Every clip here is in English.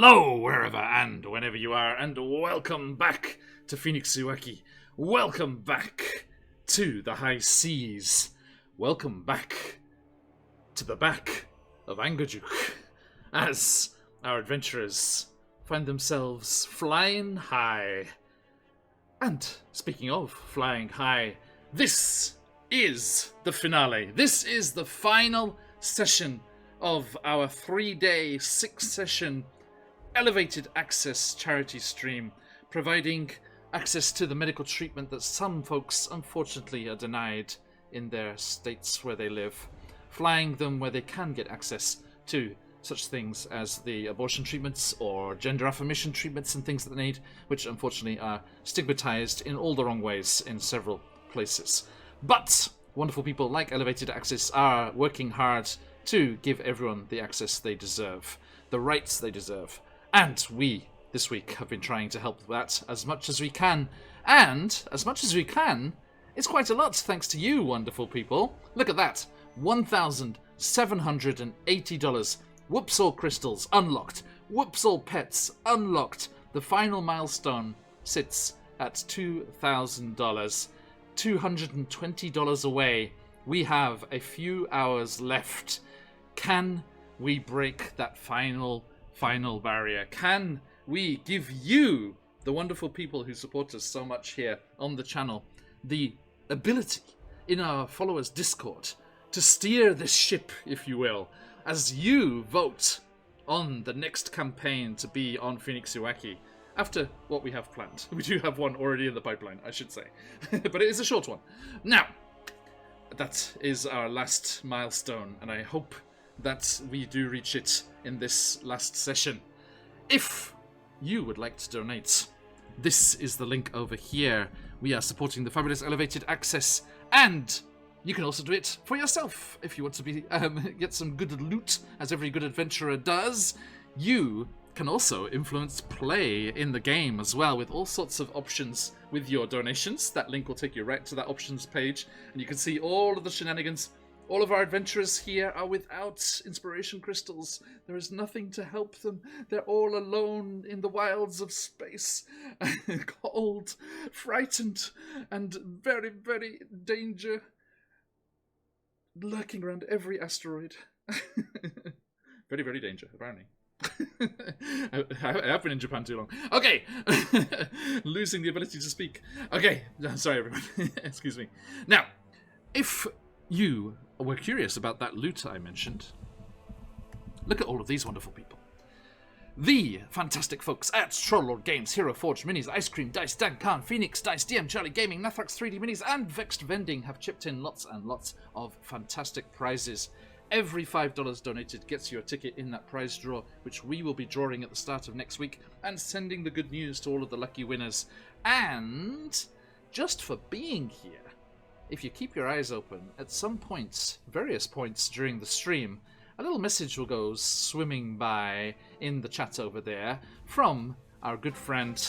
Hello, wherever and whenever you are, and welcome back to QuestJunkiesUK. Welcome back to the high seas. Welcome back to the back of Angajuk, as our adventurers find themselves flying high. And speaking of flying high, this is the finale. This is the final session of our 3-day, 6-session elevated access charity stream, providing access to the medical treatment that some folks unfortunately are denied in their states where they live, flying them where they can get access to such things as the abortion treatments or gender affirmation treatments and things that they need, which unfortunately are stigmatized in all the wrong ways in several places. But wonderful people like Elevated Access are working hard to give everyone the access they deserve, the rights they deserve. And we, this week, have been trying to help that as much as we can. And as much as we can, it's quite a lot thanks to you, wonderful people. Look at that. $1,780. Whoops all crystals, unlocked. Whoops all pets, unlocked. The final milestone sits at $2,000. $220 away. We have a few hours left. Can we break that final barrier? Can we give you, the wonderful people who support us so much here on the channel, the ability in our followers Discord to steer this ship, if you will, as you vote on the next campaign to be on QuestJunkiesUK after what we have planned. We do have one already in the pipeline, I should say, but it is a short one. Now, that is our last milestone, and I hope that we do reach it in this last session. If you would like to donate, this is the link over here. We are supporting the fabulous Elevated Access, and you can also do it for yourself if you want to be get some good loot, as every good adventurer does. You can also influence play in the game as well, with all sorts of options with your donations. That link will take you right to that options page, and you can see all of the shenanigans. All of our adventurers here are without inspiration crystals. There is nothing to help them. They're all alone in the wilds of space, cold, frightened, and very, very danger, lurking around every asteroid. Very, very danger, apparently. I have been in Japan too long. Okay, losing the ability to speak. Okay, sorry everyone. Excuse me. Now, if you were curious about that loot I mentioned, look at all of these wonderful people. The fantastic folks at Trollord Games, Hero Forge Minis, Ice Cream Dice, Dan Khan, Phoenix Dice, DM Charlie Gaming, Nathrax 3D Minis, and Vexed Vending have chipped in lots and lots of fantastic prizes. Every $5 donated gets you a ticket in that prize draw, which we will be drawing at the start of next week and sending the good news to all of the lucky winners. And just for being here, if you keep your eyes open, at some points, various points during the stream, a little message will go swimming by in the chat over there from our good friend.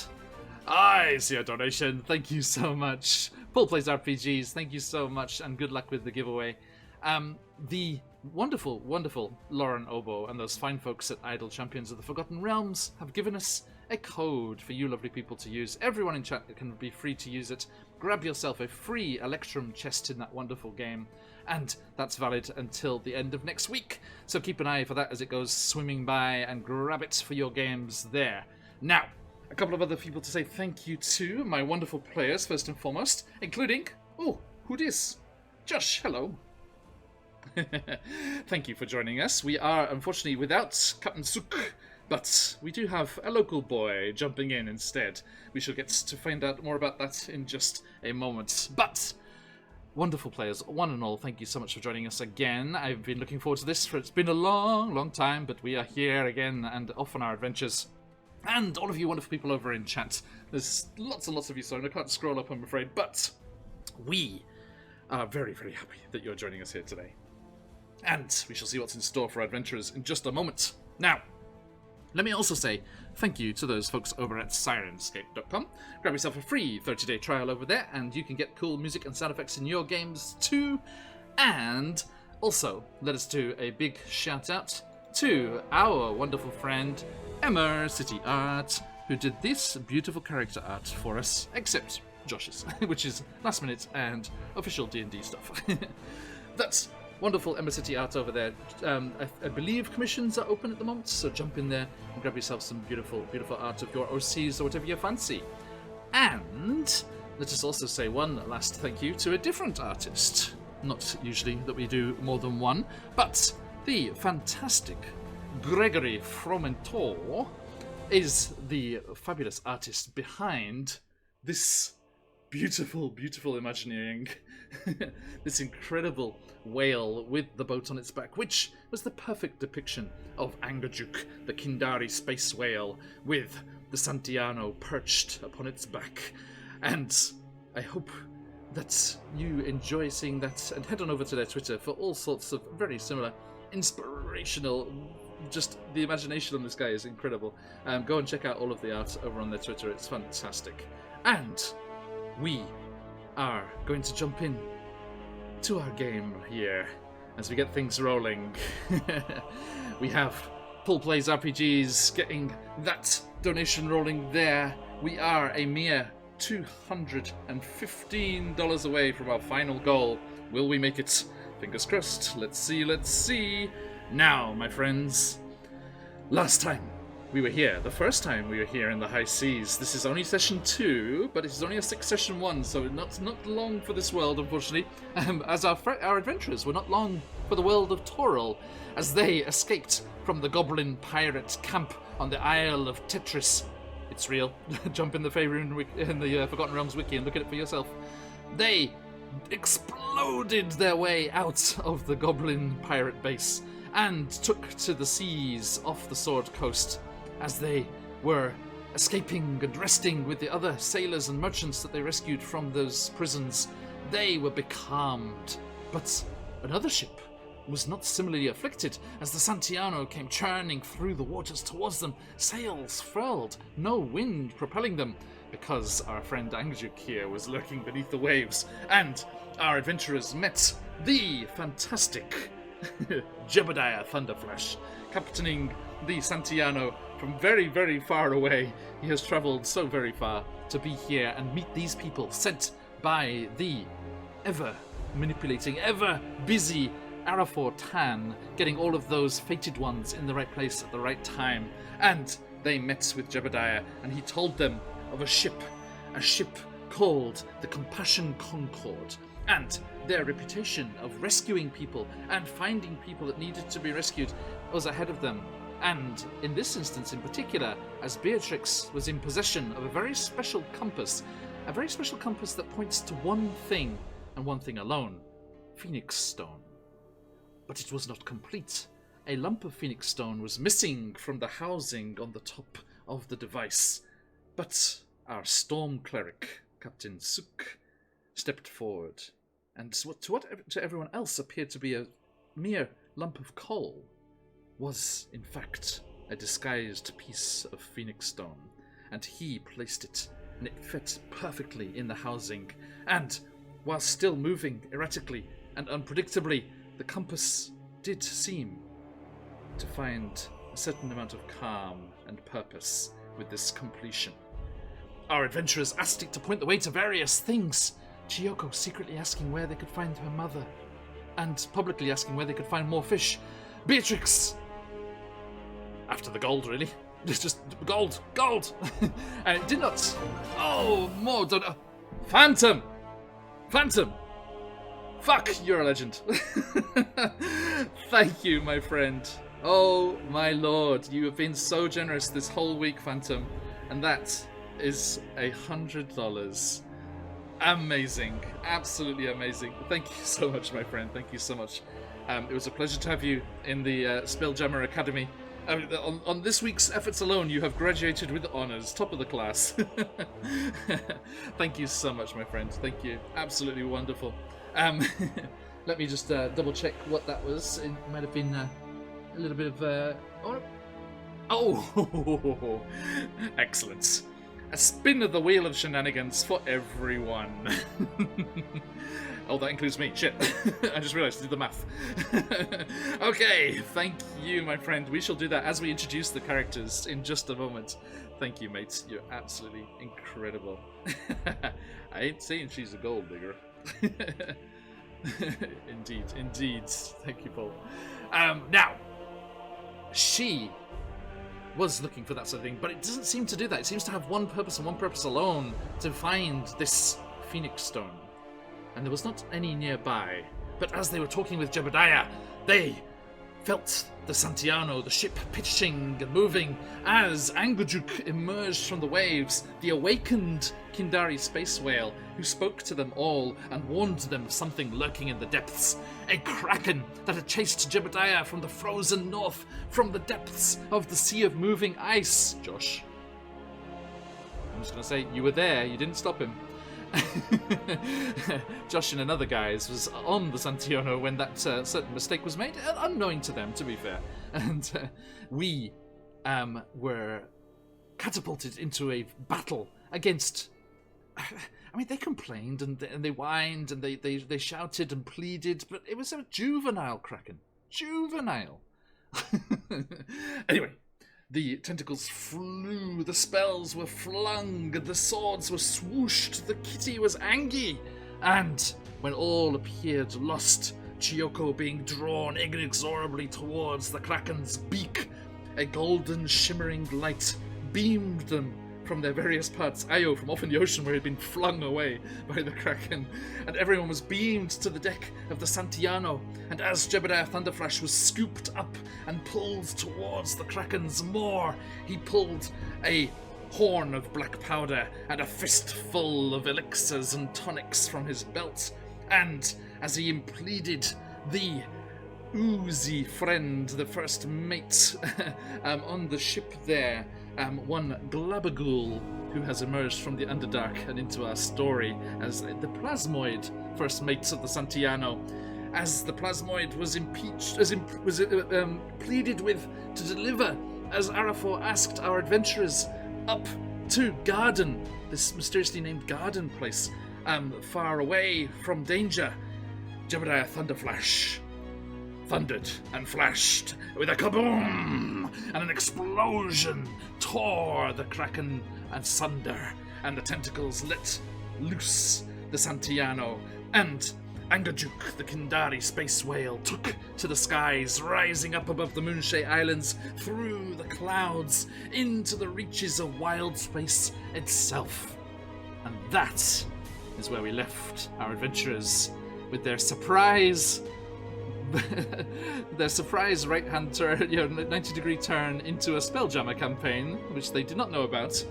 I see a donation. Thank you so much. Paul Plays RPGs, thank you so much, and good luck with the giveaway. The wonderful, wonderful Lauren Obo and those fine folks at Idle Champions of the Forgotten Realms have given us a code for you lovely people to use. Everyone in chat can be free to use it. Grab yourself a free Electrum chest in that wonderful game, and that's valid until the end of next week. So keep an eye for that as it goes swimming by, and grab it for your games there. Now, a couple of other people to say thank you to, my wonderful players first and foremost, including, oh, who dis? Josh, hello. Thank you for joining us. We are unfortunately without Captain Suk, but we do have a local boy jumping in instead. We shall get to find out more about that in just a moment. But wonderful players, one and all, thank you so much for joining us again. I've been looking forward to this for it's been a long, long time, but we are here again and off on our adventures. And all of you wonderful people over in chat. There's lots and lots of you, so I can't scroll up, I'm afraid, but we are very, very happy that you're joining us here today. And we shall see what's in store for our adventurers in just a moment. Now, let me also say thank you to those folks over at Sirenscape.com. Grab yourself a free 30-day trial over there, and you can get cool music and sound effects in your games too. And also, let us do a big shout out to our wonderful friend Emma City Art, who did this beautiful character art for us, except Josh's, which is last minute and official D&D stuff. That's wonderful Emma City Art over there. I believe commissions are open at the moment, so jump in there and grab yourself some beautiful, beautiful art of your OCs or whatever you fancy. And let us also say one last thank you to a different artist. Not usually that we do more than one, but the fantastic Gregory Fromentor is the fabulous artist behind this beautiful, beautiful Imagineering. This incredible whale with the boat on its back, which was the perfect depiction of Angajuk, the Kindari space whale, with the Santiano perched upon its back. And I hope that you enjoy seeing that, and head on over to their Twitter for all sorts of very similar, inspirational, just the imagination on this guy is incredible. Go and check out all of the art over on their Twitter, it's fantastic. And we are going to jump in to our game here as we get things rolling. We have Full Plays RPGs getting that donation rolling there. We are a mere $215 away from our final goal. Will we make it? Fingers crossed. Let's see, let's see. Now, my friends, last time we were here, the first time we were here in the high seas, this is only session 2, but it's only a 6 session 1, so not long for this world, unfortunately, as our adventurers were not long for the world of Toril, as they escaped from the goblin pirate camp on the Isle of Tetris. It's real. Jump in the Forgotten Realms wiki and look at it for yourself. They exploded their way out of the goblin pirate base and took to the seas off the Sword Coast as they were escaping and resting with the other sailors and merchants that they rescued from those prisons. They were becalmed, but another ship was not similarly afflicted as the Santiano came churning through the waters towards them, sails furled, no wind propelling them, because our friend Angjuk here was lurking beneath the waves, and our adventurers met the fantastic Jebediah Thunderflash, captaining the Santiano from very, very far away. He has travelled so very far to be here and meet these people sent by the ever-manipulating, ever-busy Arafor Tan, getting all of those fated ones in the right place at the right time. And they met with Jebediah, and he told them of a ship called the Compassion Concord, and their reputation of rescuing people and finding people that needed to be rescued was ahead of them. And in this instance in particular, as Beatrix was in possession of a very special compass that points to one thing and one thing alone: Phoenix Stone. But it was not complete. A lump of Phoenix Stone was missing from the housing on the top of the device. But our Storm Cleric, Captain Suk, stepped forward, and what to everyone else appeared to be a mere lump of coal was, in fact, a disguised piece of Phoenix Stone, and he placed it, and it fit perfectly in the housing, and while still moving erratically and unpredictably, the compass did seem to find a certain amount of calm and purpose with this completion. Our adventurers asked it to point the way to various things, Chiyoko secretly asking where they could find her mother, and publicly asking where they could find more fish. Beatrix, after the gold, really. It's just gold. And it did not. Oh, more. Phantom! Fuck, you're a legend. Thank you, my friend. Oh, my lord. You have been so generous this whole week, Phantom. And that is $100. Amazing. Absolutely amazing. Thank you so much, my friend. Thank you so much. It was a pleasure to have you in the Spelljammer Academy. On this week's efforts alone, you have graduated with honours, top of the class. Thank you so much, my friend. Thank you. Absolutely wonderful. Let me just double check what that was. It might have been a little bit of... Oh! Excellent. A spin of the wheel of shenanigans for everyone. Oh, that includes me. Shit. I just realized to do the math. Okay, thank you, my friend. We shall do that as we introduce the characters in just a moment. Thank you, mates. You're absolutely incredible. I ain't saying she's a gold digger. Indeed, indeed. Thank you, Paul. Now, she was looking for that sort of thing, but it doesn't seem to do that. It seems to have one purpose and one purpose alone, to find this Phoenix Stone. And there was not any nearby. But as they were talking with Jebediah, they felt the Santiano, the ship, pitching and moving as Angajuk emerged from the waves, the awakened Kindari space whale, who spoke to them all and warned them of something lurking in the depths. A kraken that had chased Jebediah from the frozen north, from the depths of the sea of moving ice. Josh, I'm just going to say, you were there, you didn't stop him. Josh and another guys was on the Santiano when that certain mistake was made, unknowing to them, to be fair. And we were catapulted into a battle against... I mean, they complained and they whined and they shouted and pleaded, but it was a juvenile kraken. Juvenile. Anyway, the tentacles flew, the spells were flung, the swords were swooshed, the kitty was angry, and when all appeared lost, Chiyoko being drawn inexorably towards the kraken's beak, a golden shimmering light beamed them from their various parts. Ayo from off in the ocean where he'd been flung away by the kraken, and everyone was beamed to the deck of the Santiano, and as Jebediah Thunderflash was scooped up and pulled towards the kraken's maw, he pulled a horn of black powder and a fistful of elixirs and tonics from his belt, and as he impleaded the oozy friend, the first mate on the ship there, one Glabagool, who has emerged from the Underdark and into our story as the Plasmoid, first mates of the Santiano. As the Plasmoid was pleaded with to deliver, as Arafor asked our adventurers up to Garden, this mysteriously named Garden place, far away from danger, Jebediah Thunderflash thundered and flashed with a kaboom, and an explosion tore the kraken asunder, and the tentacles let loose the Santiano, and Angajuk, the Kindari space whale, took to the skies, rising up above the Moonshay Islands, through the clouds, into the reaches of wild space itself. And that is where we left our adventurers with their surprise right-hand turn, 90-degree turn into a Spelljammer campaign, which they did not know about.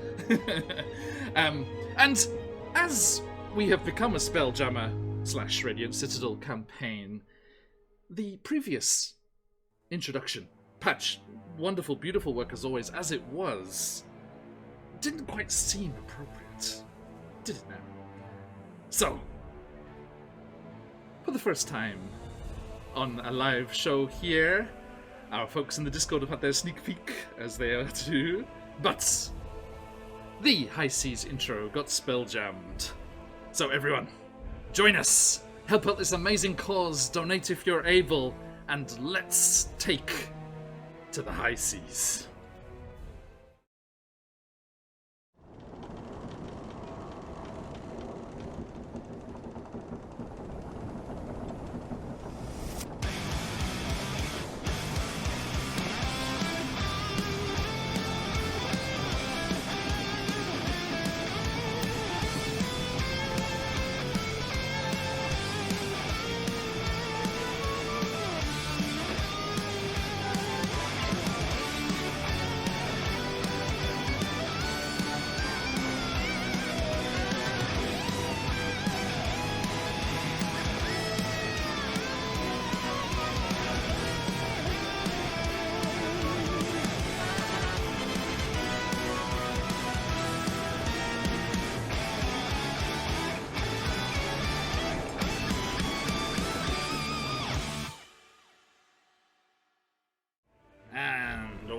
And as we have become a Spelljammer/Radiant Citadel campaign, the previous introduction, Patch, wonderful, beautiful work as always, as it was, didn't quite seem appropriate, did it now? So, for the first time on a live show here, our folks in the Discord have had their sneak peek, as they are to do, but the High Seas intro got spell-jammed. So everyone, join us, help out this amazing cause, donate if you're able, and let's take to the High Seas.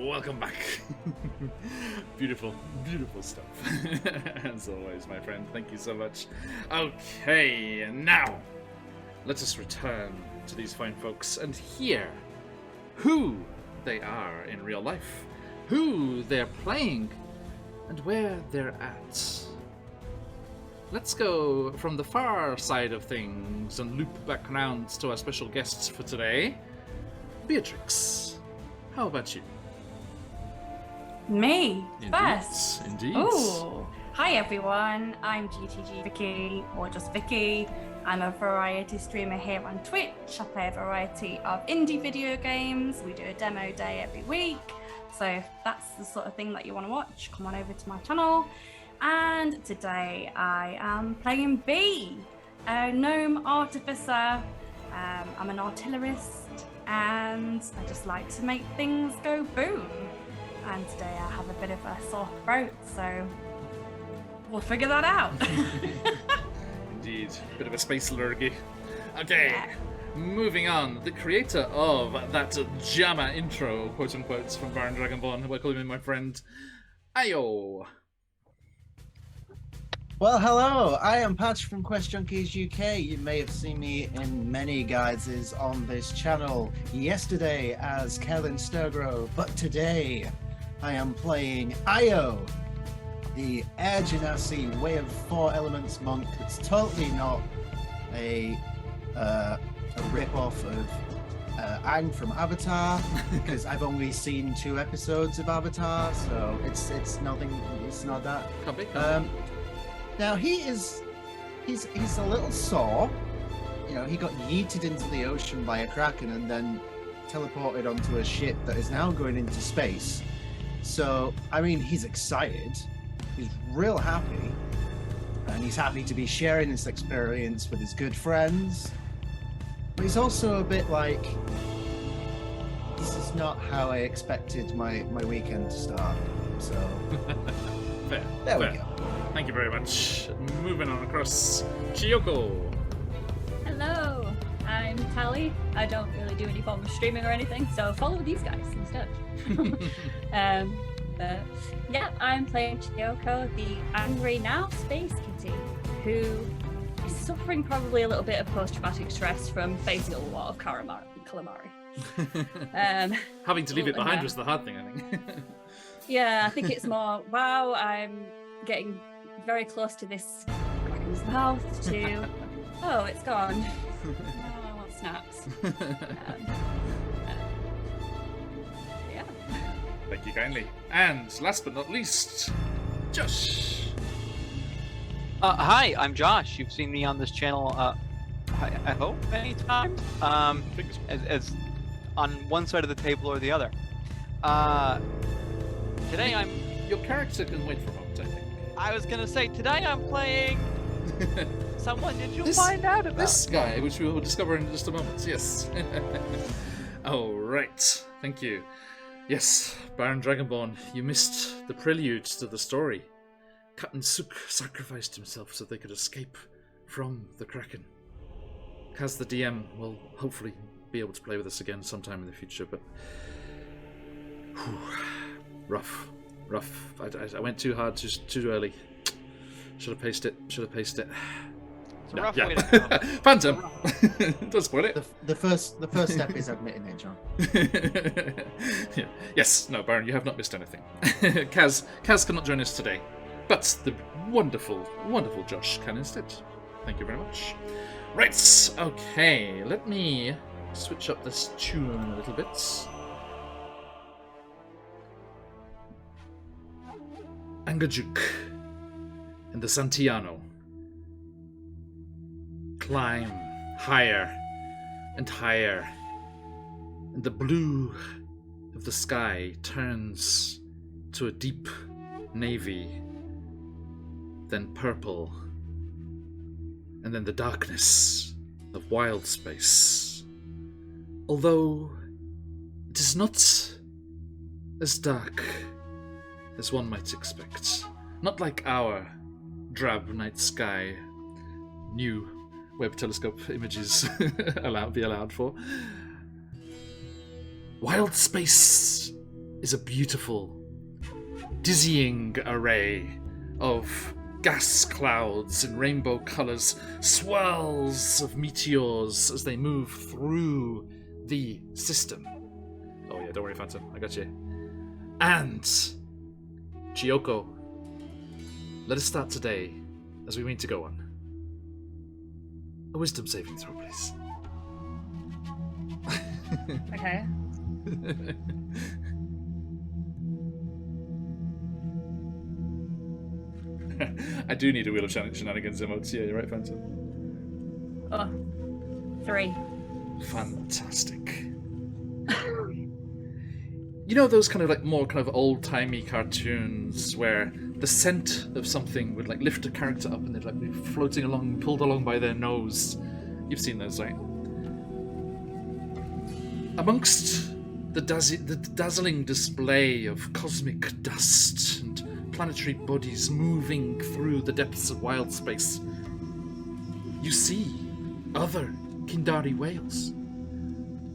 Welcome back. Beautiful, beautiful stuff. As always, my friend. Thank you so much. Okay, now, let us return to these fine folks and hear who they are in real life, who they're playing, and where they're at. Let's go from the far side of things and loop back around to our special guests for today. Beatrix, how about you? Me Indeed, first. Indeed. Ooh. Hi everyone, I'm GTG Vicky, or just Vicky. I'm a variety streamer here on Twitch. I play a variety of indie video games. We do a demo day every week. So if that's the sort of thing that you want to watch, come on over to my channel. And today I am playing B, a gnome artificer. I'm an artillerist and I just like to make things go boom. And today I have a bit of a sore throat, so we'll figure that out. Indeed, bit of a space allergy. Okay, Yeah. moving on. The creator of that JAMA intro, quote unquote, from Baron Dragonborn, welcome in my friend Ayo. Well, hello, I am Patch from QuestJunkiesUK. You may have seen me in many guises on this channel. Yesterday as Kellen Sturgrove, but today I am playing Io, the Air Genasi Way of Four Elements monk. It's totally not a rip-off of Aang from Avatar, because I've only seen 2 episodes of Avatar, so it's nothing. It's not that. Copy. Now he's a little sore. You know, he got yeeted into the ocean by a kraken and then teleported onto a ship that is now going into space. So, I mean, he's excited. He's real happy. And he's happy to be sharing this experience with his good friends. But he's also a bit like, this is not how I expected my weekend to start. So, Fair. there we fair. go. Thank you very much. Moving on across, Chiyoko. Hello, I'm Tally. I don't really do any form of streaming or anything, so follow these guys instead. But yeah, I'm playing Chiyoko, the angry now space kitty, who is suffering probably a little bit of post-traumatic stress from facing a lot of calamari. Having to leave it Well, behind yeah. was the hard thing, I think. Yeah, I think it's more, wow, I'm getting very close to this kraken's mouth, to, oh, it's gone. Oh, I want snaps. Yeah. Thank you kindly. And last but not least, Josh. Hi, I'm Josh. You've seen me on this channel, I hope, many times. As on one side of the table or the other. Today Your character can wait for a moment, I think. I was gonna say, today I'm playing someone did you find out about? This guy, which we will discover in just a moment, yes. All right, thank you. Yes, Baron Dragonborn, you missed the prelude to the story. Captain Suk sacrificed himself so they could escape from the Kraken. Kaz the DM will hopefully be able to play with us again sometime in the future, but whew, rough. I went too hard, too early. Should have paced it. It's a rough yeah. way to go. Phantom. Don't spoil it. The first step is admitting it, John. Yeah. Yes. No, Baron, you have not missed anything. Kaz cannot join us today, but the wonderful Josh can instead. Thank you very much. Right. Okay. Let me switch up this tune a little bit. Angajuk and the Santiano climb higher and higher, and the blue of the sky turns to a deep navy, then purple, and then the darkness of wild space. Although it is not as dark as one might expect. Not like our drab night sky new Webb telescope images be allowed for. Wild space is a beautiful, dizzying array of gas clouds in rainbow colours, swirls of meteors as they move through the system. Oh yeah, don't worry, Phantom, I got you. And Chiyoko, let us start today as we mean to go on. A wisdom saving throw, please. Okay. I do need a Wheel of Shenanigans emotes. Yeah, you're right, Phantom. Oh, 3. Fantastic. You know those kind of like more kind of old-timey cartoons where the scent of something would like lift a character up and they'd like be floating along, pulled along by their nose. You've seen those, right? Amongst the dazzling display of cosmic dust and planetary bodies moving through the depths of wild space, you see other Kindari whales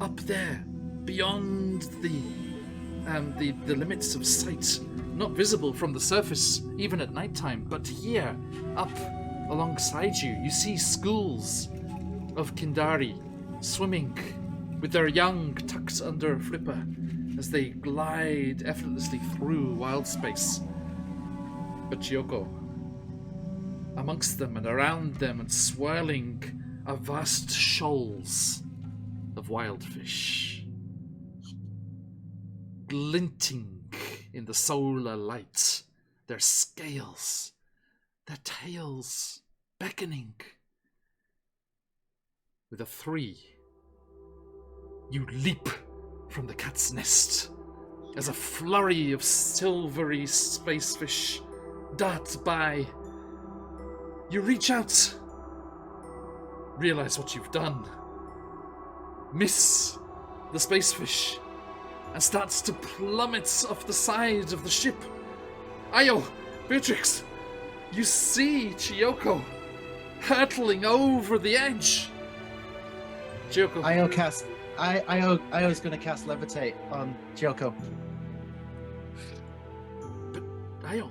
up there, beyond the limits of sight, not visible from the surface even at nighttime, but here, up alongside you, you see schools of Kindari swimming with their young tucked under a flipper as they glide effortlessly through wild space. But Chiyoko, amongst them and around them and swirling are vast shoals of wild fish, glinting in the solar light, their scales, their tails beckoning. With a 3, you leap from the cat's nest as a flurry of silvery space fish darts by. You reach out, realize what you've done, miss the space fish, and starts to plummet off the side of the ship. Ayo, Beatrix, you see Chiyoko hurtling over the edge. Chiyoko. Io's gonna cast Levitate on Chiyoko. But Ayo,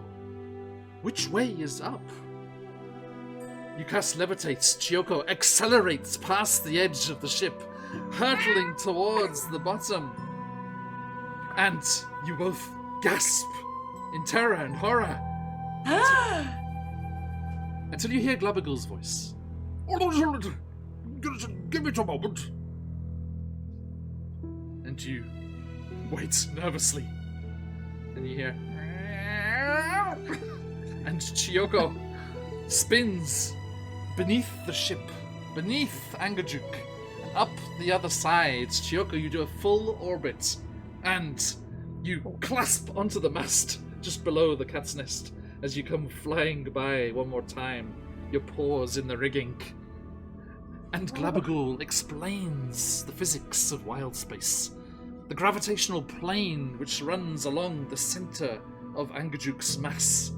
which way is up? You cast Levitate. Chiyoko accelerates past the edge of the ship, hurtling towards the bottom. And you both gasp in terror and horror. Until you hear Glabagul's voice. Give it a moment. And you wait nervously. And you hear. And Chiyoko spins beneath the ship, beneath Angajuk, and up the other side. Chiyoko, you do a full orbit, and you clasp onto the mast just below the cat's nest as you come flying by one more time, your paws in the rigging. And Glabagul explains the physics of wild space. The gravitational plane which runs along the center of Angajuk's mass,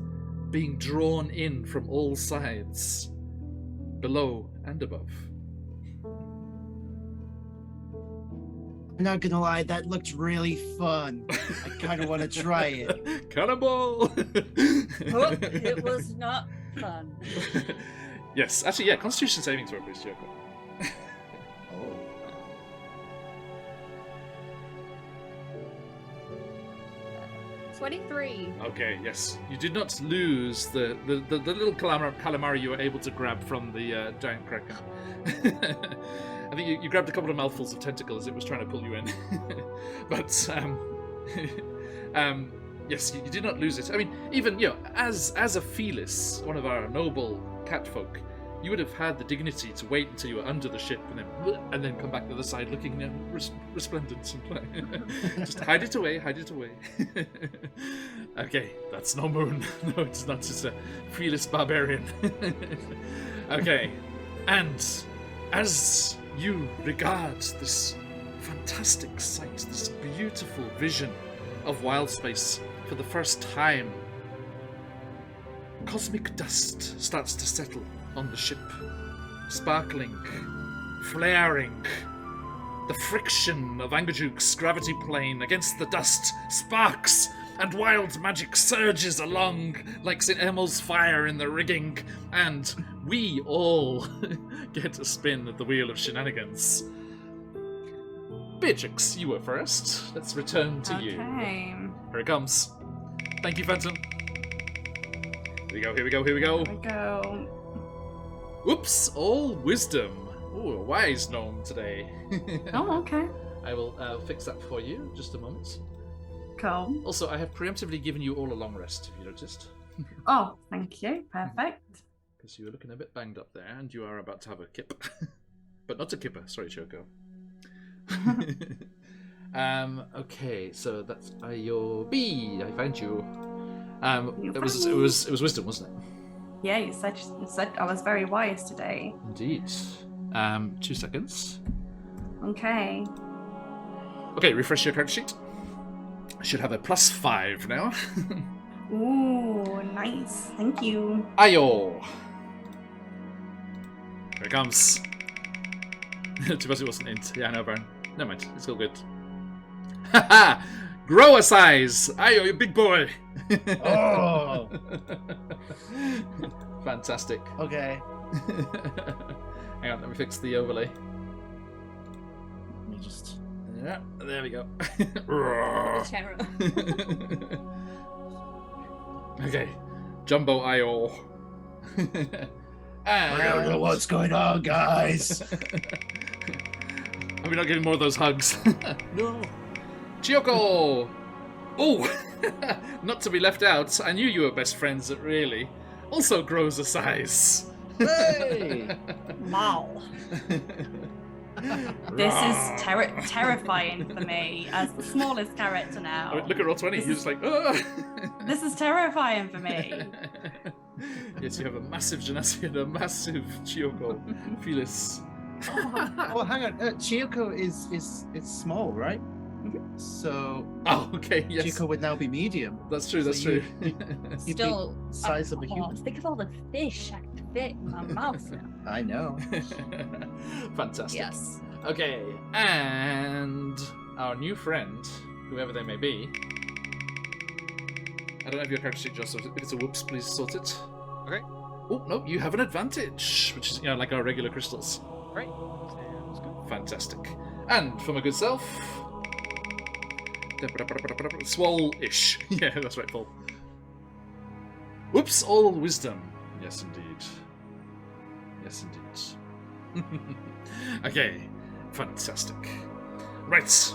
being drawn in from all sides, below and above. I'm not gonna lie, that looked really fun. I kind of want to try it. Cannonball! Oh, it was not fun. Yes, actually, yeah, Constitution saving throw, please, Chiyoko. 23. Okay, yes. You did not lose the little calamari you were able to grab from the giant kraken. I think you grabbed a couple of mouthfuls of tentacle as it was trying to pull you in. But, yes, you did not lose it. I mean, even, as a Felis, one of our noble catfolk, you would have had the dignity to wait until you were under the ship and then come back to the side looking resplendent and just hide it away. Okay, that's no moon. No, it's not just a Felis barbarian. Okay, and as you regard this fantastic sight, this beautiful vision of wild space for the first time, cosmic dust starts to settle on the ship, sparkling, flaring. The friction of Angajuk's gravity plane against the dust sparks and wild magic surges along like St. Elmo's fire in the rigging, and we all get to spin at the wheel of shenanigans. Beatrix, you were first. Let's return to you. Okay. Here it comes. Thank you, Phantom. Here we go, here we go, here we go. Here we go. Oops, all wisdom. Ooh, a wise gnome today. Oh, okay. I will fix that for you. Just a moment. Cool. Also, I have preemptively given you all a long rest, if you noticed. Oh, thank you. Perfect. Because you were looking a bit banged up there, and you are about to have a kip. But not a kipper, sorry, Choco. Okay, so that's your B. I found you. It was wisdom, wasn't it? Yeah, you said I was very wise today. Indeed. 2 seconds. Okay. Okay, refresh your character sheet. I should have a +5 now. Ooh, nice. Thank you. Ayo! Here it comes. Too bad it wasn't int. Yeah, I know, Baron. Never mind, it's all good. Haha! Grow a size! Ayo, you big boy! Oh! Fantastic. Okay. Hang on, let me fix the overlay. Let me just... Yeah, there we go. Terror. Okay, Jumbo Ayo. I don't know what's going on, guys. Are we not getting more of those hugs? No. Chiyoko! Oh! Not to be left out, I knew you were best friends that really also grows a size. Hey! Wow. This is terrifying for me as the smallest character now. I mean, look at Roll20, he's just like, oh! This is terrifying for me. Yes, you have a massive Genasi and a massive Chiyoko. Phyllis. Oh, hang on. Chiyoko is small, right? So Oh, okay, yes. Chiyoko would now be medium. That's true, that's So true. You'd be Still, size of a oh, human. think of all the fish I could fit in my mouth now. I know. Fantastic. Yes. Okay, and our new friend, whoever they may be. I don't have your character sheet, Josh, so if it's a whoops, please sort it. Okay. Oh, no, you have an advantage, which is, like our regular crystals. Great. Sounds good. Fantastic. And for my good self... Swole-ish. Yeah, that's right, Paul. Whoops, all wisdom. Yes, indeed. Yes, indeed. Okay, fantastic. Right,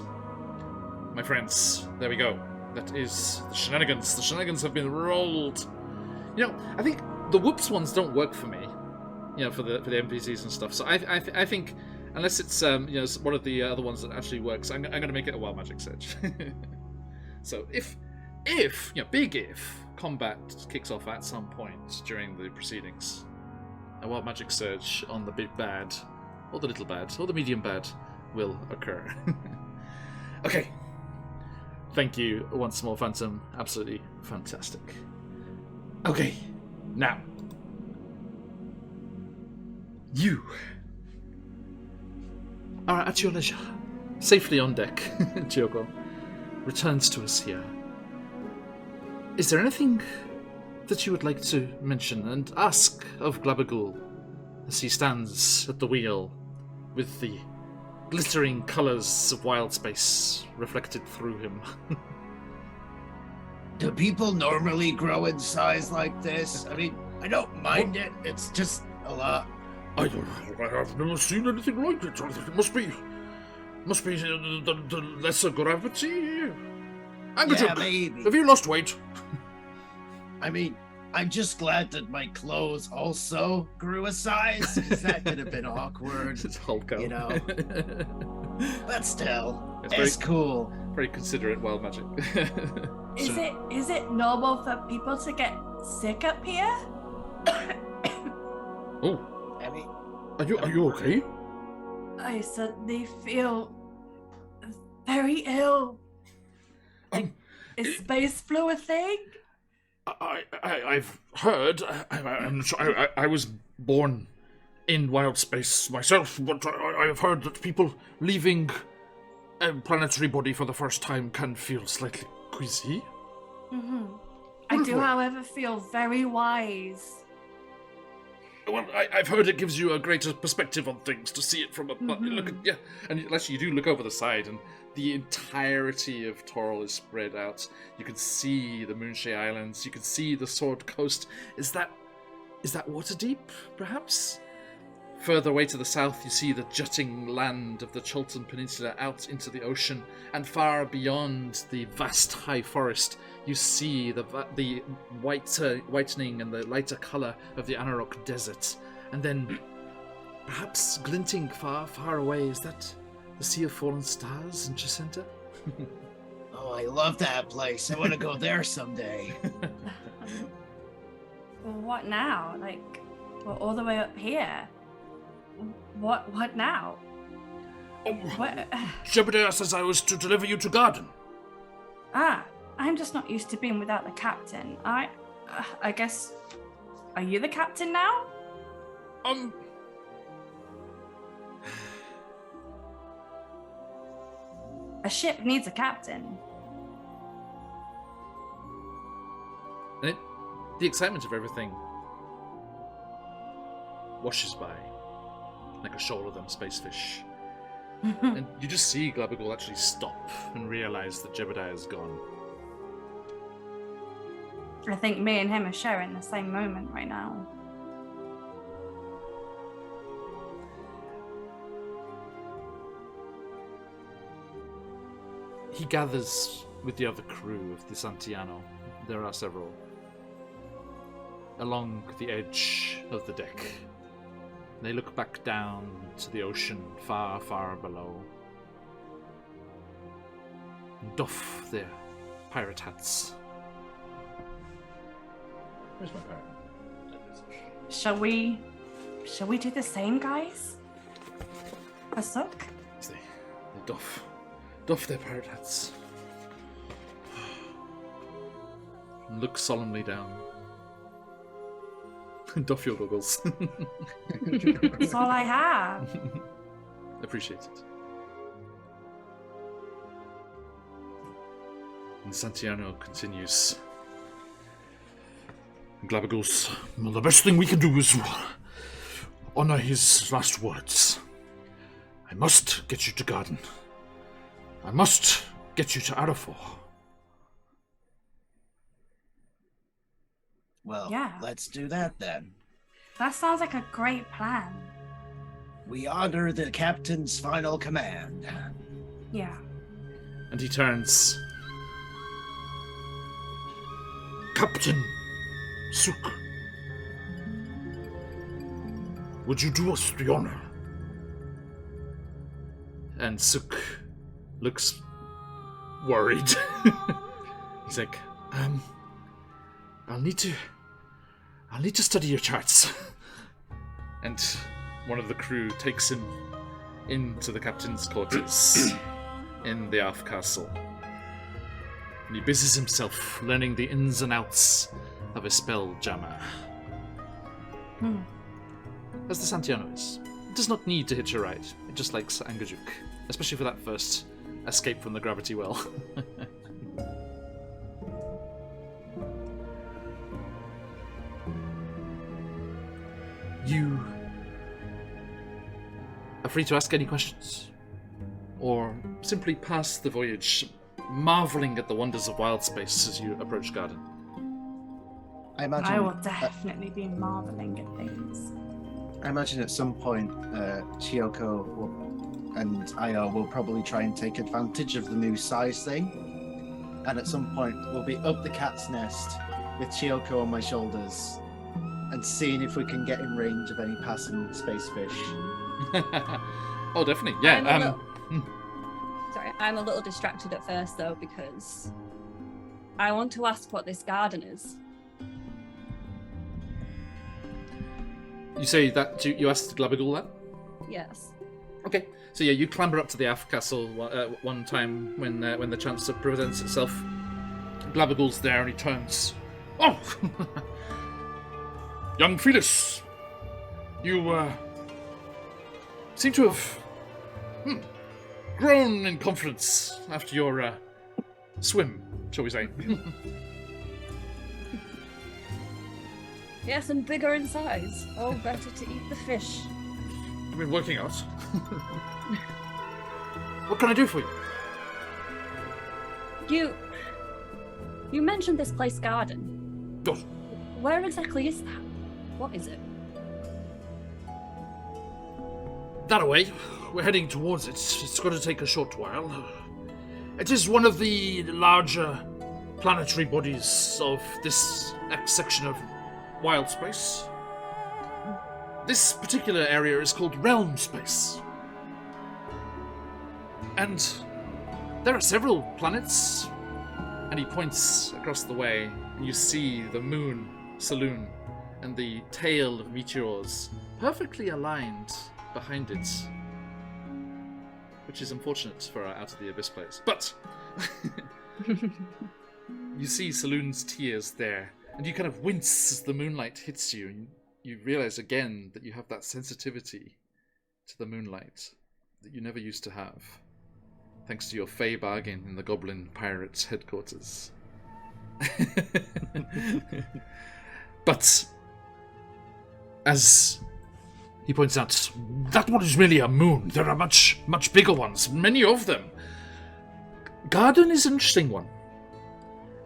my friends, there we go. That is the shenanigans. The shenanigans have been rolled. I think the whoops ones don't work for me. For the NPCs and stuff. So I think unless it's one of the other ones that actually works, I'm going to make it a wild magic surge. So if big if combat kicks off at some point during the proceedings, a wild magic surge on the big bad, or the little bad, or the medium bad will occur. Okay. Thank you once more, Phantom. Absolutely fantastic. Okay, now. You are at your leisure, safely on deck. Chiyoko returns to us here. Is there anything that you would like to mention and ask of Glabagul as he stands at the wheel with the glittering colours of wild space reflected through him? Do people normally grow in size like this? I mean, I don't mind it. It's just a lot. I have never seen anything like it. It must be the lesser gravity. Yeah, maybe. Have you lost weight? I mean, I'm just glad that my clothes also grew a size, because that could have been awkward. It's Hulko. But still, It's it's cool. Very considerate wild magic. Is it normal for people to get sick up here? Oh, I mean, are you okay? I suddenly feel very ill. Is space flu a thing? I've heard. I was born in wild space myself, but I've heard that people leaving a planetary body for the first time can feel slightly queasy. Mm-hmm. I do, however, feel very wise. Well, I've heard it gives you a greater perspective on things to see it from a look at, yeah. And actually, you do look over the side, and the entirety of Toril is spread out. You can see the Moonshay Islands. You can see the Sword Coast. Is that Waterdeep, perhaps? Further away to the south, you see the jutting land of the Chultan Peninsula out into the ocean, and far beyond the vast high forest, you see the whitening and the lighter colour of the Anarok Desert. And then, perhaps glinting far, far away, is that the Sea of Fallen Stars in Chicenta? Oh, I love that place. I want to go there someday. Well, what now? Like, we're all the way up here. What now? Oh, What? Jebediah says I was to deliver you to Garden. I'm just not used to being without the captain. I guess. Are you the captain now? A ship needs a captain. And the excitement of everything washes by like a shoal of them space fish. And you just see Glabagal actually stop and realize that Jebediah is gone. I think me and him are sharing the same moment right now. He gathers with the other crew of the Santiano. There are several. Along the edge of the deck. They look back down to the ocean far, far below. And doff their pirate hats. Where's my pirate? Shall we do the same, guys? Asuk? They doff their pirate hats. And look solemnly down. Doff your goggles. That's all I have. Appreciate it. And Santiano continues. Glabagos, well, the best thing we can do is honor his last words. I must get you to Garden. I must get you to Arafor. Well, Yeah. let's do that then. That sounds like a great plan. We honor the captain's final command. Yeah. And he turns. Captain Suk, would you do us the honor? And Suk looks worried. He's like, I'll need to study your charts. And one of the crew takes him into the captain's quarters in the Aft Castle. And he busies himself learning the ins and outs of a spell jammer. As the Santiano is. It does not need to hitch a ride. It just likes Angajuk. Especially for that first escape from the gravity well. You are free to ask any questions, or simply pass the voyage, marveling at the wonders of wild space as you approach Garden. I imagine. I will definitely be marveling at things. I imagine at some point, Chiyoko and Io will probably try and take advantage of the new size thing, and at some point we'll be up the cat's nest with Chiyoko on my shoulders and seeing if we can get in range of any passing space fish. Oh, definitely. Yeah. Sorry, I'm a little distracted at first though because I want to ask what this garden is. You say that you asked Glabagal that? Yes. Okay. So yeah, you clamber up to the Aft Castle one time when the chance presents itself. Glabagal's there and he turns. Oh, young Felis, you seem to have grown in confidence after your swim, shall we say? Yes, and bigger in size. Oh, better to eat the fish. I've been working out. What can I do for you? You mentioned this place garden. Oh, Where exactly is that? What is it? that away. We're heading towards it. It's going to take a short while. It is one of the larger planetary bodies of this X section of wild space. This particular area is called realm space. And there are several planets. And he points across the way, and you see the moon saloon and the tail of meteors perfectly aligned behind it. Which is unfortunate for our Out of the Abyss players. But you see Saloon's tears there, and you kind of wince as the moonlight hits you, and you realize again that you have that sensitivity to the moonlight that you never used to have, thanks to your fey bargain in the Goblin Pirates headquarters. But as he points out, that one is merely a moon. There are much, much bigger ones, many of them. Garden is an interesting one.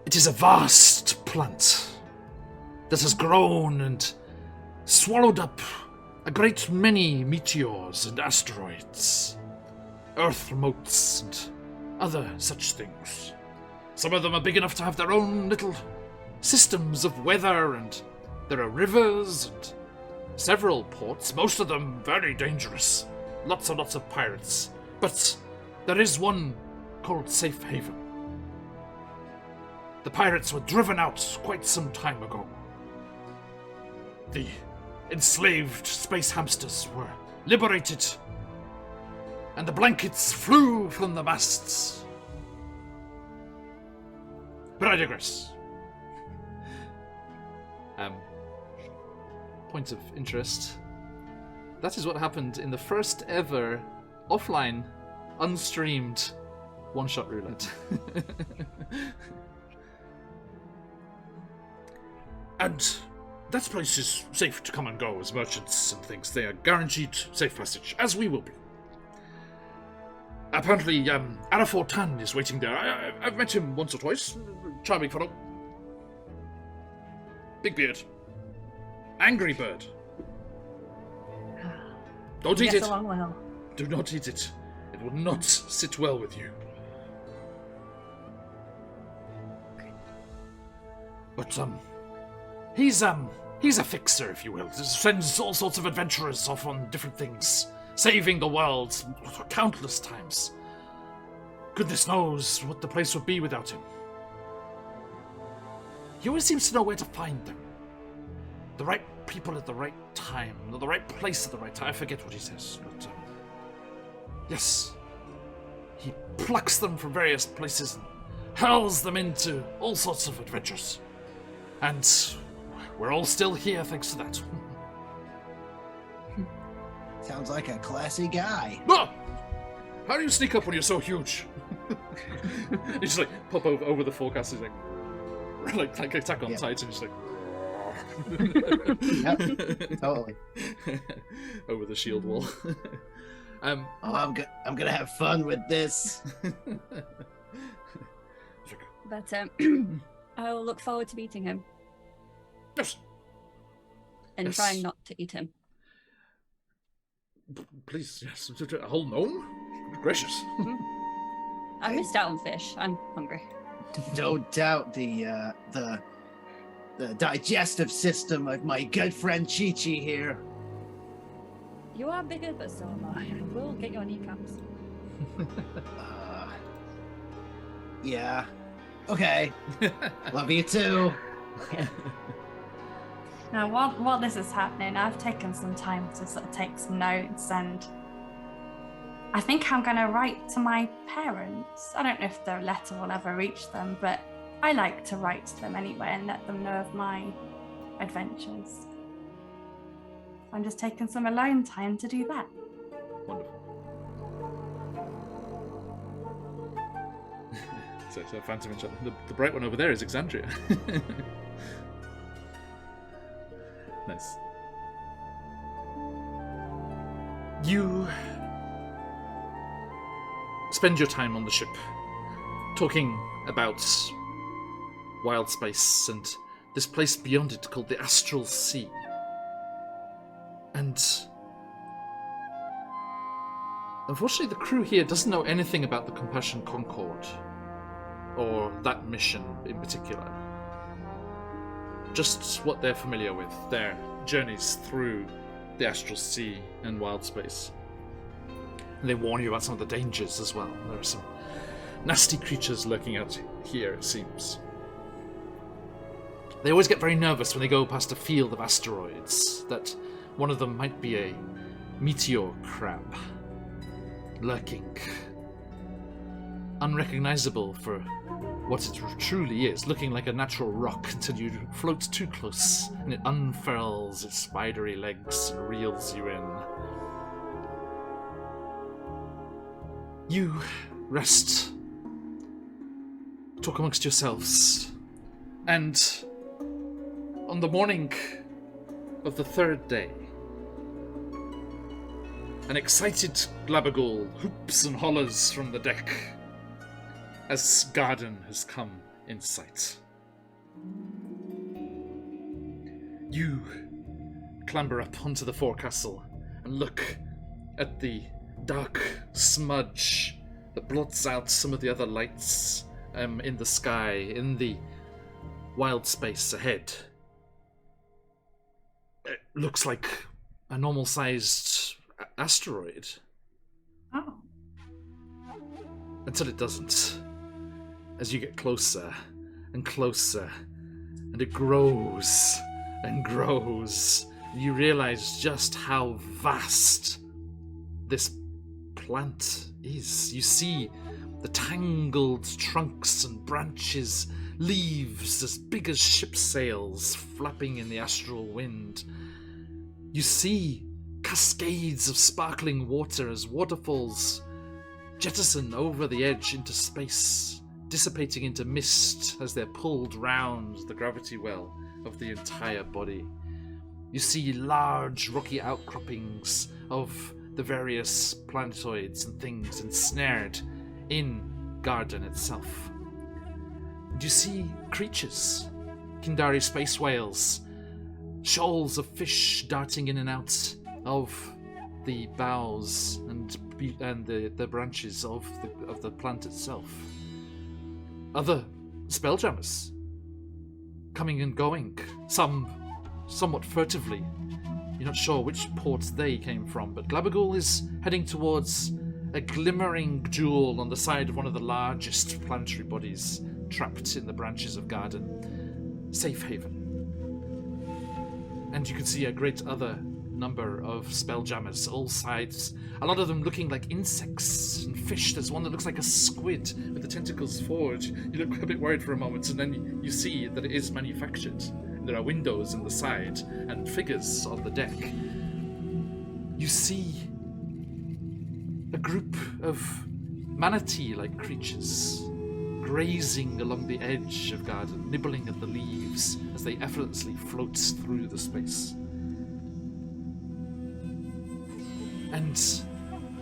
It is a vast plant that has grown and swallowed up a great many meteors and asteroids, earth motes and other such things. Some of them are big enough to have their own little systems of weather, and there are rivers and several ports, most of them very dangerous. Lots and lots of pirates. But there is one called Safe Haven. The pirates were driven out quite some time ago. The enslaved space hamsters were liberated, and the blankets flew from the masts. But I digress. Point of interest. That is what happened in the first ever offline, unstreamed one-shot roulette. And that place is safe to come and go as merchants and things. They are guaranteed safe passage, as we will be. Apparently, Arafor Tan is waiting there. I've met him once or twice. Charming fellow. Big beard. Angry bird. Don't eat it. Along well. Do not eat it. It will not sit well with you. But he's a fixer, if you will. Sends all sorts of adventurers off on different things, saving the world countless times. Goodness knows what the place would be without him. He always seems to know where to find them. The right people at the right time, the right place at the right time. I forget what he says, but yes, he plucks them from various places and hurls them into all sorts of adventures. And we're all still here thanks to that. Sounds like a classy guy. Ah! How do you sneak up when you're so huge? You just like pop over the forecast. He's like Attack on Titan. Just like. Yep, totally. Over the shield wall. I'm gonna have fun with this. But I'll look forward to meeting him. Yes. And Yes. trying not to eat him. Please, yes. A whole gnome? Good gracious. I missed out on fish. I'm hungry. Don't doubt the digestive system of my good friend Chi-Chi here. You are bigger, but so am I. We'll get your kneecaps. Yeah. Okay. Love you too. Now, while this is happening, I've taken some time to sort of take some notes, and I think I'm going to write to my parents. I don't know if the letter will ever reach them, but I like to write to them anyway and let them know of my adventures. I'm just taking some alone time to do that. Wonderful. So Phantom Enchantment. The bright one over there is Exandria. Nice. You spend your time on the ship talking about wild space and this place beyond it called the Astral Sea. And unfortunately, the crew here doesn't know anything about the Compassion Concord, or that mission in particular. Just what they're familiar with, their journeys through the Astral Sea and wild space. And they warn you about some of the dangers as well. There are some nasty creatures lurking out here, it seems. They always get very nervous when they go past a field of asteroids, that one of them might be a meteor crab, lurking, unrecognizable for what it truly is, looking like a natural rock until you float too close and it unfurls its spidery legs and reels you in. You rest, talk amongst yourselves, and on the morning of the third day, an excited Glabagul hoops and hollers from the deck as Garden has come in sight. You clamber up onto the forecastle and look at the dark smudge that blots out some of the other lights in the sky, in the wild space ahead. It looks like a normal-sized asteroid. Oh. Until it doesn't. As you get closer and closer, and it grows and grows, and you realize just how vast this plant is. You see the tangled trunks and branches, leaves as big as ship sails flapping in the astral wind. You see cascades of sparkling water as waterfalls jettison over the edge into space, dissipating into mist as they're pulled round the gravity well of the entire body. You see large rocky outcroppings of the various planetoids and things ensnared in Garden itself. And you see creatures, Kindari space whales, shoals of fish darting in and out of the boughs and the branches of the plant itself. Other spelljammers coming and going, some somewhat furtively. You're not sure which port they came from, but Glabagul is heading towards a glimmering jewel on the side of one of the largest planetary bodies trapped in the branches of Garden, Safe Haven. And you can see a great other number of spelljammers, all sides, a lot of them looking like insects and fish. There's one that looks like a squid with the tentacles forward. You look a bit worried for a moment, and then you see that it is manufactured. There are windows in the side and figures on the deck. You see a group of manatee-like creatures grazing along the edge of Garden, nibbling at the leaves as they effortlessly float through the space. And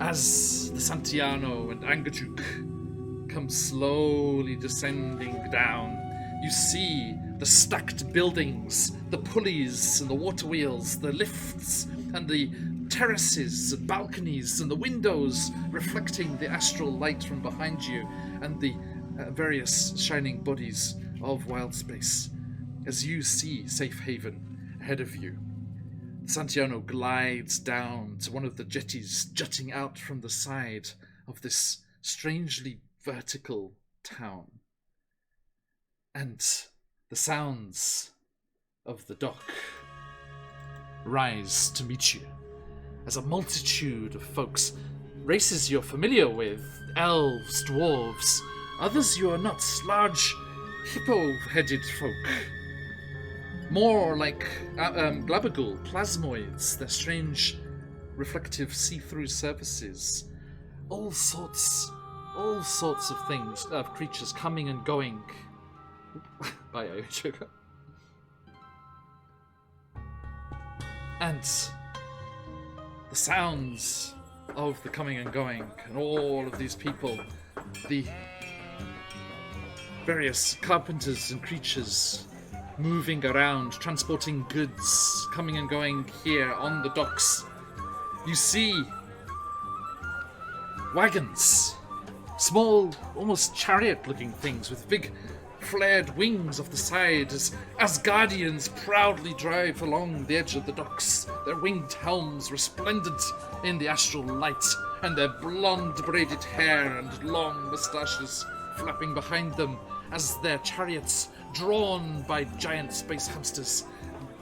as the Santiano and Angajuk come slowly descending down, you see the stacked buildings, the pulleys and the water wheels, the lifts and the terraces and balconies and the windows reflecting the astral light from behind you, and the various shining bodies of wild space as you see Safe Haven ahead of you. Santiano glides down to one of the jetties jutting out from the side of this strangely vertical town. And the sounds of the dock rise to meet you as a multitude of folks, races you're familiar with, elves, dwarves, others you are not, large hippo-headed folk. More like Glabagul, plasmoids, their strange reflective see-through surfaces. All sorts of things, of creatures coming and going. Bye, Ayochoka. And the sounds of the coming and going, and all of these people, the various carpenters and creatures moving around, transporting goods, coming and going here on the docks. You see wagons, small, almost chariot-looking things with big flared wings off the side as guardians proudly drive along the edge of the docks, their winged helms resplendent in the astral light, and their blonde braided hair and long moustaches flapping behind them as their chariots, drawn by giant space hamsters,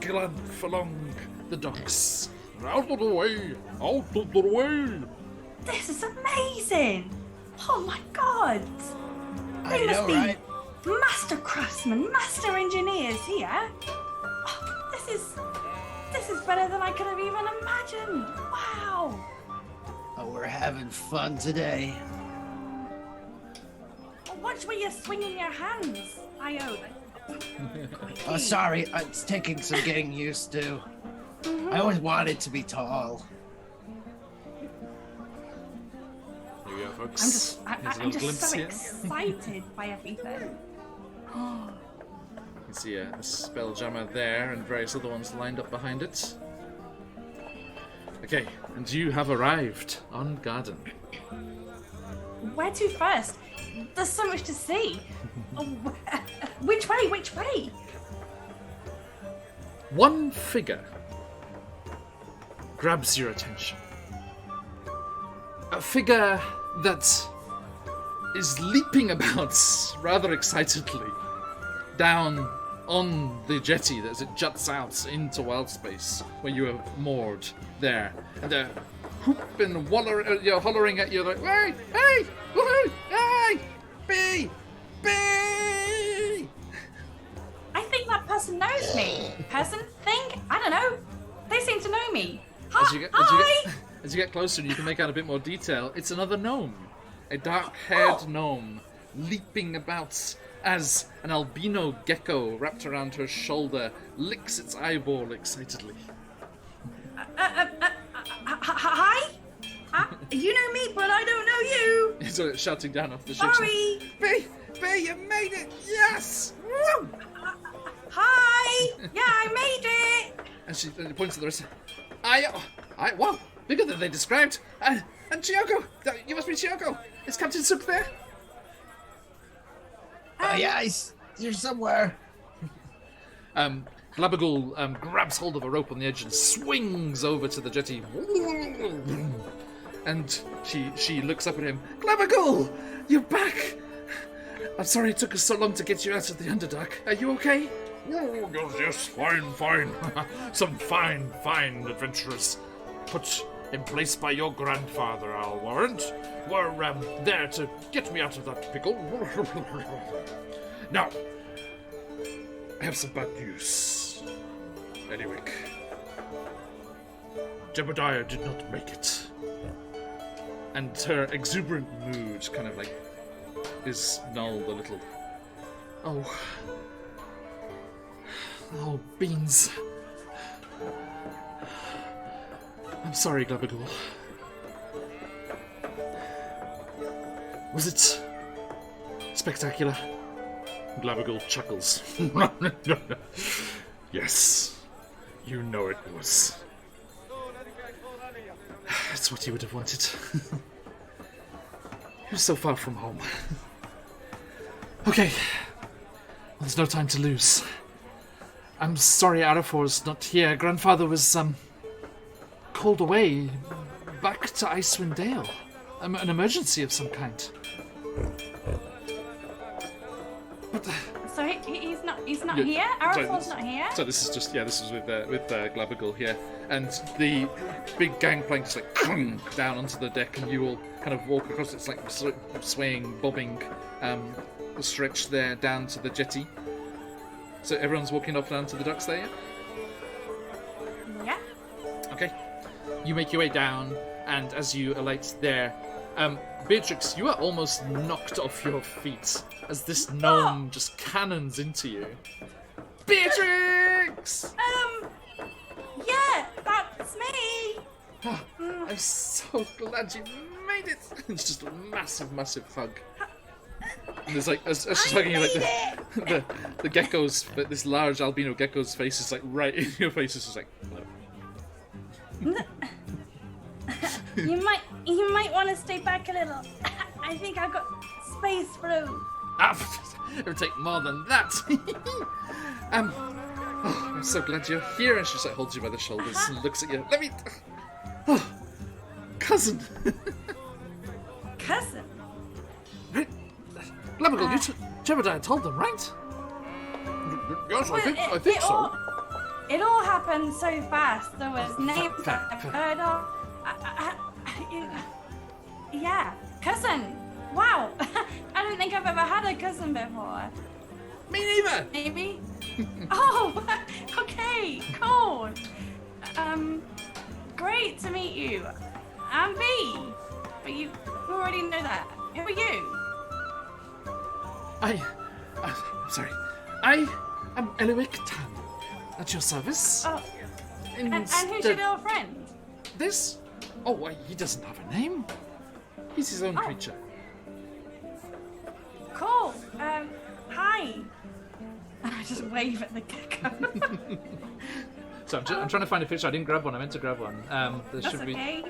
glance along the docks. Out of the way! Out of the way! This is amazing! Oh my god! I They must know, be right? master craftsmen, master engineers here. Oh, this is better than I could have even imagined. Wow! Oh, we're having fun today. Watch where you're swinging your hands. I owe Oh, sorry, it's taking some getting used to. I always wanted to be tall. Here we go, folks. I'm just so excited by everything. Oh, You can see a spelljammer there and various other ones lined up behind it. Okay, and you have arrived on Garden. where to first? There's so much to see. Oh, which way? Which way? One figure grabs your attention. A figure that is leaping about rather excitedly down on the jetty as it juts out into wild space where you are moored there. And they're whooping and hollering at you like, hey, hey, woohoo, hey, bee, bee! I think that person knows me. Person? Thing? I don't know. They seem to know me. As you get closer and you can make out a bit more detail, it's another gnome. A dark-haired gnome leaping about as an albino gecko wrapped around her shoulder licks its eyeball excitedly. Hi? You know me, but I don't know you. He's shouting down off the ship. Sorry. Bee, you made it! Yes! Woo! Hi. Yeah, I made it. And she points to the rest. Wow, bigger than they described. And Chiyoko, you must be Chiyoko. Is Captain Suk there? Oh, yeah, you're somewhere. Glabagool grabs hold of a rope on the edge and swings over to the jetty. And she looks up at him. Glabagool, you're back! I'm sorry it took us so long to get you out of the Underdark. Are you okay? Oh, yes, fine. Some fine adventurers put in place by your grandfather, I'll warrant, were there to get me out of that pickle. Now, I have some bad news. Eliwick. Jebediah did not make it. And her exuberant mood kind of like is nulled a little. Oh, beans. I'm sorry, Glabagool. Was it spectacular? Glabagool chuckles. Yes, you know it was. It's what you would have wanted. You're so far from home. Okay, well, there's no time to lose. I'm sorry Arafor's not here. Grandfather was, called away back to Icewind Dale. An emergency of some kind. But... So he's not here? Arafor's not here? So this is just, this is with Glabagool here. And the big gangplank just like down onto the deck and you all kind of walk across. It's like swaying, bobbing, stretch there down to the jetty. So everyone's walking up down to the docks there, Yeah. Okay. You make your way down, and as you alight there, Beatrix, you are almost knocked off your feet as this gnome just cannons into you. Beatrix! Yeah, It's me. Oh, I'm so glad you made it. It's just a massive, massive hug. And there's like, as she's hugging you, like the gecko's, but this large albino gecko's face is like right in your face. It's just like, hello. You might want to stay back a little. I think I've got space flu. It would take more than that. Oh, I'm so glad you're here. And she just like holds you by the shoulders and looks at you. Let me. Oh, cousin. Cousin. Right. Glabbergle, Jebediah told them, right? Yes, I think so. It all happened so fast. There was names fair. I've heard of. Yeah, cousin. Wow. I don't think I've ever had a cousin before. Me neither. Maybe. Oh, okay, cool. Great to meet you. I'm B. But you already know that. Who are you? I'm sorry. I am Eliwick Tan. At your service. Oh, and who's your little friend? This? Oh, why, he doesn't have a name. He's his own creature. Cool. Hi. I just wave at the gecko. So I'm trying to find a picture. I didn't grab one. I meant to grab one. There That's should be okay.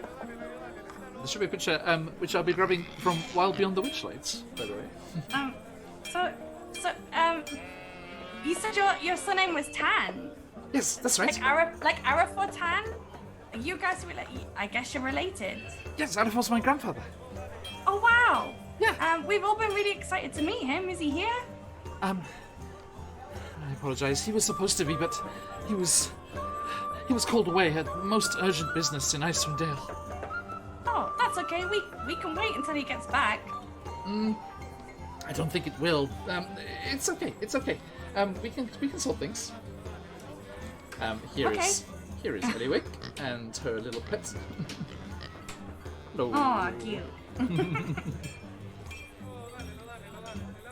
there should be a picture which I'll be grabbing from Wild Beyond the Witchlights, by the way. You said your surname was Tan. Yes, that's right. Like Arif or Tan? You guys I guess you're related. Yes, Adolf my grandfather. Oh wow. Yeah. We've all been really excited to meet him. Is he here? I apologize. He was supposed to be, but he was called away at most urgent business in Icewind Dale. Oh, that's okay. We can wait until he gets back. I don't think it will. It's okay. It's okay. We can solve things. Here is Eliwick and her little pet. Hello. Oh, cute.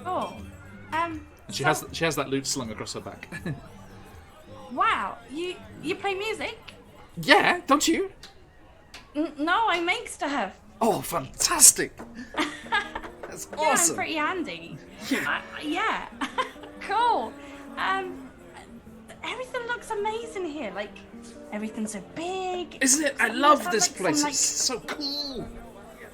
Oh, She has that lute slung across her back. Wow, you play music? Yeah, don't you? No, I make stuff. Oh, fantastic! That's Yeah, awesome. I'm pretty handy. Yeah. Yeah. Cool. Everything looks amazing here. Like, everything's so big. Isn't it? I It love must have, this like, place. some, It's so cool.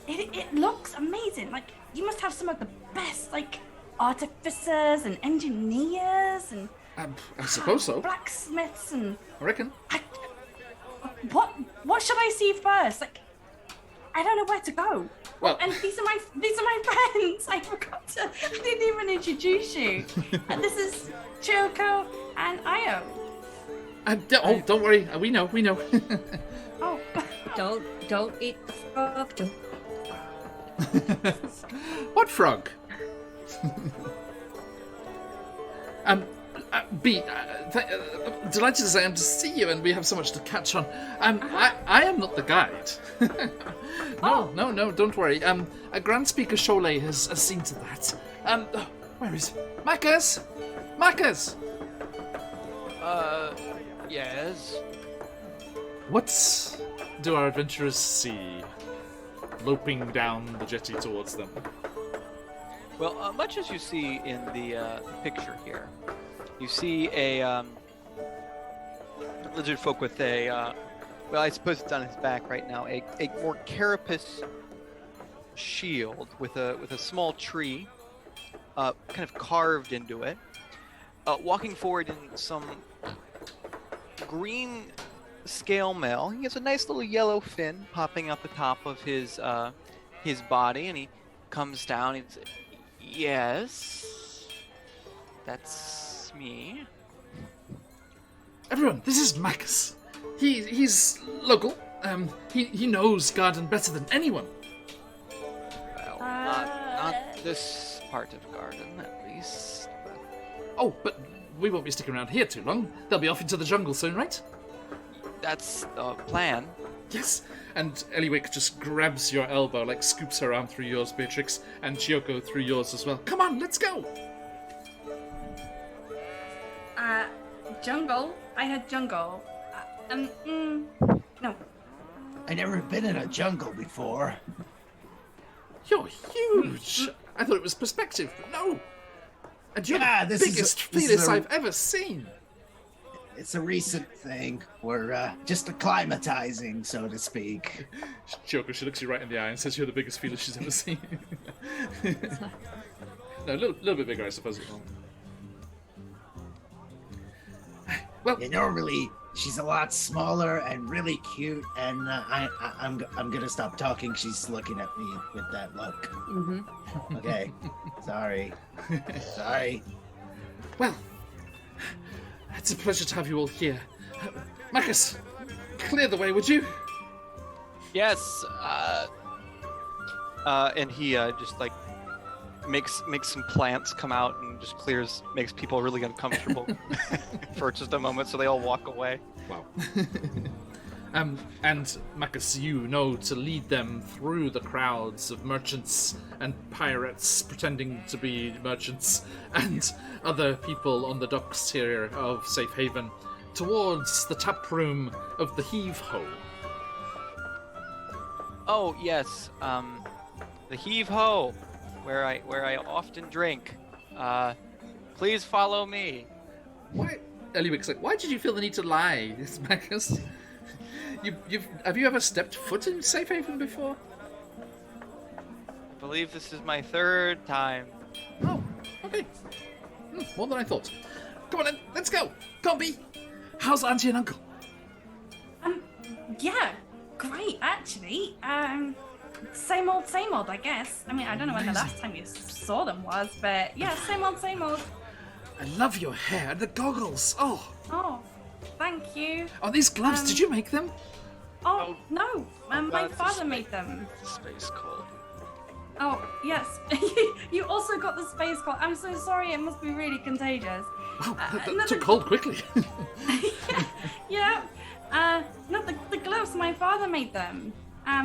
It looks amazing. Like, you must have some of the best, like, artificers and engineers and I suppose so. blacksmiths and I reckon. what should I see first? Like, I don't know where to go. Well- and these are my friends. I didn't even introduce you. And this is Chiyoko and Io. Don't worry. We know. Oh, Don't eat the frog. Don't. What frog? B, delighted as I am to see you, and we have so much to catch on. I am not the guide. No, don't worry. A Grand Speaker Cholet has seen to that. Where is Macas? Macas! Yes. What do our adventurers see loping down the jetty towards them? Well, much as you see in the picture here, you see a lizard folk with a, well, I suppose it's on his back right now, a more carapace shield with a small tree kind of carved into it, walking forward in some green scale mail. He has a nice little yellow fin popping out the top of his body, and he comes down and says, "Yes, that's me." Everyone, this is Macas. He's local. He knows Garden better than anyone. Well, not this part of Garden, at least. But... Oh, but we won't be sticking around here too long. They'll be off into the jungle soon, right? That's the plan. Yes. And Eliwick just grabs your elbow, like scoops her arm through yours, Beatrix, and Chiyoko through yours as well. Come on, let's go! jungle. I heard jungle. No. I never been in a jungle before. You're huge. I thought it was perspective, but no. And you're Yeah, the this is biggest a- this is fetus a- I've ever seen. It's a recent thing. We're just acclimatizing, so to speak. Chiyoko, she looks you right in the eye and says you're the biggest fetus she's ever seen. No, a little bit bigger, I suppose. Well, Yeah, normally she's a lot smaller and really cute, and I'm gonna stop talking. She's looking at me with that look. Mm-hmm. Okay, sorry. well, it's a pleasure to have you all here. Marcus, clear the way, would you? Yes. And he just like makes some plants come out and just makes people really uncomfortable for just a moment, so they all walk away. Wow. And Marcus, you know to lead them through the crowds of merchants and pirates pretending to be merchants and other people on the docks here of Safe Haven towards the tap room of the Heave Ho. Oh yes, the Heave Ho, where I often drink. Please follow me. Why? Eliwick's like, why did you feel the need to lie, Marcus? Have you ever stepped foot in Safe Haven before? I believe this is my third time. Oh, okay. More than I thought. Come on then, let's go. Come on, B. How's Auntie and Uncle? Yeah, great, actually. Same old, I guess. I mean, I don't know when the last time you saw them was, but yeah, same old, I love your hair and the goggles. Oh, Oh, thank you. are these gloves? Did you make them? Oh, no, my that's a father made them. Space cold. Oh, yes. You also got the space cold. I'm so sorry, it must be really contagious. Wow, that no, took the- hold quickly. Yeah. No, the gloves, my father made them.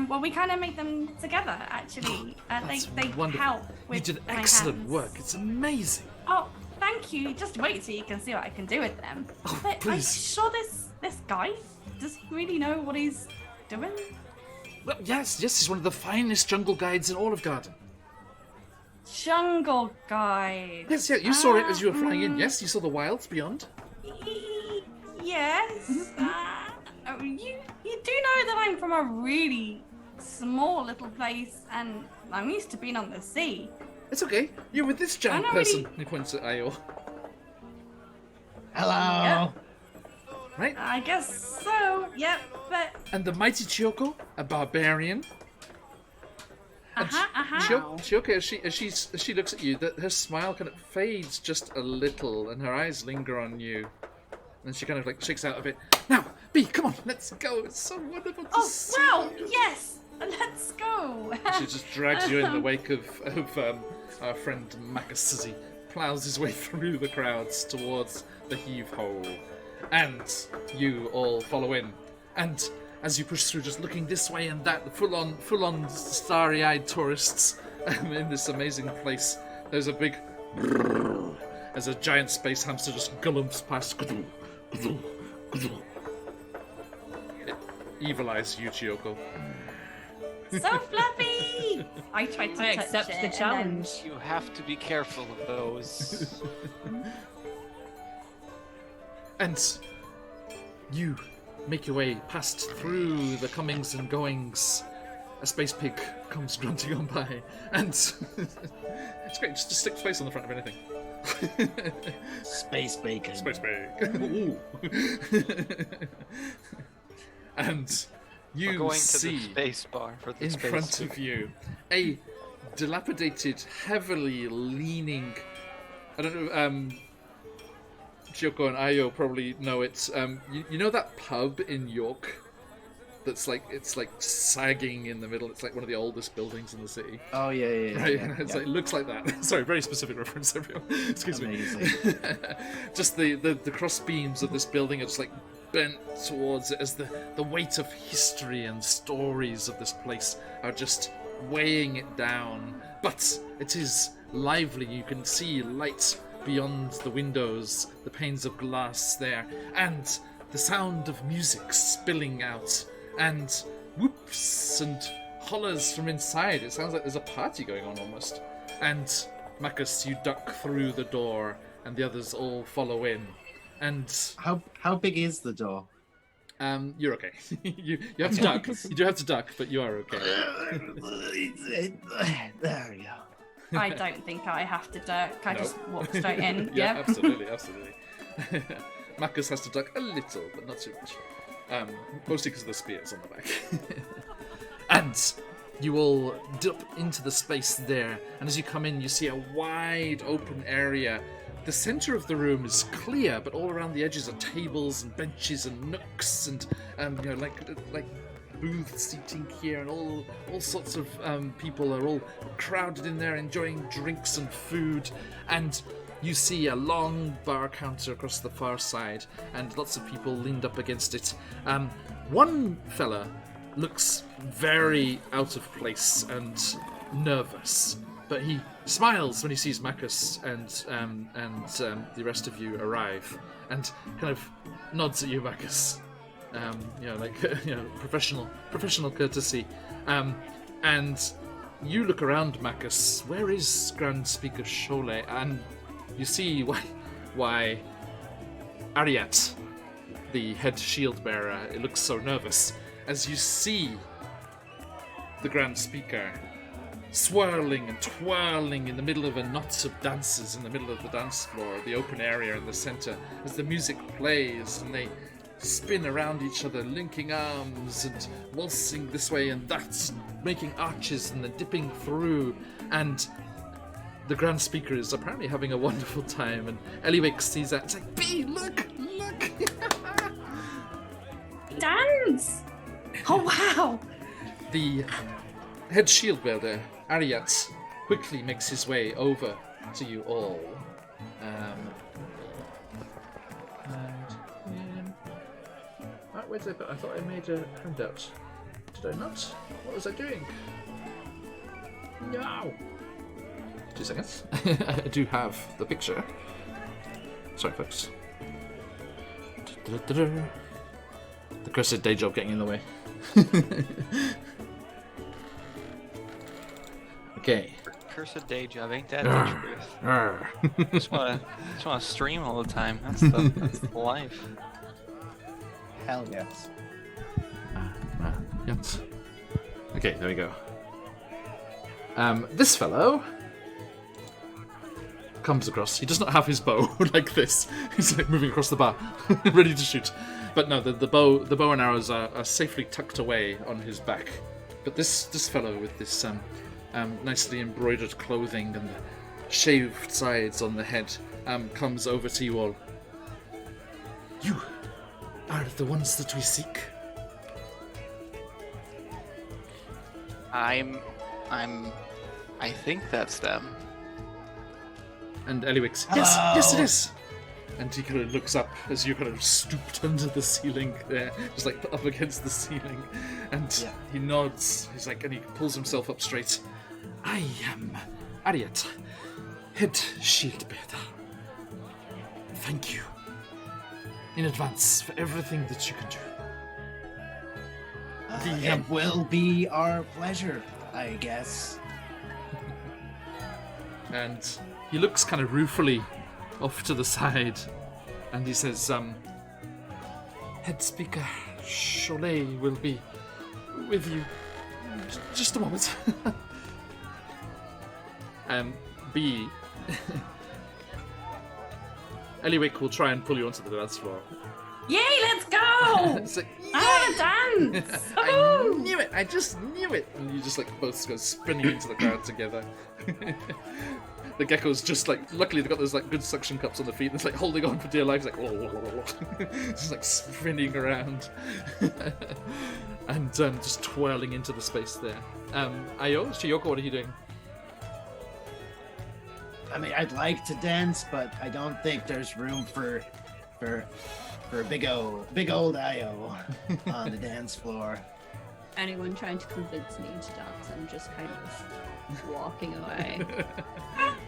Well, we kind of made them together, actually. That's They wonderful. help You with did my excellent hands. work. It's amazing. Oh, thank you. Just wait till you can see what I can do with them. Oh, But are you please. sure this guy, does he really know what he's doing? Well, yes, he's one of the finest jungle guides in all of Garden. Jungle guy. Yes, yeah, you saw it as you were flying in. Yes, you saw the wilds beyond. Yes. You do know that I'm from a really small little place, and I'm used to being on the sea. It's okay. You're with this giant I don't person. really- He points at Ayo. Hello. Yeah. Right? I guess so. Yep. But And the mighty Chiyoko, a barbarian. And Chiyoko, as she looks at you, that her smile kind of fades just a little, and her eyes linger on you. And she kind of like shakes out a bit. Now, B, come on, let's go. It's so wonderful to oh see wow, you. yes. Let's go. She just drags you in the wake of our friend Marcus as he plows his way through the crowds towards the heave ho. And you all follow in. And as you push through, just looking this way and that, full on starry-eyed tourists in this amazing place. There's a big as a giant space hamster just gallumps past. It evil eyes you, Chiyoko. So fluffy. I tried to I touch accept it, the and then- challenge. You have to be careful of those. And you make your way past through the comings and goings. A space pig comes grunting on by, and it's great. Just stick space on the front of anything. Space bacon. Space pig. Ooh. And We're you going to see the space bar for the in space. front of you a dilapidated, heavily leaning. I don't know. Chiyoko and Ayo probably know it. You know that pub in York that's like it's like sagging in the middle. It's like one of the oldest buildings in the city. Oh yeah. Right, yeah, it's yeah. like, it looks like that. Sorry, very specific reference, everyone. Excuse Amazing. me. Just the cross beams of this building are just like bent towards it as the weight of history and stories of this place are just weighing it down. But it is lively. You can see light beyond the windows, the panes of glass there, and the sound of music spilling out and whoops and hollers from inside. It sounds like there's a party going on almost. And Marcus, you duck through the door, and the others all follow in. And how big is the door? you're okay. you have to duck. You do have to duck, but you are okay. There we go. I don't think I have to duck. I No. just walk straight in. Yeah, Yep. absolutely. Marcus has to duck a little, but not too much. Mostly because of the spears on the back. And you all dip into the space there, and as you come in, you see a wide open area. The center of the room is clear, but all around the edges are tables and benches and nooks and like booth seating here, and all sorts of people are all crowded in there enjoying drinks and food. And you see a long bar counter across the far side, and lots of people leaned up against it. One fella looks very out of place and nervous, but he smiles when he sees Marcus and the rest of you arrive, and kind of nods at you, Marcus. Professional courtesy. And you look around, Marcus. Where is Grand Speaker Cholet? And you see why Ariat, the head shield bearer, it looks so nervous as you see the Grand Speaker swirling and twirling in the middle of a knot of dancers in the middle of the dance floor, the open area in the center, as the music plays and they spin around each other, linking arms and waltzing this way and that, making arches and then dipping through. And the Grand Speaker is apparently having a wonderful time, and Eliwick sees that. It's like, B, look! Dance! Oh wow! The head shield bearer, Ariat, quickly makes his way over to you all. Wait a bit, I thought I made a handout. Did I not? What was I doing? No! 2 seconds. I do have the picture. Sorry, folks. The cursed day job getting in the way. Okay. Cursed day job, ain't that the truth? Just wanna stream all the time. That's the life. Hell yes. Yes. Okay, there we go. This fellow comes across. He does not have his bow like this. He's like moving across the bar, ready to shoot. But no, the bow and arrows are safely tucked away on his back. But this fellow with this nicely embroidered clothing and the shaved sides on the head comes over to you all. You are the ones that we seek. I think that's them. And Eliwick, yes it is. And he kind of looks up as you kind of stooped under the ceiling there, just like up against the ceiling. And he nods. He's like, and he pulls himself up straight. I am Ariat, head shield bearer. Thank you in advance for everything that you can do. It will be our pleasure, I guess. And he looks kind of ruefully off to the side, and he says, Head Speaker Cholet will be with you. Just a moment. B. Eliwick will try and pull you onto the dance floor. Yay, let's go! It's like, I want to dance! I Woohoo! knew it! I just knew it! And you just like both go spinning into the crowd together. The gecko's just like, luckily they've got those like good suction cups on the feet. And it's like holding on for dear life. It's like, just like spinning around, and just twirling into the space there. Ayo, Chiyoko, what are you doing? I mean, I'd like to dance, but I don't think there's room for big old Io on the dance floor. Anyone trying to convince me to dance, I'm just kind of walking away.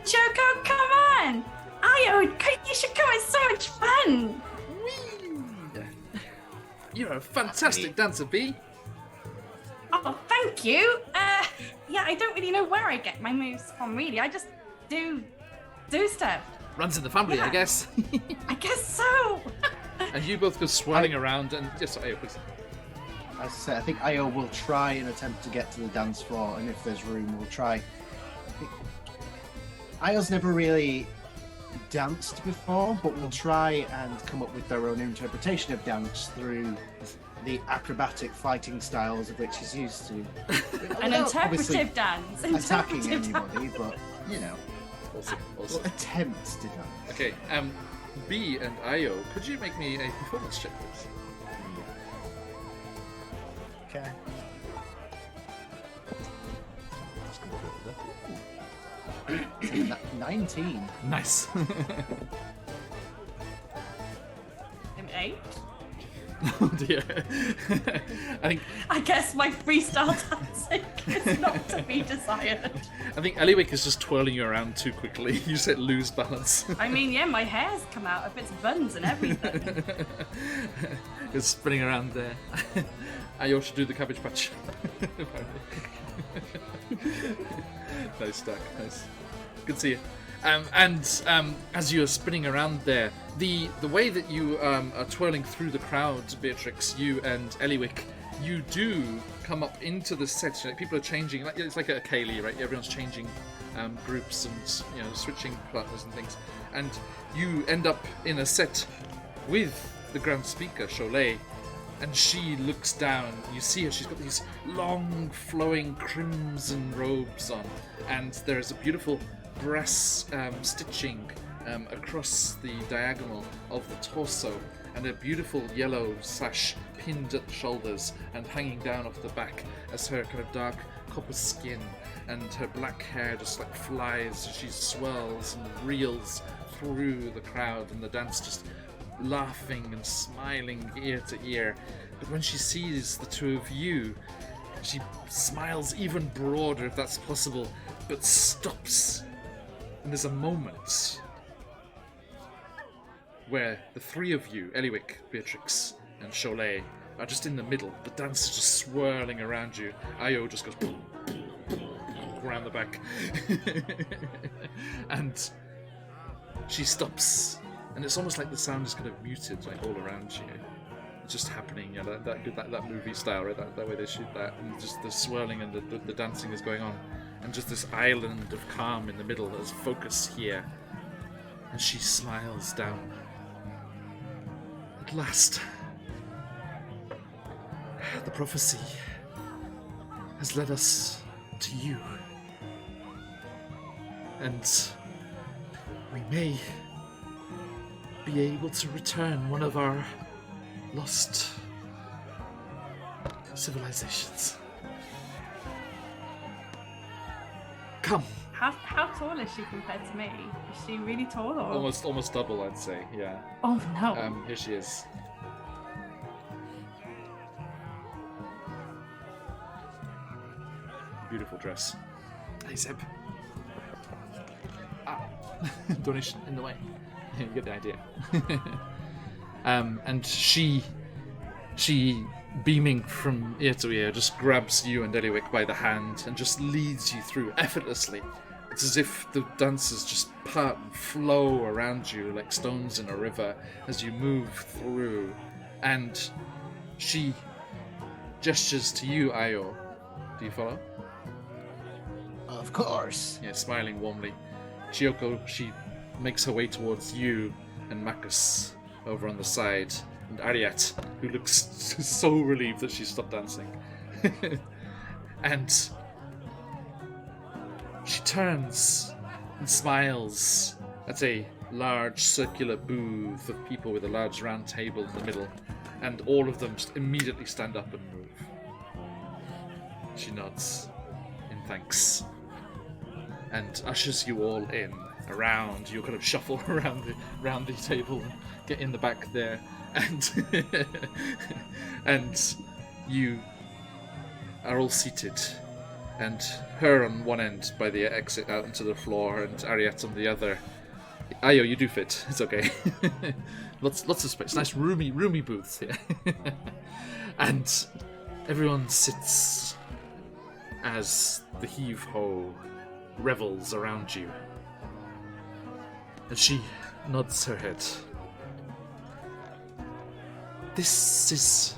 Choco, come on! Ayo, you should come, it's so much fun! Whee! You're a fantastic dancer, B. thank you. Yeah, I don't really know where I get my moves from, really. I just do stuff. Runs in the family, I Yeah. guess. I guess so. And you both go swirling around, and yes, Ayo, please. As I say, I think Io will try and attempt to get to the dance floor, and if there's room, we'll try. Io's never really danced before, but will try and come up with their own interpretation of dance through the acrobatic fighting styles of which he's used to. An Without obviously interpretive dance. attacking Interpretive anybody, dance. but you know, Awesome, will awesome. attempt to dance. Okay, B and Ayo, could you make me a performance check, please? Okay. 19. Nice. An 8. Oh dear. I guess my freestyle dancing is not to be desired. I think Eliwick is just twirling you around too quickly. You said lose balance. I mean, yeah, my hair's come out of its buns and everything. You're spinning around there. Ayo should do the cabbage patch. Nice stack, nice. Good to see you. As you're spinning around there, the way that you are twirling through the crowd, Beatrix, you and Eliwick, you do come up into the set. Like, people are changing. Like, it's like a Kaylee, right? Everyone's changing groups and switching partners and things. And you end up in a set with the Grand Speaker, Cholet. And she looks down. You see her. She's got these long, flowing crimson robes on, and there is a beautiful brass stitching across the diagonal of the torso, and a beautiful yellow sash pinned at the shoulders and hanging down off the back as her kind of dark copper skin and her black hair just like flies as she swirls and reels through the crowd, and the dance just laughing and smiling ear to ear. But when she sees the two of you, she smiles even broader, if that's possible, but stops. And there's a moment where the three of you, Eliwick, Beatrix, and Cholet, are just in the middle. The dance is just swirling around you. Ayo just goes boom, boom, boom, around the back. And she stops. And it's almost like the sound is kind of muted, like all around you. It's just happening, that movie style, right? That way they shoot that, and just the swirling and the dancing is going on, and just this island of calm in the middle. There's focus here, and she smiles down. At last, the prophecy has led us to you, and we may be able to return one of our lost civilizations. Come. How tall is she compared to me? Is she really tall or? Almost double, I'd say. Yeah. Oh no. Here she is. Beautiful dress. Hey, Zeb. Donation in the way. You get the idea. And she, beaming from ear to ear, just grabs you and Eliwick by the hand and just leads you through effortlessly. It's as if the dancers just part and flow around you like stones in a river as you move through. And she gestures to you, Ayo. Do you follow? Of course. Yeah, smiling warmly. Chioko, she makes her way towards you and Marcus over on the side, and Ariat, who looks so relieved that she stopped dancing. And she turns and smiles at a large circular booth of people with a large round table in the middle, and all of them just immediately stand up and move. She nods in thanks and ushers you all in. Around, you kind of shuffle around the table and get in the back there, and and you are all seated, and her on one end by the exit out into the floor, and Ariat on the other. Ayo, you do fit. It's okay. lots of space. Nice roomy booths here, and everyone sits as the heave-ho revels around you. And she nods her head. This is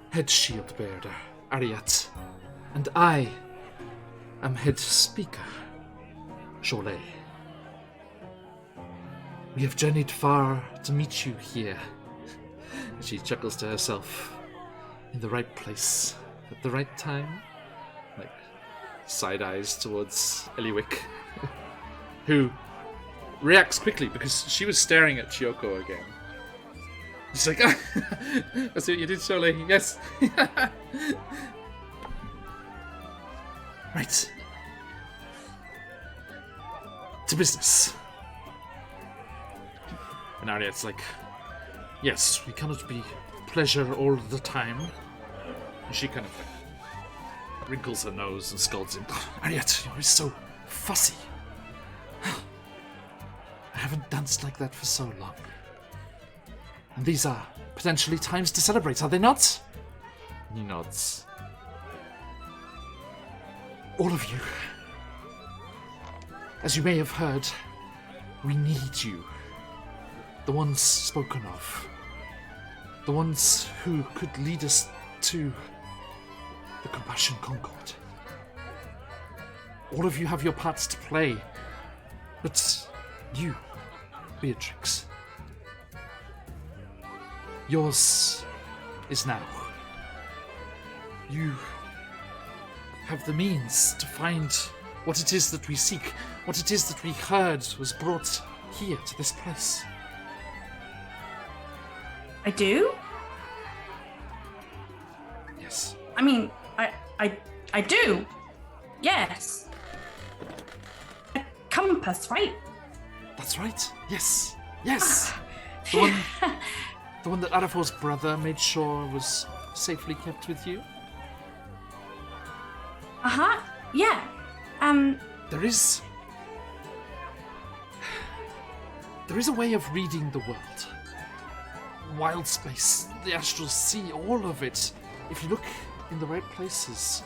head shield bearer, Ariat, and I am head speaker, Cholet. We have journeyed far to meet you here. She chuckles to herself. In the right place, at the right time. Like, side eyes towards Eliwick, who reacts quickly because she was staring at Chiyoko again. She's like, I see what you did, Cholet. Yes. Right. To business. And Ariad's like, yes, we cannot be pleasure all the time. And she kind of wrinkles her nose and scolds him. Ariad, you're so fussy. I haven't danced like that for so long. And these are potentially times to celebrate, are they not? He nods. All of you. As you may have heard, we need you. The ones spoken of. The ones who could lead us to the Compassion Concord. All of you have your parts to play, but you, Beatrix, yours is now. You have the means to find what it is that we seek, what it is that we heard was brought here to this place. I do? Yes. I mean, I do. Yes. A compass, right? That's right. Yes. Yes. The one that Arafor's brother made sure was safely kept with you. Uh-huh. Yeah. There is a way of reading the world. Wild space, the astral sea, all of it. If you look in the right places,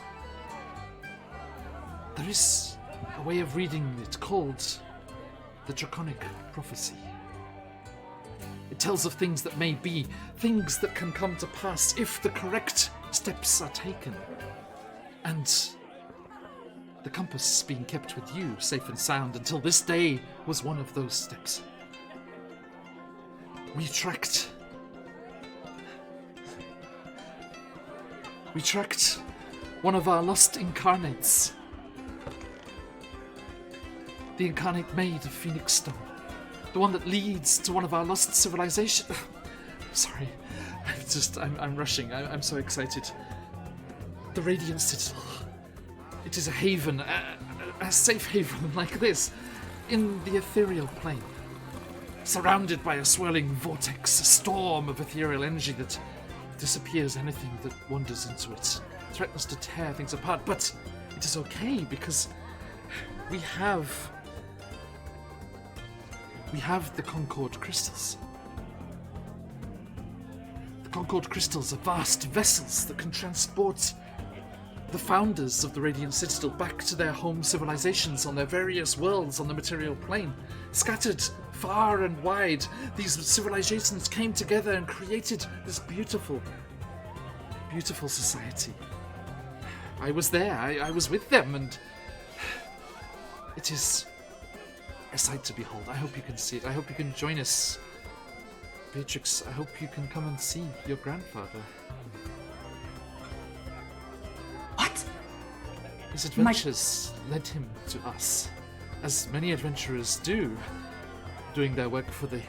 there is a way of reading it called the Draconic Prophecy. It tells of things that may be, things that can come to pass if the correct steps are taken. And the compass being kept with you, safe and sound, until this day was one of those steps. We tracked one of our lost incarnates. The incarnate made of Phoenix Stone. The one that leads to one of our lost civilizations. Sorry, I'm rushing. I'm so excited. The Radiant Citadel. It is a haven, a safe haven like this, in the ethereal plane. Surrounded by a swirling vortex, a storm of ethereal energy that disappears anything that wanders into it. Threatens to tear things apart, but it is okay because we have the Concord crystals. The Concord crystals are vast vessels that can transport the founders of the Radiant Citadel back to their home civilizations on their various worlds on the material plane. Scattered far and wide, these civilizations came together and created this beautiful, beautiful society. I was there, I was with them, and it is a sight to behold. I hope you can see it. I hope you can join us. Beatrix, I hope you can come and see your grandfather. What? His adventures led him to us, as many adventurers do, doing their work for the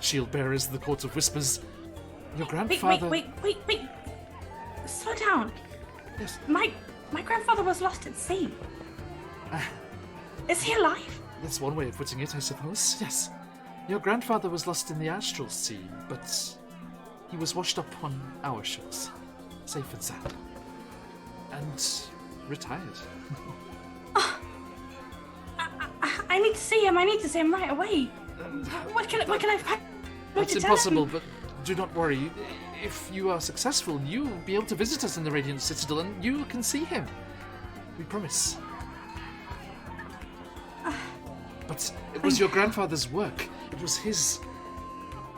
shield bearers of the Court of Whispers. Your grandfather... Wait. Slow down. Yes. My grandfather was lost at sea. Is he alive? That's one way of putting it, I suppose. Yes. Your grandfather was lost in the astral sea, but he was washed up on our shores, safe and sound, and retired. I need to see him. I need to see him right away. What can I find? That's impossible, but do not worry. If you are successful, you'll be able to visit us in the Radiant Citadel and you can see him. We promise. But it was your grandfather's work. It was his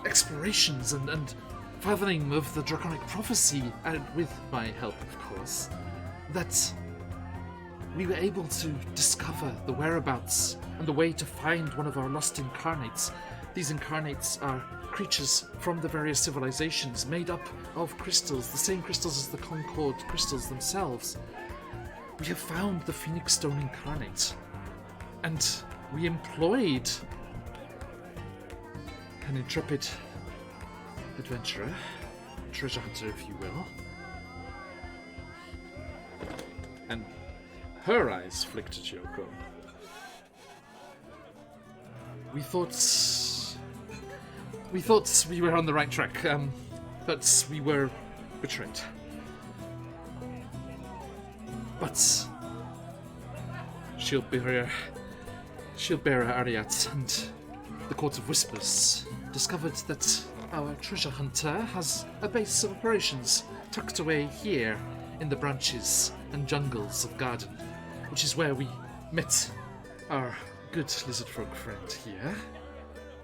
explorations and fathoming of the draconic prophecy, and with my help, of course, that we were able to discover the whereabouts and the way to find one of our lost incarnates. These incarnates are creatures from the various civilizations made up of crystals, the same crystals as the Concord crystals themselves. We have found the Phoenix Stone incarnate, and we employed an intrepid adventurer, treasure hunter, if you will. And her eyes flicked at Yoko. We thought we were on the right track, but we were betrayed. But Shieldbearer Ariat and the Court of Whispers discovered that our treasure hunter has a base of operations tucked away here in the branches and jungles of Garden, which is where we met our good lizard folk friend here.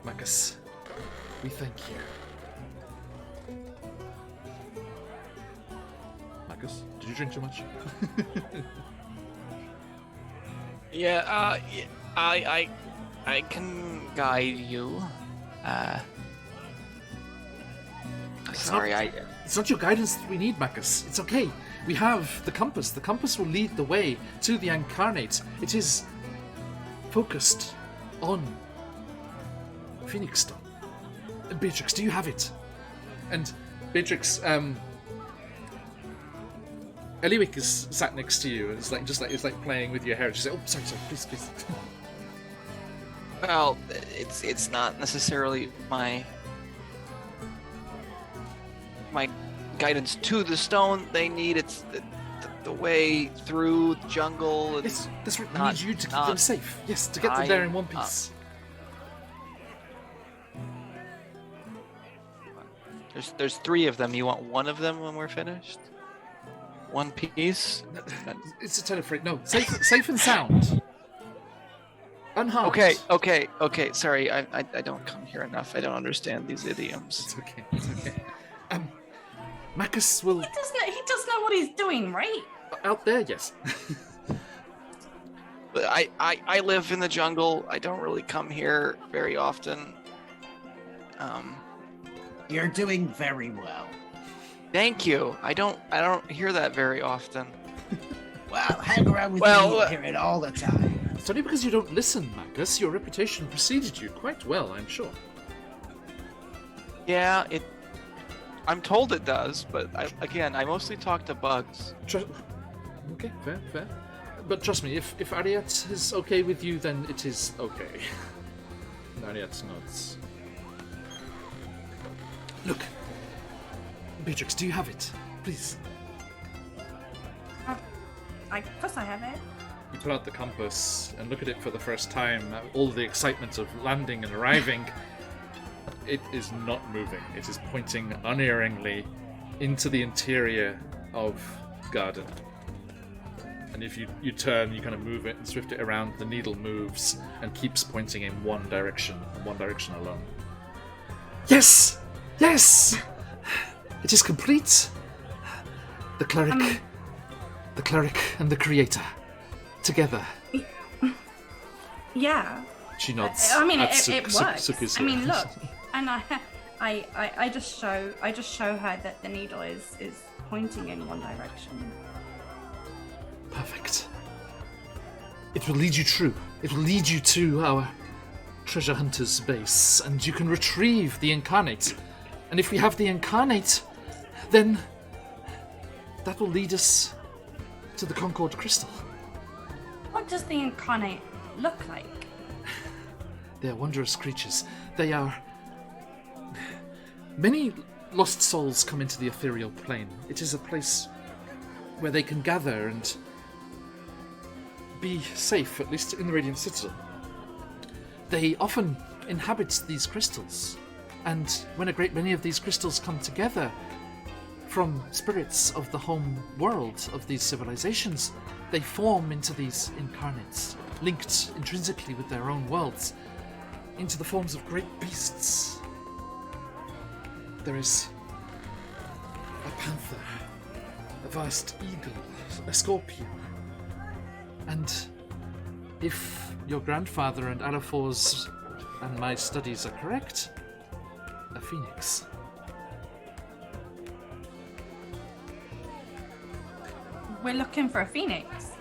Marcus, we thank you. Marcus, did you drink too much? Yeah, I can guide you. Sorry, It's not your guidance that we need, Marcus. It's okay. We have the compass. The compass will lead the way to the incarnate. It is focused on Phoenix Stone. Beatrix, do you have it? And Beatrix, Eliwick is sat next to you and it's like playing with your hair. She's like, oh, sorry, please. well, it's not necessarily my guidance to the stone they need. It's the way through the jungle. Yes, that's right. I need you to keep them safe. Yes, to get them there in one piece. There's 3 of them. You want one of them when we're finished? One piece? It's a telefreight. No, safe and sound. Unharmed. Okay. Sorry, I don't come here enough. I don't understand these idioms. It's okay. Marcus will... He does know what he's doing, right? Out there, yes. But I live in the jungle. I don't really come here very often. You're doing very well. Thank you. I don't hear that very often. Well, hang around with me, you hear it all the time. It's only because you don't listen, Marcus. Your reputation preceded you quite well, I'm sure. Yeah, I'm told it does, but I mostly talk to bugs. Okay, fair. But trust me, if Ariat is okay with you, then it is okay. Ariat nods. Look, Beatrix, do you have it? Please. Of course I have it. You pull out the compass and look at it for the first time. All the excitement of landing and arriving. It is not moving. It is pointing unerringly into the interior of Garden. And if you turn, you kind of move it and swift it around, the needle moves and keeps pointing in one direction alone. Yes! Yes! It is complete. The cleric and the creator together. Yeah. She nods. I mean, at it works. Suku's I mean, here. look, and I just show her that the needle is pointing in one direction. Perfect. It will lead you true. It will lead you to our treasure hunter's base, and you can retrieve the incarnate. And if we have the incarnate, then that will lead us to the Concord crystal. What does the incarnate look like? They are wondrous creatures. They are... Many lost souls come into the ethereal plane. It is a place where they can gather and be safe, at least in the Radiant Citadel. They often inhabit these crystals, and when a great many of these crystals come together from spirits of the home world of these civilizations, they form into these incarnates, linked intrinsically with their own worlds, into the forms of great beasts. There is a panther, a vast eagle, a scorpion, and if your grandfather and Alafor's and my studies are correct, a phoenix. We're looking for a phoenix.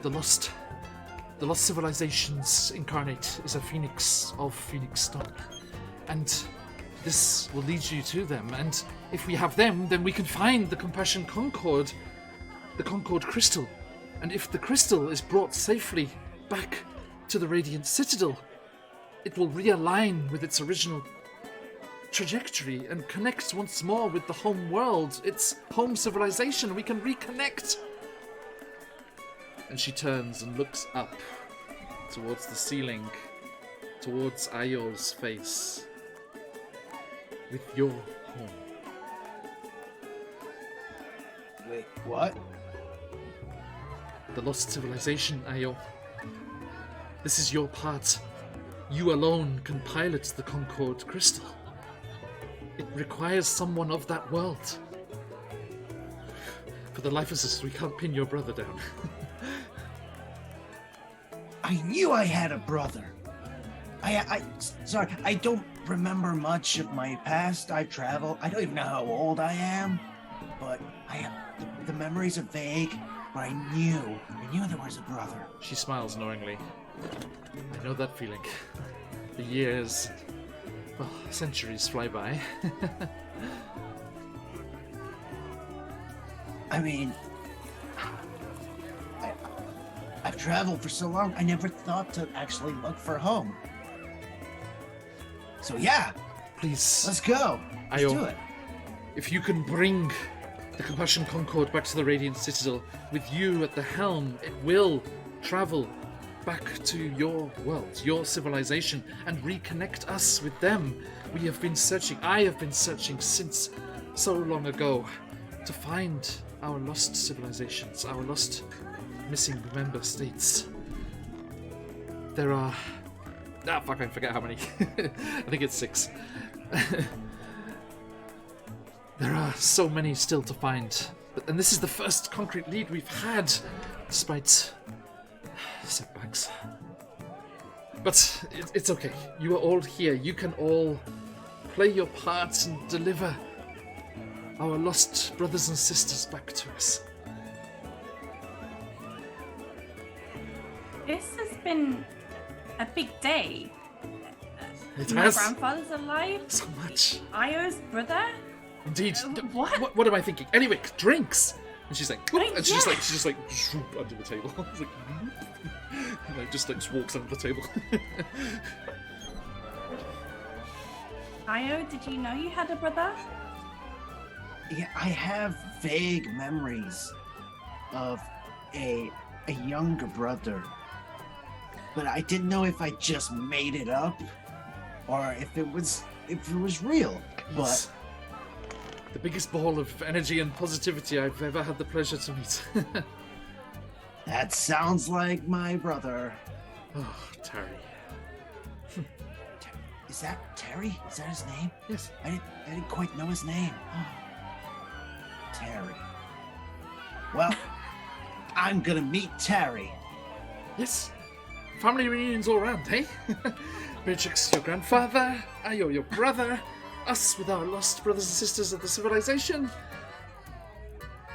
The lost civilization's incarnate is a phoenix of phoenix stone, and this will lead you to them. And if we have them, then we can find the Compassion Concord, the Concord crystal. And if the crystal is brought safely back to the Radiant Citadel, it will realign with its original trajectory and connect once more with the home world, its home civilization. We can reconnect. And she turns and looks up towards the ceiling, towards Ayo's face, with your home. Wait, what? The lost civilization, Ayo. This is your part. You alone can pilot the Concord crystal. It requires someone of that world. For the life of us, we can't pin your brother down. I knew I had a brother. Sorry, I don't remember much of my past. I travel. I don't even know how old I am, but the memories are vague. But I knew there was a brother. She smiles knowingly. I know that feeling. The years, well, centuries fly by. I mean, I've traveled for so long, I never thought to actually look for home. So yeah, Please, let's go. Let's Ayo, do it. if you can bring the Compassion Concord back to the Radiant Citadel, with you at the helm, it will travel back to your world, your civilization, and reconnect us with them. I have been searching since so long ago to find our lost civilizations, our lost missing member states. There are... I forget how many. I think it's 6. There are so many still to find. And this is the first concrete lead we've had, despite setbacks. But it's okay. You are all here. You can all play your parts and deliver our lost brothers and sisters back to us. This has been a big day. It My has grandfather's alive. so much. Io's brother. Indeed. What? What am I thinking? Anyway, drinks. And she's like, Drinks, and she just yeah. like swoop under the table. It's like, and like just walks under the table. Io, did you know you had a brother? Yeah, I have vague memories of a younger brother, but I didn't know if I just made it up or if it was real. He's the biggest ball of energy and positivity I've ever had the pleasure to meet. That sounds like my brother. Oh, Terry. Is that Terry? Is that his name? Yes. I didn't quite know his name. Terry. Well, I'm gonna meet Terry. Yes. Family reunions all around, hey? Beatrix, your grandfather, Ayo, your brother, us with our lost brothers and sisters of the civilization.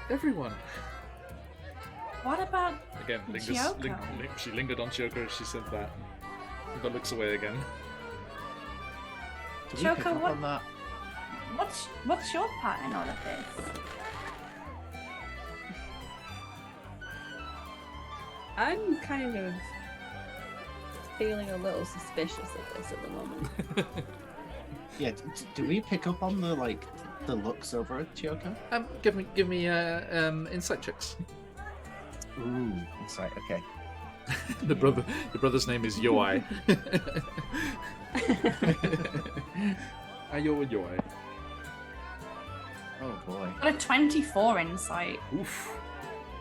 Everyone. What about Again, Chiyoko? she lingered on Chiyoko as she said that. But looks away again. Did we pick Chiyoko, up what- on that? what's your part in all of this? I'm kind of feeling a little suspicious of this at the moment. Yeah, do we pick up on the looks over at Chiyoko? Give me insight checks. Ooh, insight. Okay. Your brother's name is Yoai. Ayo and Yoai. Oh boy. Got a 24 insight. Oof.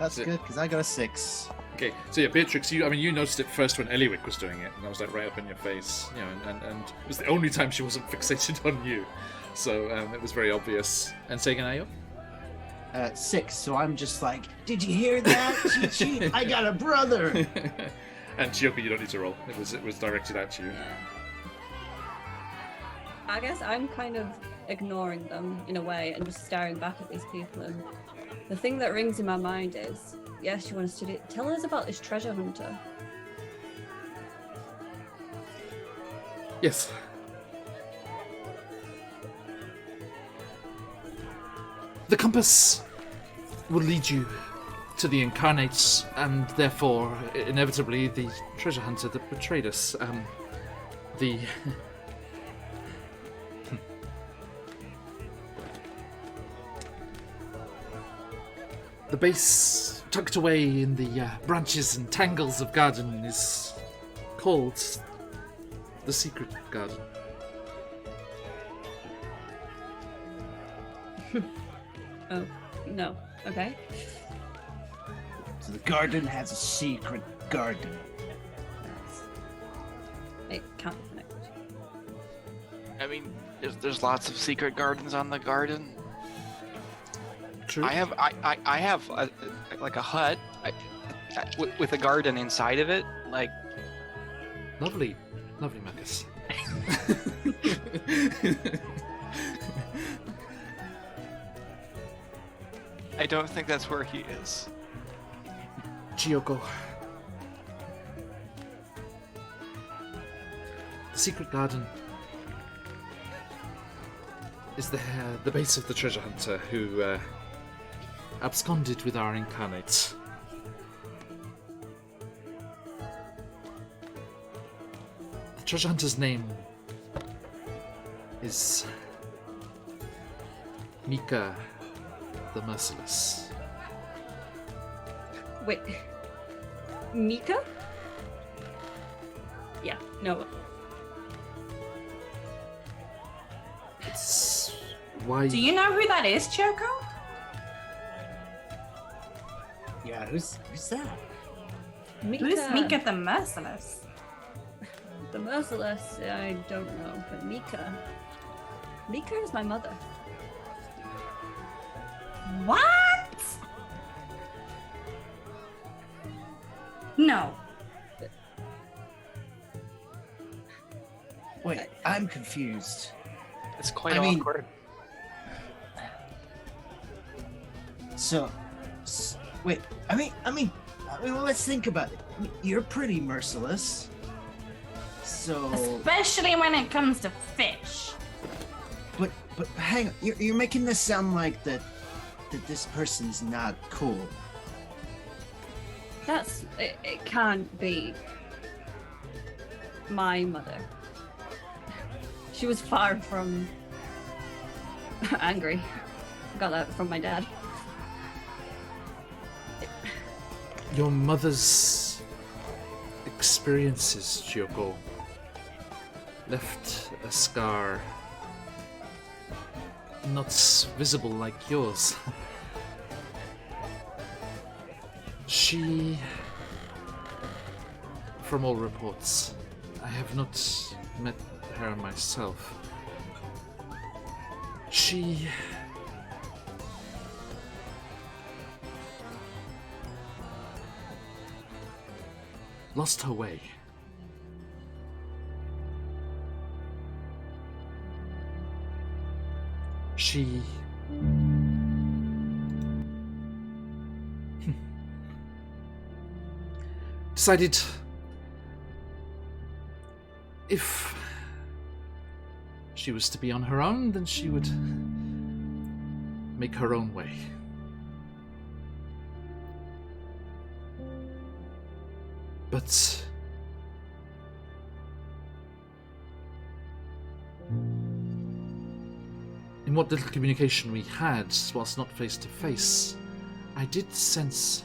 That's good, because I got a 6. Okay, so yeah, Beatrix, you noticed it first when Eliwick was doing it, and I was like right up in your face, and it was the only time she wasn't fixated on you, so it was very obvious. And say again, Ayo? 6, so I'm just like, did you hear that? Cheat, I got a brother! And Chiyoko, you don't need to roll. It was directed at you. I guess I'm kind of ignoring them in a way and just staring back at these people. And the thing that rings in my mind is, yes, you want to study. Tell us about this treasure hunter. Yes. The compass will lead you to the incarnates, and therefore, inevitably, the treasure hunter that betrayed us. The the base, tucked away in the branches and tangles of garden, is called the Secret Garden. Oh, no. Okay. So the garden has a secret garden. It can't be connected. I mean, there's lots of secret gardens on the garden. True. I have like a hut with a garden inside of it. Like, Lovely, Marcus. I don't think that's where he is. Chiyoko. The Secret Garden is the base of the treasure hunter who absconded with our incarnates. The treasure hunter's name is Mika the Merciless. Wait. Mika? Yeah, no. It's why. Do you know who that is, Choco? Yeah, who's that? Mika. Who's Mika the Merciless? The Merciless, I don't know, but Mika. Mika is my mother. What? No. Wait, I'm confused. It's quite I mean- awkward. So, wait, I mean, well, let's think about it. I mean, you're pretty merciless. So, Especially when it comes to fish. but hang on, you're making this sound like that this person's not cool. It can't be my mother. She was far from angry. Got that from my dad. Your mother's experiences, Chiyoko, left a scar not visible like yours. She, from all reports, I have not met her myself. She lost her way. She decided if she was to be on her own, then she would make her own way. But in what little communication we had, whilst not face to face, I did sense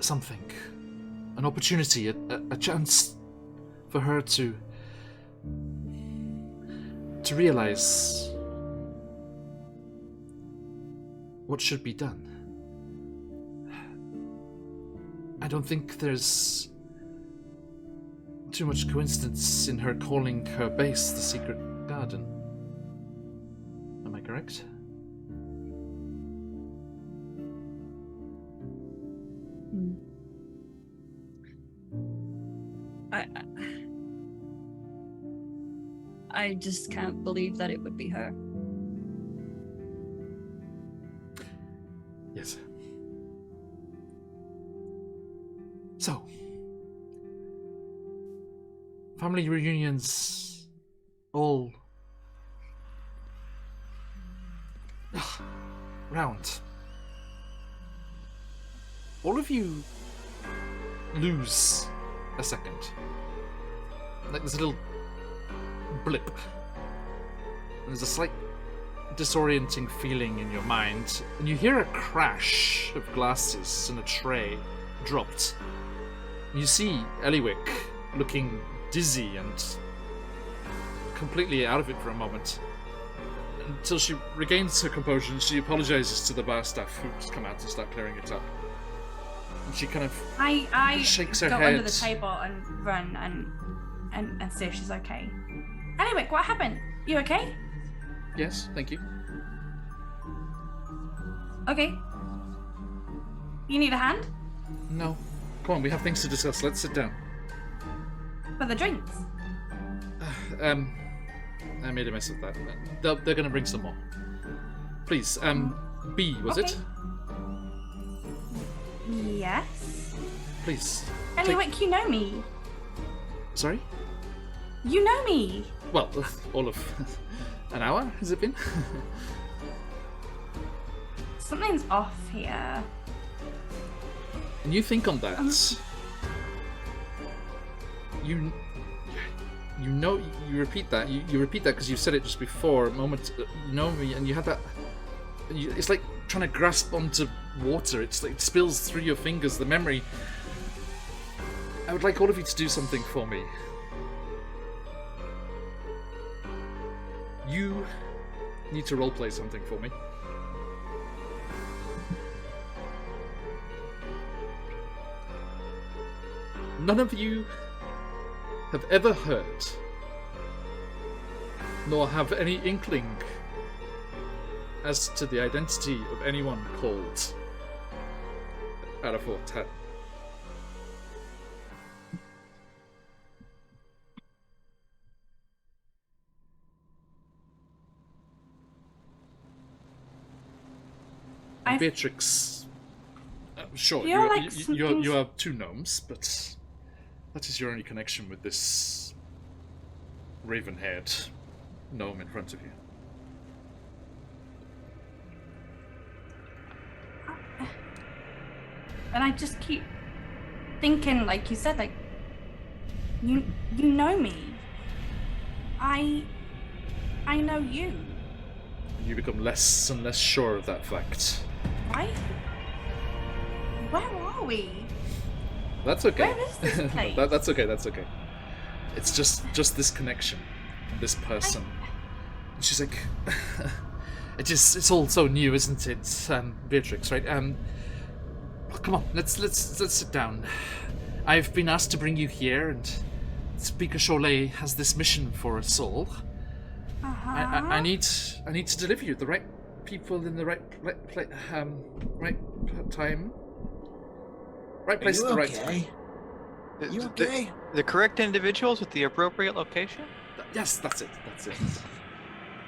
something. An opportunity, a chance for her to realize what should be done. I don't think there's too much coincidence in her calling her base the Secret Garden. Am I correct? I just can't believe that it would be her. Yes. So, family reunions all round. All of you lose a second. Like there's a little blip. And there's a slight disorienting feeling in your mind, and you hear a crash of glasses and a tray dropped. You see Eliwick looking dizzy and completely out of it for a moment, until she regains her composure and she apologizes to the bar staff who just come out and start clearing it up. And she kind of I shakes her go head. under the table and run and see if she's okay. Anyway, what happened? You okay? Yes, thank you. Okay. You need a hand? No. Come on, we have things to discuss. Let's sit down. For the drinks? I made a mess of that. They're gonna bring some more. Please, B, was Okay. it? Yes. Please. Anyway, you know me. Sorry? You know me. Well, all of an hour has it been? Something's off here. And you think on that. You know, you repeat that. You repeat that because you said it just before. A moment, you know me, and you had that. It's like trying to grasp onto water. It's like it spills through your fingers. The memory. I would like all of you to do something for me. You need to roleplay something for me. None of you have ever heard, nor have any inkling as to the identity of anyone called Arafort. Beatrix, sure, You're like you something- are two gnomes, but that is your only connection with this raven-haired gnome in front of you. And I just keep thinking, like you said, like you know me. I know you. You become less and less sure of that fact. Right? Where are we? That's okay. Where is this place? That's okay. That's okay. It's just this connection, this person. And she's like, it's all so new, isn't it, Beatrix? Right? Come on, let's sit down. I've been asked to bring you here, and Speaker Cholet has this mission for us all. I need to deliver you the right people in the right time. Right place at the right time. You okay? The correct individuals with the appropriate location? Yes, that's it. That's it.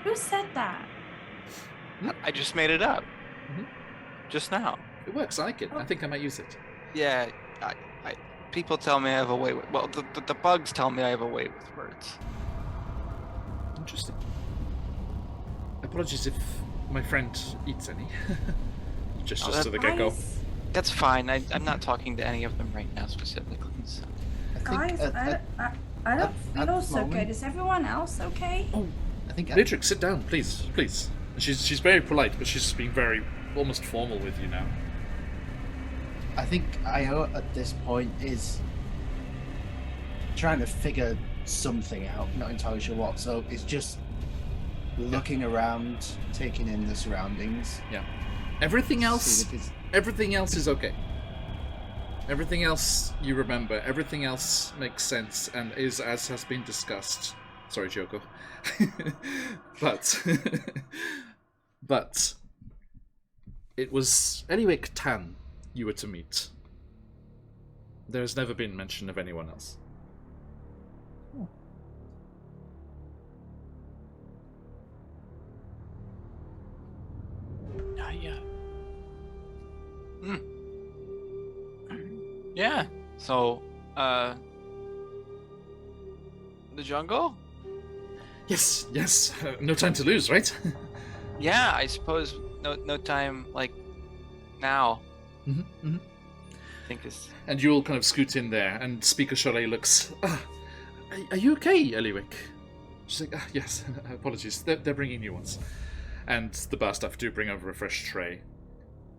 Who said that? I just made it up. Mhm. Just now. It works. I like it. I think I might use it. Yeah, people tell me I have a way with, well, the bugs tell me I have a way with words. Interesting. Apologies if my friend eats any. just Oh, to the get-go. Guys, That's fine. I'm not talking to any of them right now specifically. So. I think guys, I don't at feel this so moment- good. Is everyone else okay? Oh, I think Beatrix, sit down, please. She's very polite, but she's being very almost formal with you now. I think Io at this point is trying to figure something out, not entirely sure what. So it's just looking around, taking in the surroundings. Yeah. Everything else, See if it's- everything else is okay. Everything else you remember. Everything else makes sense and is as has been discussed. Sorry, Kyoko. but it was Eliwick Tan you were to meet. There has never been mention of anyone else. Yeah. Yeah. So, the jungle? Yes, no time to lose, right? Yeah, I suppose no time like now. Mm-hmm. I think is. And you'll kind of scoot in there, and Speaker Cholet looks. Are you okay, Eliwick? She's like, yes. Apologies, they're bringing new ones. And the bar staff do bring over a fresh tray,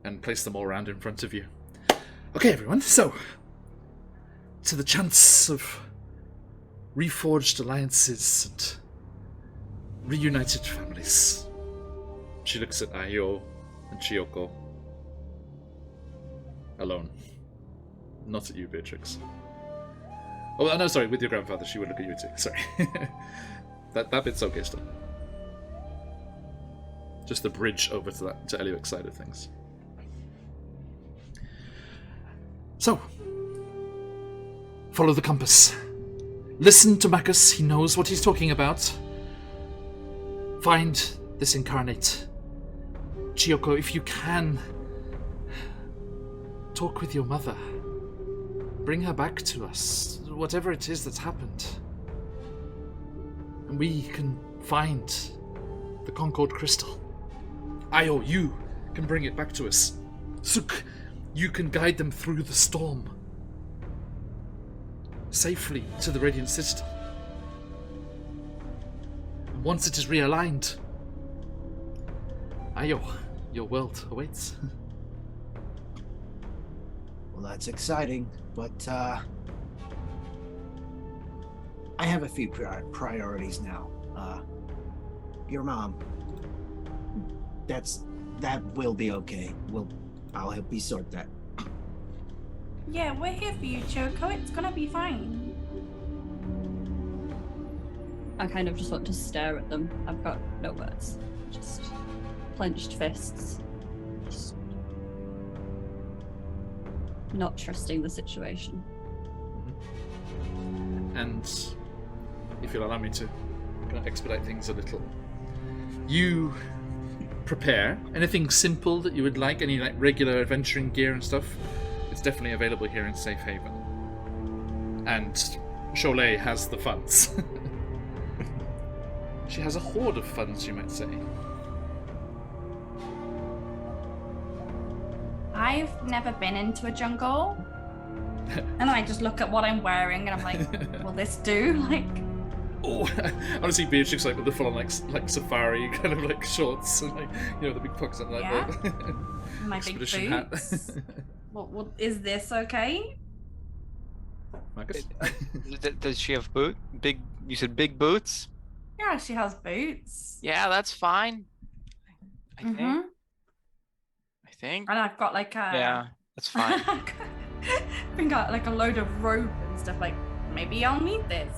and place them all around in front of you. Okay, everyone. So, to the chance of reforged alliances and reunited families. She looks at Ayo and Chiyoko. Alone. Not at you, Beatrix. Oh, no, sorry, with your grandfather, she would look at you too. Sorry. that bit's okay still. Just the bridge over to Eliwick's side of things. So, follow the compass. Listen to Marcus, he knows what he's talking about. Find this incarnate. Chiyoko, if you can, talk with your mother. Bring her back to us, whatever it is that's happened. And we can find the Concord Crystal. Ayo, you can bring it back to us. Suk, you can guide them through the storm. Safely to the Radiant Citadel. And once it is realigned, Ayo, your world awaits. Well, that's exciting, but I have a few priorities now. Your mom. That will be okay. I'll help you sort that. Yeah, we're here for you, Choco. It's gonna be fine. I kind of just want to stare at them. I've got no words. Just clenched fists. Just not trusting the situation. And if you'll allow me to kind of expedite things a little, you prepare anything simple that you would like, any like regular adventuring gear and stuff. It's definitely available here in Safe Haven. And Cholet has the funds. She has a hoard of funds, you might say. I've never been into a jungle. And I just look at what I'm wearing and I'm like, will this do? Like, Oh, honestly, Beatrix like with the full-on like safari kind of like shorts and like the big pockets and like Yeah. the my big expedition hat. boots. What is this okay? Marcus? Does she have big? You said big boots? Yeah, she has boots. Yeah, that's fine. I think. Mhm. I think. And I've got like a Yeah, that's fine. I've got like a load of rope and stuff. Like, maybe I'll need this.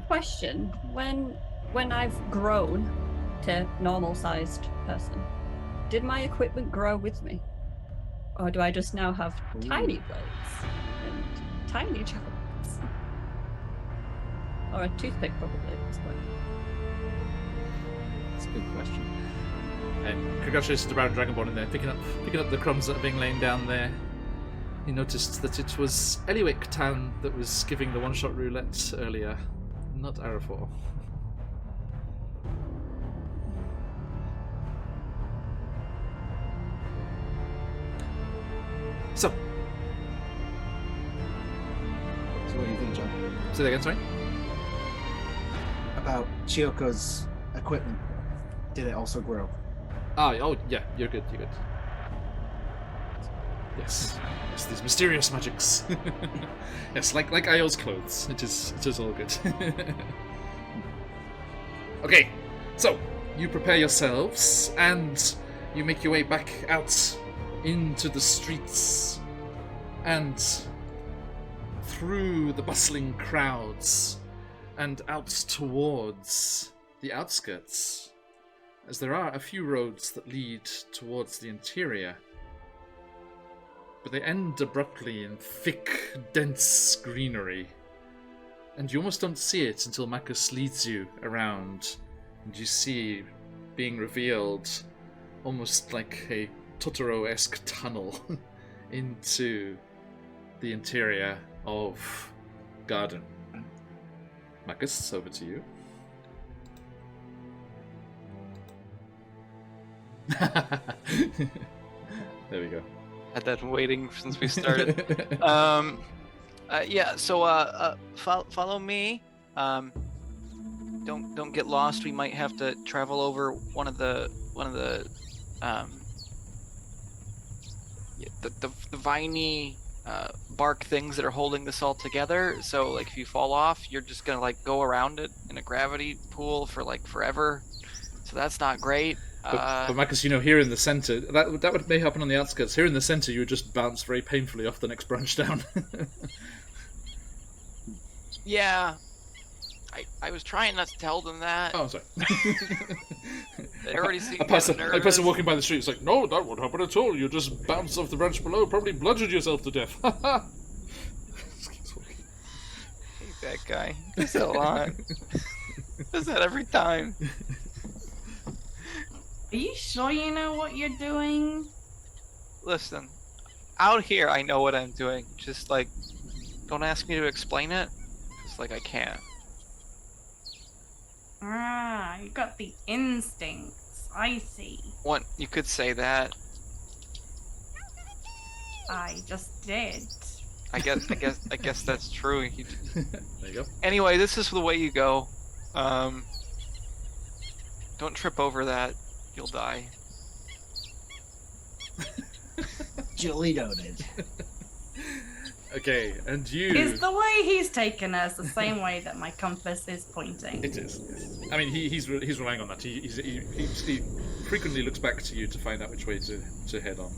Question: When I've grown to normal-sized person, did my equipment grow with me, or do I just now have tiny blades and tiny chopsticks, or a toothpick probably at this point? That's a good question. And congratulations to Baron Dragonborn in there, picking up the crumbs that are being laid down there. You noticed that it was Eliwick Tan that was giving the one-shot roulette earlier, not Arafor. So, So what do you think, John? say that again, sorry? About Chiyoko's equipment. Did it also grow? Oh, yeah, you're good. Yes, these mysterious magics. Yes, like Ayo's clothes. It is all good. Okay, so you prepare yourselves, and you make your way back out into the streets and through the bustling crowds and out towards the outskirts, as there are a few roads that lead towards the interior, but they end abruptly in thick, dense greenery, and you almost don't see it until Marcus leads you around, and you see being revealed almost like a Totoro-esque tunnel into the interior of Garden. Marcus, over to you. There we go. Had that waiting since we started. Yeah. So follow me. Don't get lost. We might have to travel over one of the viney bark things that are holding this all together. So like if you fall off, you're just gonna like go around it in a gravity pool for like forever. So that's not great. But Marcus, here in the center, that may happen on the outskirts. Here in the center, you would just bounce very painfully off the next branch down. Yeah. I was trying not to tell them that. Oh, I'm sorry. They already seem A person nervous. walking by the street is like, no, that won't happen at all. You just bounce off the branch below, probably bludgeoned yourself to death. Hate that guy. He does that a lot. Does that every time. Are you sure you know what you're doing? Listen, out here I know what I'm doing. Just like, don't ask me to explain it. Just like I can't. Ah, you got the instincts. I see. What, you could say that. I just did. I guess that's true. There you go. Anyway, this is the way you go. Don't trip over that. You'll die. Duly noted. Okay, and you... Is the way he's taken us the same way that my compass is pointing? It is. Yes. I mean, he's relying on that. He frequently looks back to you to find out which way to head on.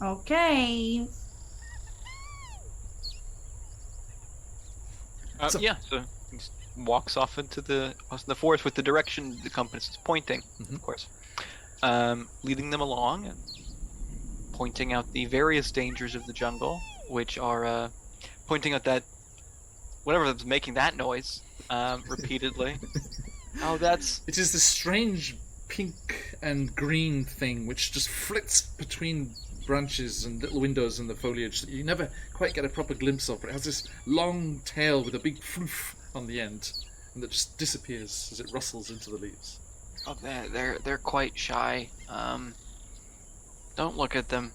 Okay. So- Yeah, so he just walks off into the forest with the direction the compass is pointing, Mhm. of course. Leading them along and pointing out the various dangers of the jungle, which are pointing out that whatever was making that noise repeatedly. Oh, that's It is this strange pink and green thing which just flits between branches and little windows in the foliage that you never quite get a proper glimpse of, but it has this long tail with a big floof on the end, and that just disappears as it rustles into the leaves. oh, they're quite shy. Don't look at them.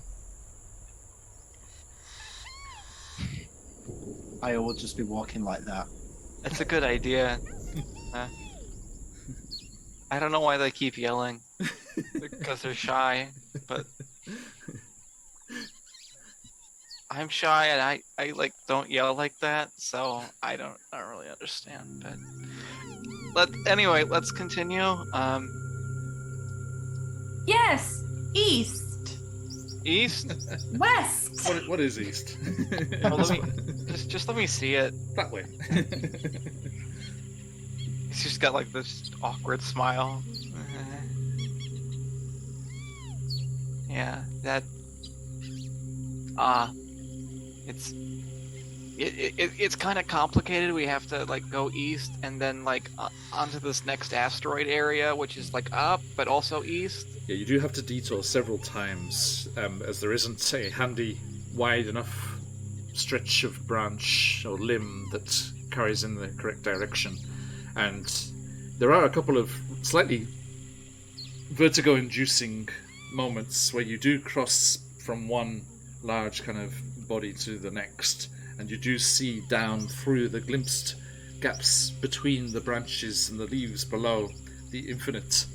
I will just be walking like that. That's a good idea. I don't know why they keep yelling. Because they're shy, but I'm shy and I like don't yell like that, so I don't really understand. But let's continue. Yes! East! East. West! What is east? Well, just let me see it. That way. He's just got like this awkward smile. Yeah, that. It's kind of complicated. We have to like go east and then like onto this next asteroid area, which is like up but also east. Yeah, you do have to detour several times, as there isn't a handy, wide enough stretch of branch or limb that carries in the correct direction. And there are a couple of slightly vertigo-inducing moments where you do cross from one large kind of body to the next, and you do see down through the glimpsed gaps between the branches and the leaves below the infinite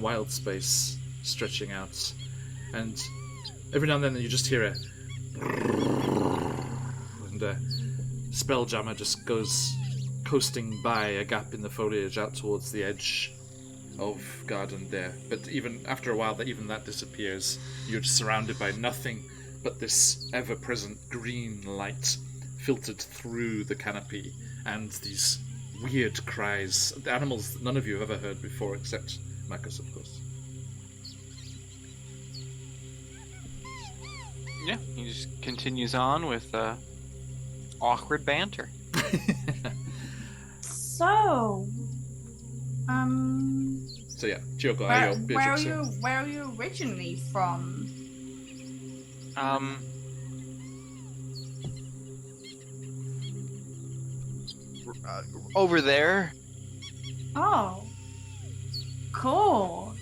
wild space stretching out. And every now and then you just hear a and a Spelljammer just goes coasting by a gap in the foliage out towards the edge of garden there. But even after a while, even that disappears. You're surrounded by nothing but this ever-present green light filtered through the canopy, and these weird cries. The animals none of you have ever heard before, except Marcus, of course. Yeah, he just continues on with awkward banter. So, So yeah, Chiyoko, where are you originally from? Over there. Oh, cool.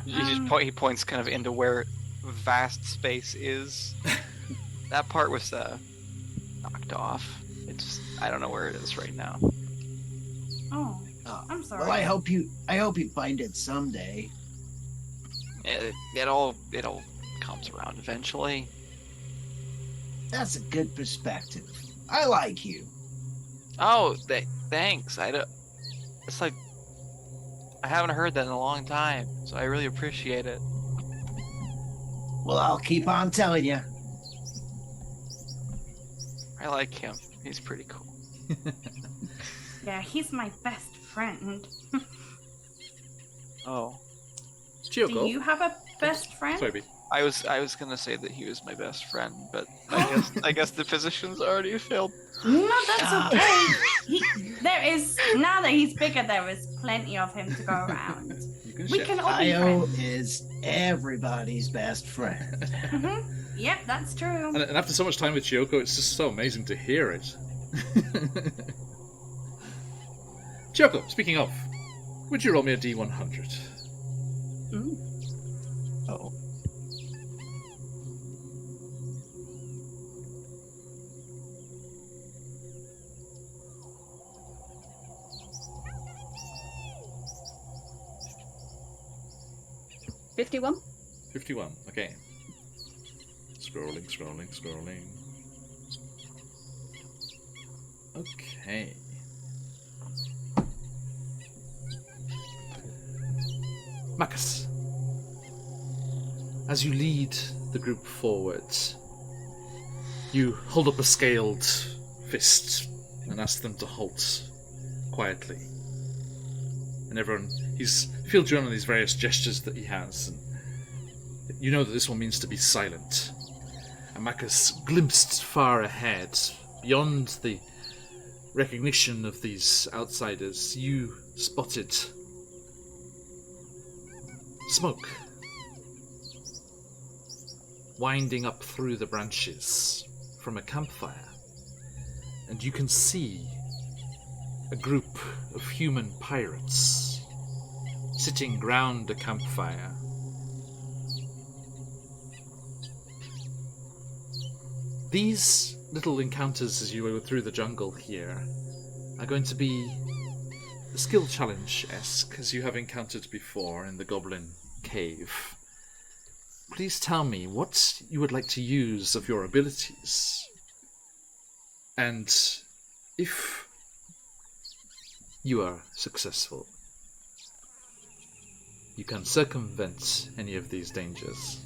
He points kind of into where vast space is. That part was knocked off. I don't know where it is right now. Oh, I'm sorry. Well, I hope you find it someday. It all comes around eventually. That's a good perspective. I like you. Oh, thanks. It's like I haven't heard that in a long time, so I really appreciate it. Well, I'll keep on telling you. I like him. He's pretty cool. Yeah, he's my best friend. Oh, Chiyoko. Do you have a best friend? Sorry, B. I was gonna say that he was my best friend, but I guess the position's already filled. No, that's okay. There is, now that he's bigger, there is plenty of him to go around. We can all be Io friends. is everybody's best friend. Yep, that's true. And after so much time with Chiyoko, it's just so amazing to hear it. Chiyoko, speaking of, would you roll me a D100? Oh. $51. 51, okay. Scrolling. Okay. Marcus, as you lead the group forward, you hold up a scaled fist and ask them to halt quietly. And everyone, he's filled you in on these various gestures that he has, and you know that this one means to be silent. And Marcus glimpsed far ahead, beyond the recognition of these outsiders, you spotted smoke winding up through the branches from a campfire. And you can see a group of human pirates sitting round a campfire. These little encounters as you go through the jungle here are going to be a skill challenge-esque, as you have encountered before in the Goblin Cave. Please tell me what you would like to use of your abilities. And if you are successful, you can circumvent any of these dangers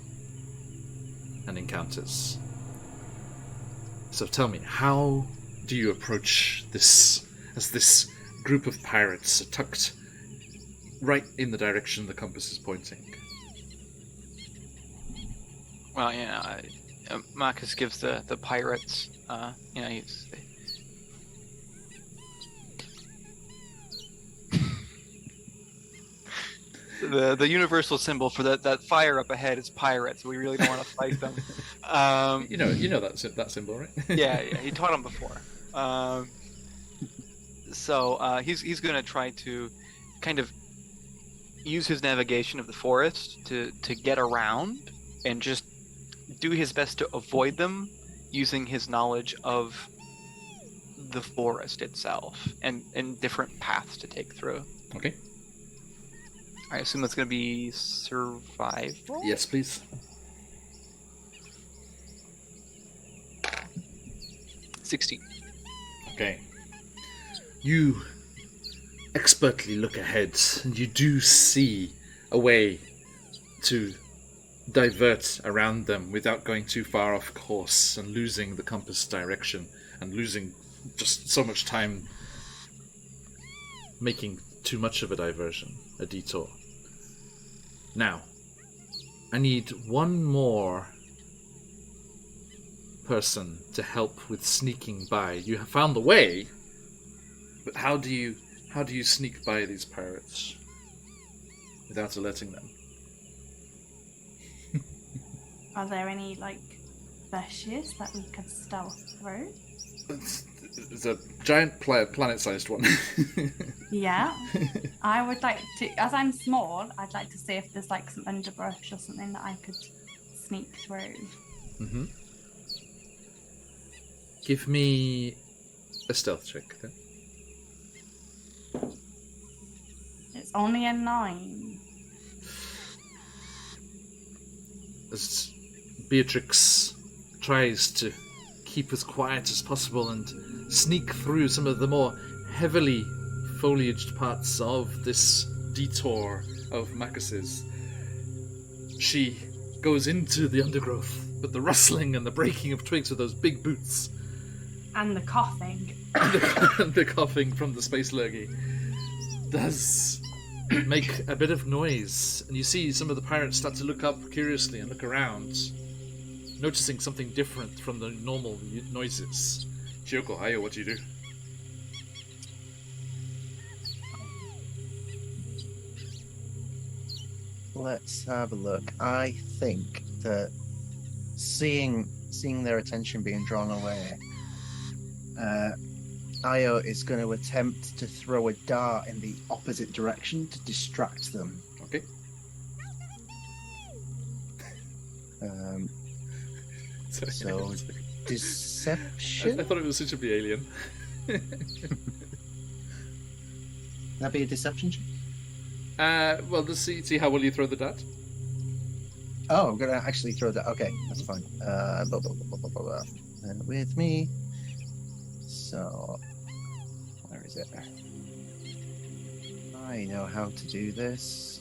and encounters. So tell me, how do you approach this, as this group of pirates are tucked right in the direction the compass is pointing? Well, Marcus gives the pirates, he's... The universal symbol for that fire up ahead is pirates. We really don't want to fight them. You know that symbol, right? yeah, he taught him before. So he's going to try to kind of use his navigation of the forest to get around and just do his best to avoid them, using his knowledge of the forest itself and different paths to take through. Okay. I assume that's going to be survival? Yes, please. 16. Okay. You expertly look ahead, and you do see a way to divert around them without going too far off course and losing the compass direction and losing just so much time making too much of a diversion, a detour. Now, I need one more person to help with sneaking by. You have found the way, but how do you sneak by these pirates without alerting them? Are there any, like, bushes that we could stealth through? It's a giant planet-sized one. Yeah. I would like to, as I'm small, I'd like to see if there's, like, some underbrush or something that I could sneak through. Mm-hmm. Give me a stealth check, then. It's only a 9. As Beatrix tries to keep as quiet as possible and sneak through some of the more heavily foliaged parts of this detour of Macus's, she goes into the undergrowth, but the rustling and the breaking of twigs with those big boots And the coughing. and the coughing from the space lurgy does make a bit of noise, and you see some of the pirates start to look up curiously and look around, noticing something different from the normal noises. Chiyoko, Ayo, what do you do? Let's have a look. I think that seeing their attention being drawn away, Io is going to attempt to throw a dart in the opposite direction to distract them. Okay. Sorry, So, deception? I thought it was such a be alien. That'd be a deception check? Well, let's see how well you throw the dart. Oh, I'm going to actually throw that. Okay, that's fine. With me. So, where is it? I know how to do this.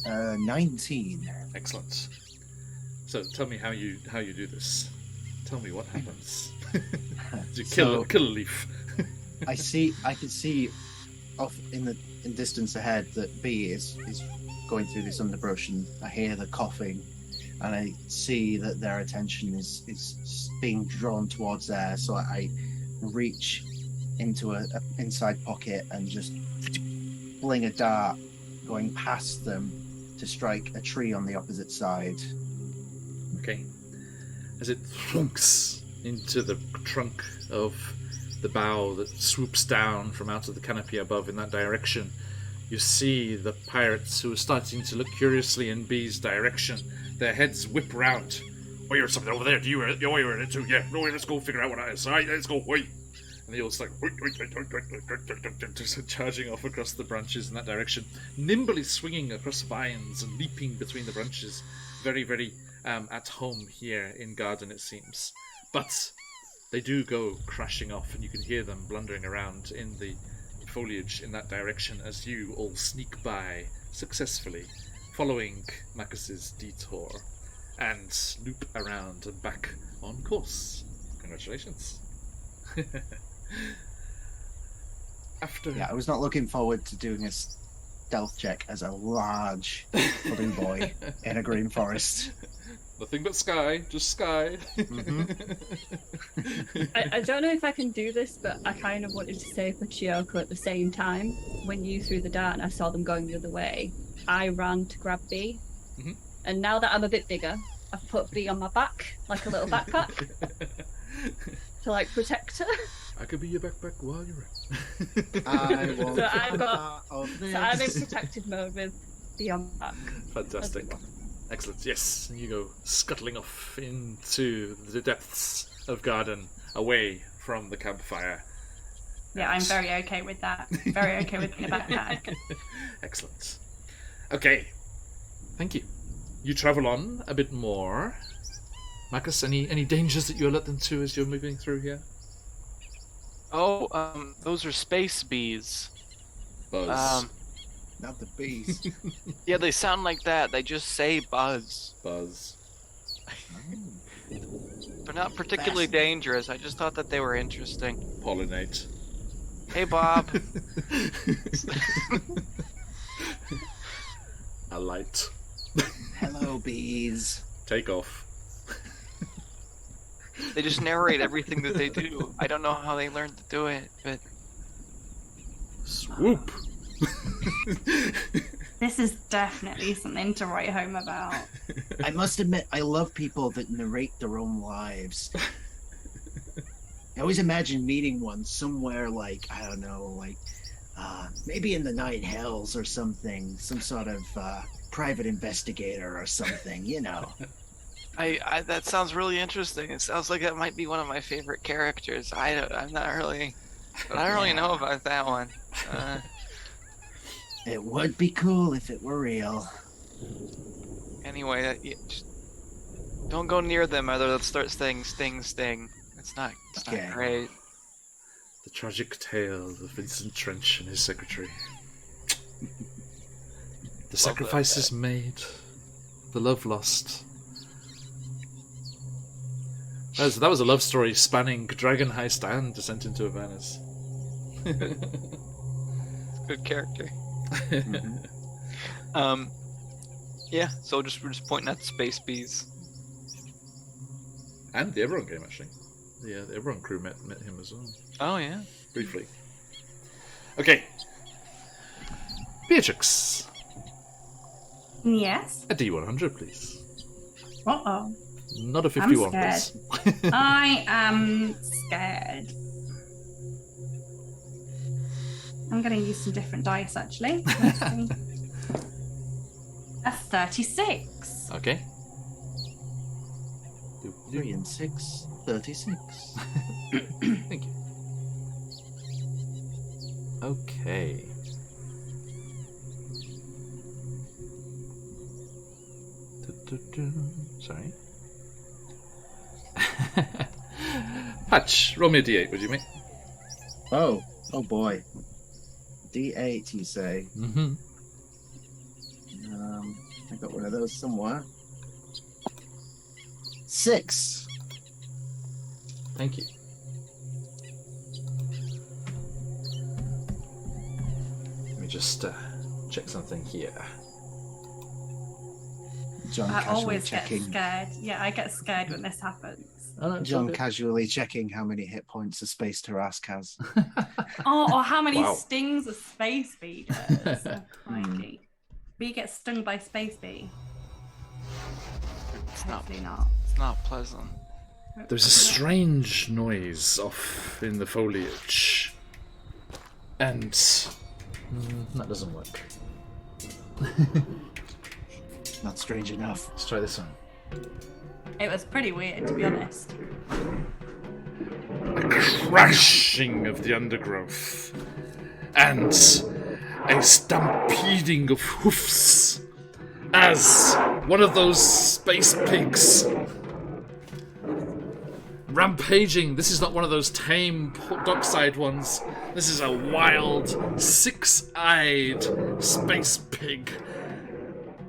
19. Excellent. So tell me how you do this. Tell me what happens. You kill a leaf. I can see off in distance ahead that B is going through this underbrush, and I hear the coughing, and I see that their attention is being drawn towards there. So I reach into a inside pocket and just fling a dart going past them to strike a tree on the opposite side. Okay. As it thunks into the trunk of the bough that swoops down from out of the canopy above in that direction, you see the pirates who are starting to look curiously in B's direction. Their heads whip round. Oh, you're something over there. You're in it too. Yeah. No, let's go figure out what that is. All right, let's go. Wait. And they all start charging off across the branches in that direction, nimbly swinging across vines and leaping between the branches. Very, very at home here in Garden, it seems. But they do go crashing off, and you can hear them blundering around in the foliage in that direction as you all sneak by successfully, following Macus's detour, and loop around and back on course. Congratulations. Yeah, I was not looking forward to doing a stealth check as a large pudding boy in a green forest. Nothing but sky, just sky. I don't know if I can do this, but I kind of wanted to say for Chiyoko at the same time. When you threw the dart and I saw them going the other way, I ran to grab B. Mhm. And now that I'm a bit bigger, I've put B on my back, like a little backpack, to like protect her. I could be your backpack while you're I won't So I've be got- part of So I'm in this. protected mode with B on my back. Fantastic. Excellent. Yes, and you go scuttling off into the depths of Garden, away from the campfire. Yeah, I'm very okay with that. Very okay with being a backpack. Excellent. Okay. Thank you. You travel on a bit more. Macus, any dangers that you alert them to as you're moving through here? Oh, those are space bees. Buzz. Not the bees. Yeah, they sound like that. They just say buzz. Buzz. They're not particularly dangerous. I just thought that they were interesting. Pollinate. Hey, Bob. A light. Hello, bees. Take off. They just narrate everything that they do. I don't know how they learned to do it, but Swoop. This is definitely something to write home about. I must admit, I love people that narrate their own lives. I always imagine meeting one somewhere like, I don't know, like maybe in the Nine Hells or something, some sort of private investigator or something, you know. I that sounds really interesting. It sounds like that might be one of my favorite characters. I don't really know about that one. It would be cool if it were real. Anyway, just don't go near them, or they'll start saying sting. It's not Okay. great. The tragic tale of Vincent Trench and his secretary. The sacrifices made, the love lost. That was a love story spanning Dragon Heist and Descent into Avernus. Good character. Mm-hmm. Yeah. So we're just pointing at the space bees. And the Everon game, actually. Yeah, the Everon crew met him as well. Oh yeah. Briefly. Okay. Beatrix. Yes. A D100, please. Uh-oh. Not a 51, I'm please. I am scared. I'm going to use some different dice, actually. Let's see. A 36. Okay. 3 and 6, 36. Thank you. Okay. Sorry. Patch, roll me a d8, would you, mate? Oh boy. D8, you say? Mm-hmm. I got one of those somewhere. 6. Thank you. Let me just check something here. John I casually always checking. get scared. Yeah, I get scared when this happens. John casually checking how many hit points a space Tarask has. Oh, or how many Wow. stings a space bee does. Crikey. Bee gets stung by space bee. It's not. Hopefully not. It's not pleasant. There's a strange noise off in the foliage. And that doesn't work. Not strange enough. Let's try this one. It was pretty weird, to be honest. A crashing of the undergrowth. And a stampeding of hoofs. As one of those space pigs rampaging. This is not one of those tame dockside ones. This is a wild, six-eyed space pig.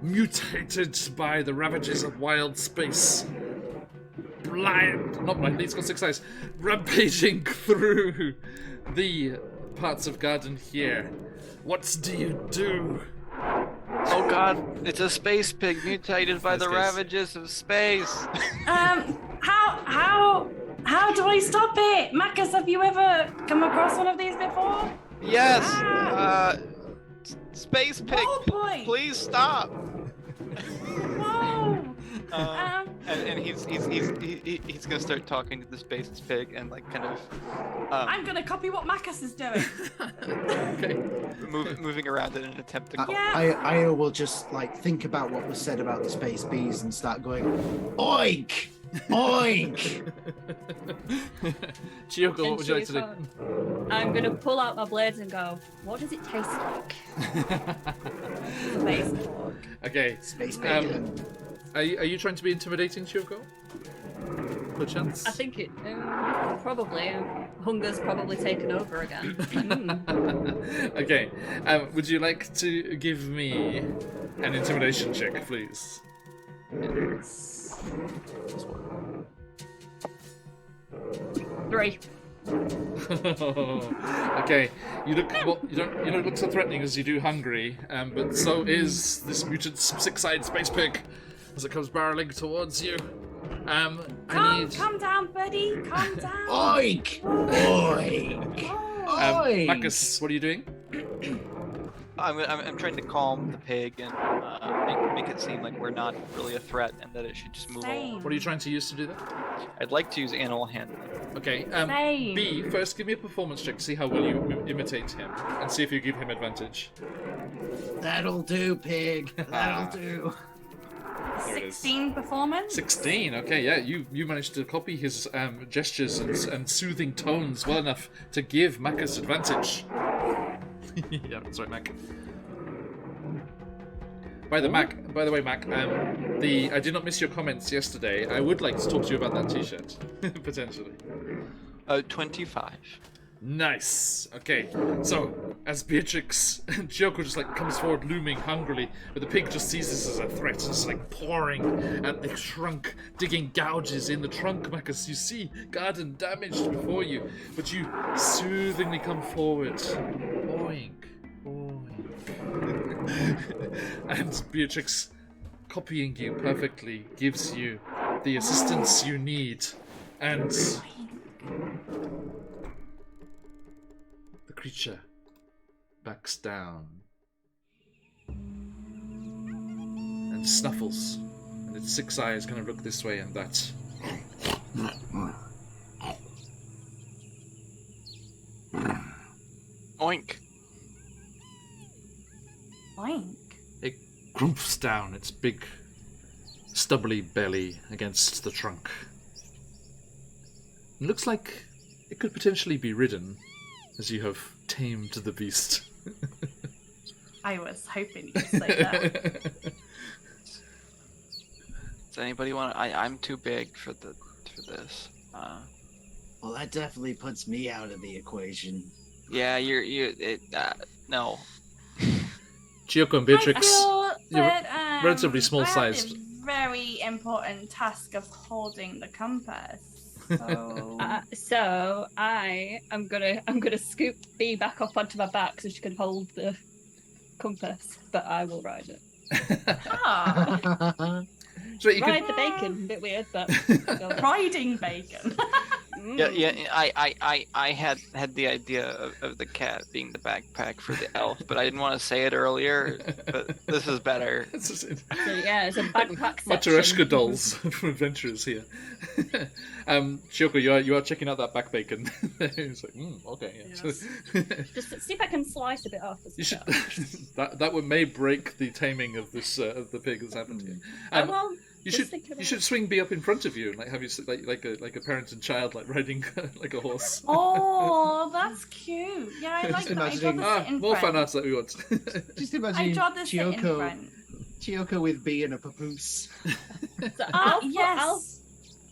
Mutated by the ravages of wild space. Not blind, he's got 6 eyes. Rampaging through the parts of garden here. What do you do? Oh god, it's a space pig mutated by the Yes, yes. ravages of space. How do I stop it? Marcus, have you ever come across one of these before? Yes. Ah. Space pig, Oh boy! please stop. Whoa! And he's gonna start talking to the space pig and like kind of I'm gonna copy what Marcus is doing. Okay. moving around in an attempt to. Yeah. Io will just like think about what was said about the space bees and start going, oink, oink. Chiyoko, what would you like to do? I'm gonna pull out my blades and go, what does it taste like? Space pork. Okay. Space bacon. Are you trying to be intimidating, Chiyoko? perchance? I think it probably. Hunger's probably taken over again. Okay. Would you like to give me an intimidation check, please? 3. Okay, you look well, you don't look so threatening as you do hungry, but so is this mutant six-eyed space pig as it comes barreling towards you. Calm down, buddy. Calm down. Oink! Oink! Oink! Marcus, what are you doing? I'm trying to calm the pig and make it seem like we're not really a threat and that it should just move along. What are you trying to use to do that? I'd like to use animal handling. Okay, Same. B, first give me a performance check, see how well you imitate him, and see if you give him advantage. That'll do, pig. That'll do. There it is. 16 performance. 16, okay, yeah, you managed to copy his gestures and soothing tones well enough to give Macus advantage. Yeah, sorry, Mac. By the way, Mac, I did not miss your comments yesterday. I would like to talk to you about that T-shirt, potentially. 25. Nice. Okay, so as Beatrix and Kyoko just like comes forward, looming hungrily, but the pig just sees this as a threat, just like pouring at the trunk, digging gouges in the trunk. Macus, you see garden damaged before you, but you soothingly come forward. Oink, oink. And Beatrix, copying you perfectly, gives you the assistance you need, and the creature backs down and snuffles, and its six eyes kind of look this way and that. Oink. Oink. It grumps down its big, stubbly belly against the trunk. It looks like it could potentially be ridden, as you have tamed the beast. I was hoping you'd say that. Does anybody want? I'm too big for this. Well, that definitely puts me out of the equation. Yeah, no. Kyoko and Beatrix, I feel you're that, relatively I have small-sized. the very important task of holding the compass. So I'm gonna scoop B back up onto my back so she can hold the compass, but I will ride it. Ah, So you Ride could, the bacon, bit weird, but riding bacon. Yeah. I had the idea of the cat being the backpack for the elf, but I didn't want to say it earlier. But this is better. This is it. So, yeah, it's a backpack section. Matryoshka dolls from Adventurers here. Kyoko, you are checking out that back bacon. It's like, okay. Yeah. Yes. Just see if I can slice a bit off. You should. that may break the taming of this of the pig that's happened here. Well, You just should think about swing B up in front of you and like have you like a parent and child like riding like a horse. Oh, that's cute. Yeah, I like that. I'd imagining- rather sit in More front. fan arts that we want. Just I'd imagine rather sit in Kyoko, front. Kyoko with B and a papoose. So Yes.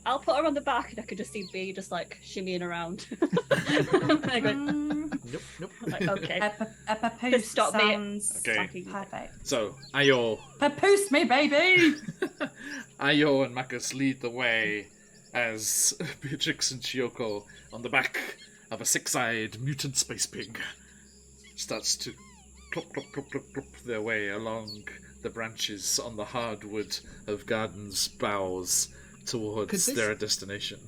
I'll put her on the back and I could just see B just like shimmying around. I go, Nope. like, okay. A papoose Just stop me. sounds Okay. perfect. So Ayo, Papoose me, baby! Ayo and Marcus lead the way as Beatrix and Kyoko on the back of a six-eyed mutant space pig starts to clop their way along the branches on the hardwood of Garden's boughs towards their destination.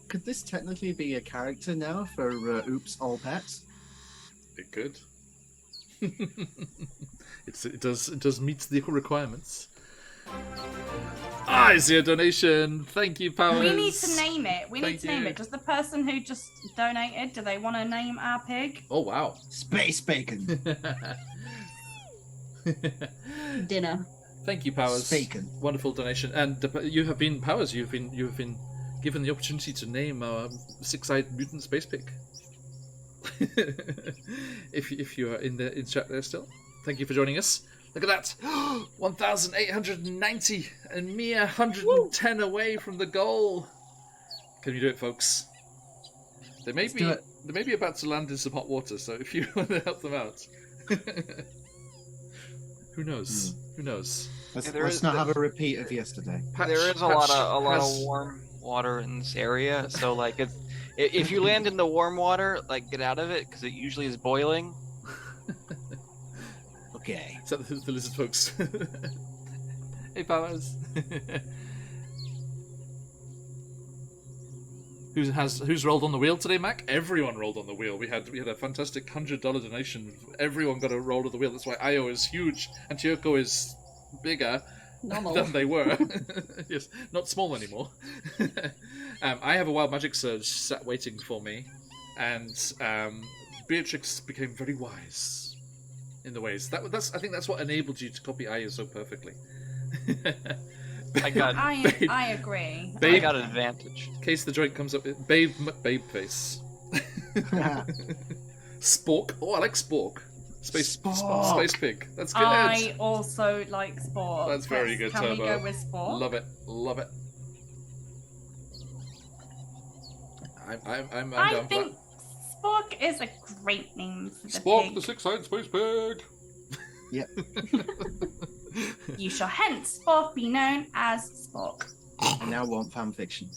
Could this technically be a character now for Oops All Pets? It could. It does meet the requirements. I see a donation. Thank you, Powers. We need to name it. Thank you. Does the person who just donated, do they want to name our pig? Oh wow. Space Bacon. Dinner. Thank you, Powers. Bacon. Wonderful donation. And you have been Powers. You have been given the opportunity to name our six-eyed mutant space pig. if you are in chat there still, thank you for joining us. Look at that, 1,890 and mere 110 away from the goal. Can you do it, folks? They may Let's do it. be about to land in some hot water, so if you want to help them out. Who knows? Who knows? Let's not have a repeat of yesterday. There is a lot of warm water in this area, so like if you land in the warm water, like get out of it because it usually is boiling. Okay. Is that the lizard folks? Hey, Powers. Who's rolled on the wheel today, Mac? Everyone rolled on the wheel. We had a fantastic $100 donation. Everyone got a roll of the wheel. That's why Io is huge and Kyoko is bigger Normal. than they were. Yes, not small anymore. I have a wild magic surge sat waiting for me, and Beatrix became very wise in the ways. I think that's what enabled you to copy Io so perfectly. I got I agree. I got an advantage. In case the joint comes up with babe face. Spork. Oh, I like Spork. Spork. Space pig. That's good. I also like Spork. That's very good, Can Turbo. we go with Spork? Love it. Love it. I'm I down for think Spork is a great name for the that. Spork, pig. the six-eyed space pig. Yep. You shall henceforth be known as Spork. I now want fan fiction.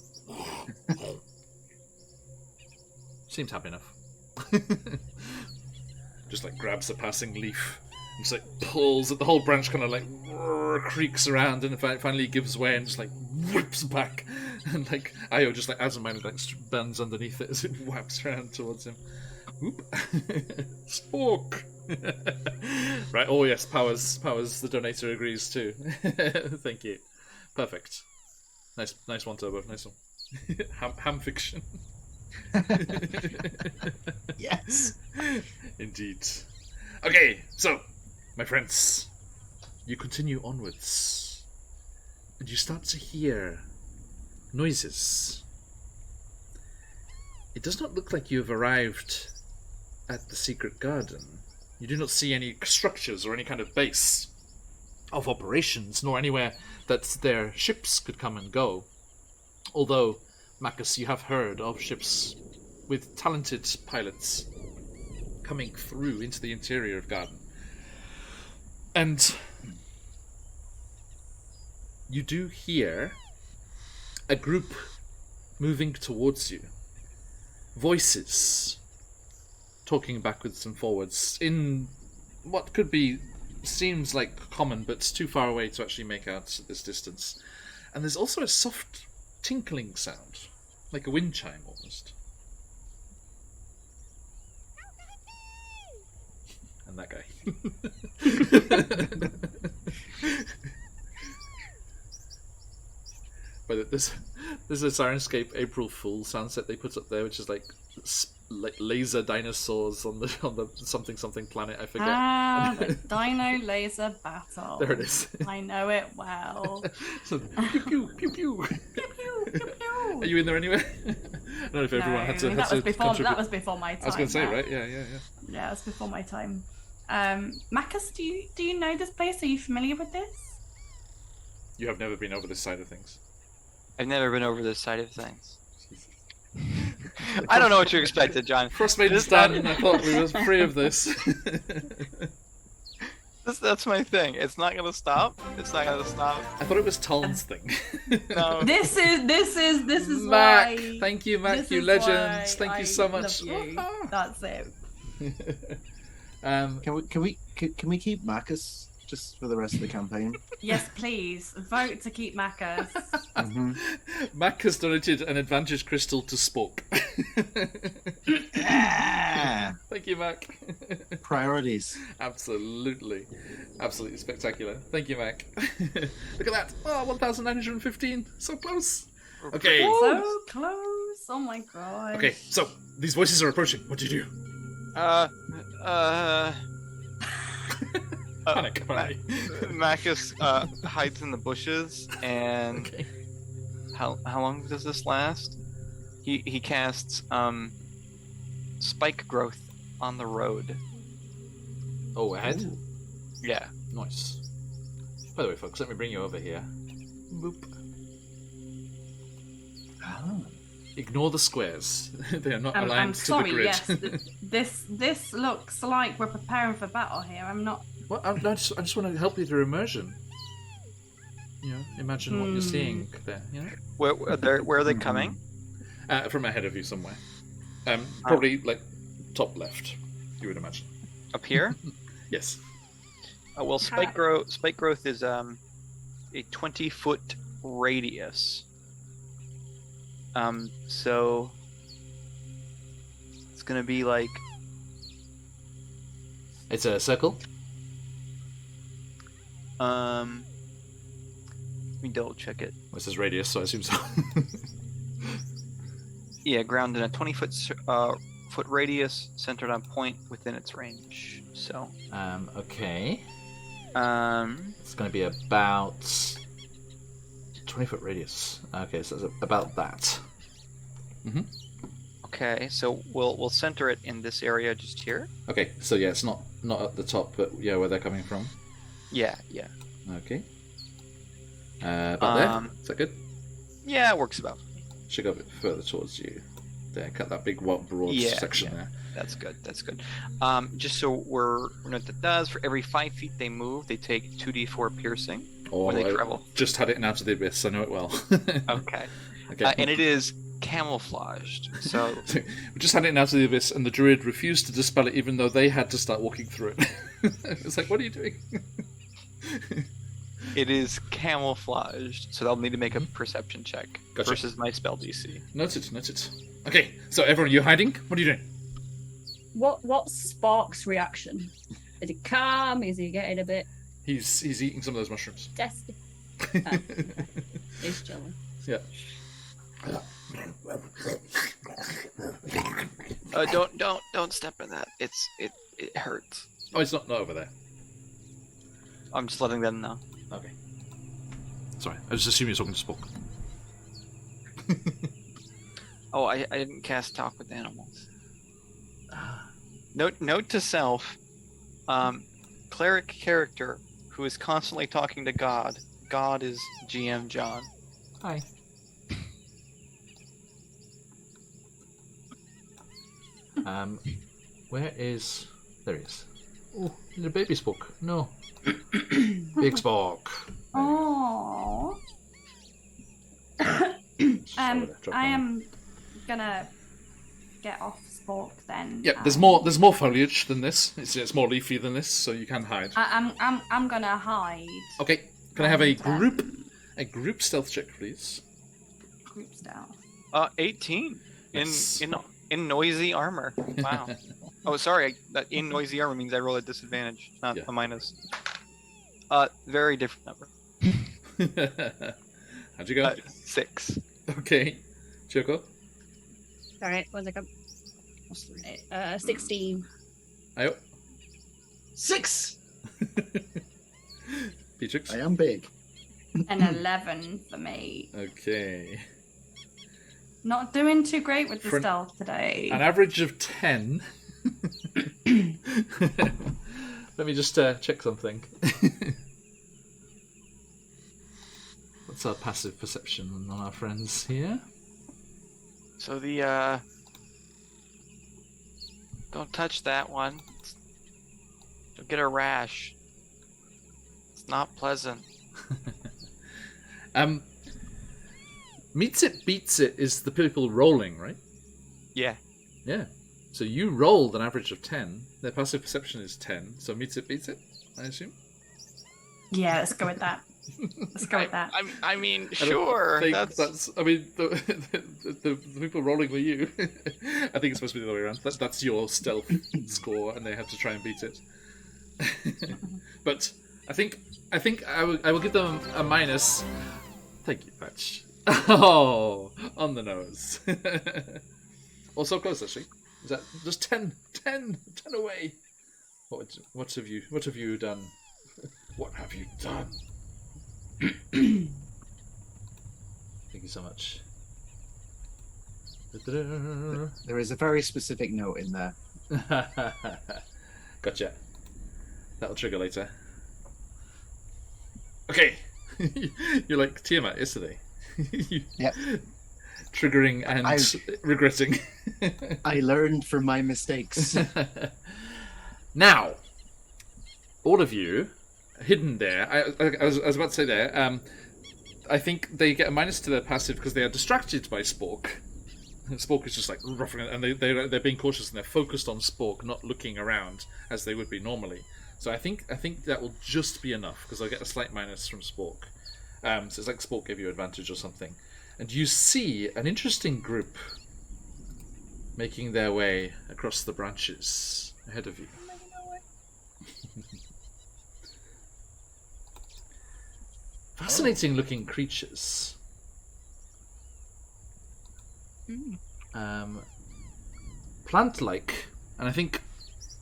Seems happy enough. Just like grabs a passing leaf and just like pulls it. The whole branch kind of like creaks around and finally gives way and just like whips back. And like Io just like absentmindedly like bends underneath it as it whaps around towards him. Whoop. Spork. Right. Oh yes, Powers. The donator agrees too. Thank you. Perfect. Nice one, Turbo. Nice one. Ham fiction. Yes. Indeed. Okay, so my friends, you continue onwards, and you start to hear noises. It does not look like you have arrived at the secret garden. You do not see any structures or any kind of base of operations, nor anywhere that their ships could come and go. Although, Marcus, you have heard of ships with talented pilots coming through into the interior of Garden. And you do hear a group moving towards you. Voices talking backwards and forwards in what seems like common, but it's too far away to actually make out at this distance. And there's also a soft tinkling sound, like a wind chime almost. And that guy. But there's a Sirenscape April Fool sound set they put up there, which is like laser dinosaurs on the something planet. I forget. The Dino Laser Battle. There it is. I know it well. So, pew pew pew pew. Pew, pew, pew, pew. Are you in there anyway? I don't know if everyone had to. That was before my time. I was going to say, now. right? Yeah. Yeah, it was before my time. Marcus, do you know this place? Are you familiar with this? You have never been over this side of things. I've never been over this side of things. I don't know what you expected, John. Frostmaiden's done. I thought we were free of this. That's my thing. It's not gonna stop. It's not gonna stop. I thought it was Talon's thing. No. This is Mac. why. Thank you, Mac. This You is legends. why Thank you I so much. love you. That's it. Can we keep Marcus just for the rest of the campaign? Yes, please vote to keep Marcus. Mm-hmm. Mac has donated an advantage crystal to Spork. Yeah. Thank you, Mac. Priorities. Absolutely spectacular. Thank you, Mac. Look at that. Oh, 1,915. So close. Okay. So close. Oh my god. Okay, so these voices are approaching. What do you do? Panic. Marcus hides in the bushes, and Okay. how long does this last? He casts spike growth on the road. Oh, ahead? Ooh. Yeah. Nice. By the way, folks, let me bring you over here. Boop. Oh. Ignore the squares. They are not I'm aligned to sorry, the grid. yes. This looks like we're preparing for battle here. I'm not. Well, I just want to help you through immersion. You know, imagine what you're seeing there. You know, Where are they coming? from ahead of you somewhere. Probably like top left. You would imagine. Up here? Yes. Well, spike growth is a 20-foot radius. So it's gonna be like It's a circle. Let me double check it. This is radius, so I assume so. Yeah, ground in a 20-foot foot radius, centered on point within its range. So. Okay. Um. It's going to be about 20-foot radius. Okay, so it's about that. Mm-hmm. Okay, so we'll center it in this area just here. Okay, so yeah, it's not at the top, but yeah, where they're coming from. Yeah. Okay. About there. Is that good? Yeah, it works about. Should go a bit further towards you. There, cut that big broad section there. That's good. Just so we know what that does, for every 5 feet they move, they take 2d4 piercing when they travel. Just had it in Out of the Abyss, I know it well. Okay. Okay. And it is camouflaged. So we just had it in Out of the Abyss, and the druid refused to dispel it, even though they had to start walking through it. It's like, what are you doing? it is camouflaged, so they'll need to make a perception check versus my spell DC. Noted. Okay, so everyone, you hiding? What are you doing? What's Spark's reaction? Is he calm? Is he getting a bit He's eating some of those mushrooms. testy? He's chilling. Yeah. Don't step in that. It hurts. Oh, it's not over there. I'm just letting them know. Okay. Sorry, I just assumed you're talking to Spock. Oh, I didn't cast Talk with Animals. Note to self, cleric character who is constantly talking to God. God is GM John. Hi. Where is... There he is. Oh, little baby Spock. No. Big Spock. Oh. I am gonna get off Spork then. Yeah, there's more foliage than this. It's more leafy than this, so you can hide. I'm gonna hide. Okay, can I have a group stealth check, please? Group stealth. 18 Yes. in noisy armor. Wow. Oh, sorry. That in noisy armor means I roll a disadvantage, not a minus. Very different number. How'd you go? 6. Okay, Choco. All right, 1 second. 16. Ayo. 6. Beatrix. I am big. An 11 for me. Okay. Not doing too great with the For stealth today. An average of 10. Let me just check something. What's our passive perception on our friends here? So the don't touch that one. You'll get a rash. It's not pleasant. Meets it, beats it is the people rolling, right? Yeah. Yeah. So you rolled an average of 10. Their passive perception is 10. So meets it, beats it, I assume? Yeah, let's go with that. Let's go with that. I mean, I sure. think That's I mean, the people rolling with you. I think it's supposed to be the other way around. That's your stealth score, and they have to try and beat it. But I think I will give them a minus. Thank you, Patch. Oh, on the nose. Also close, actually. Is that just 10 away? What have you done? What have you done? Thank you so much. There is a very specific note in there. Gotcha. That'll trigger later. Okay. You're like Tiamat yesterday. Yep. triggering and regretting. I learned from my mistakes. Now, all of you, hidden there, I was about to say there, I think they get a minus to their passive because they are distracted by Spork. Spork is just like roughing it, and they're being cautious and they're focused on Spork, not looking around as they would be normally. So I think that will just be enough because I'll get a slight minus from Spork. So it's like Spork gave you advantage or something. And you see an interesting group making their way across the branches ahead of you. Fascinating looking creatures. Plant-like, and I think,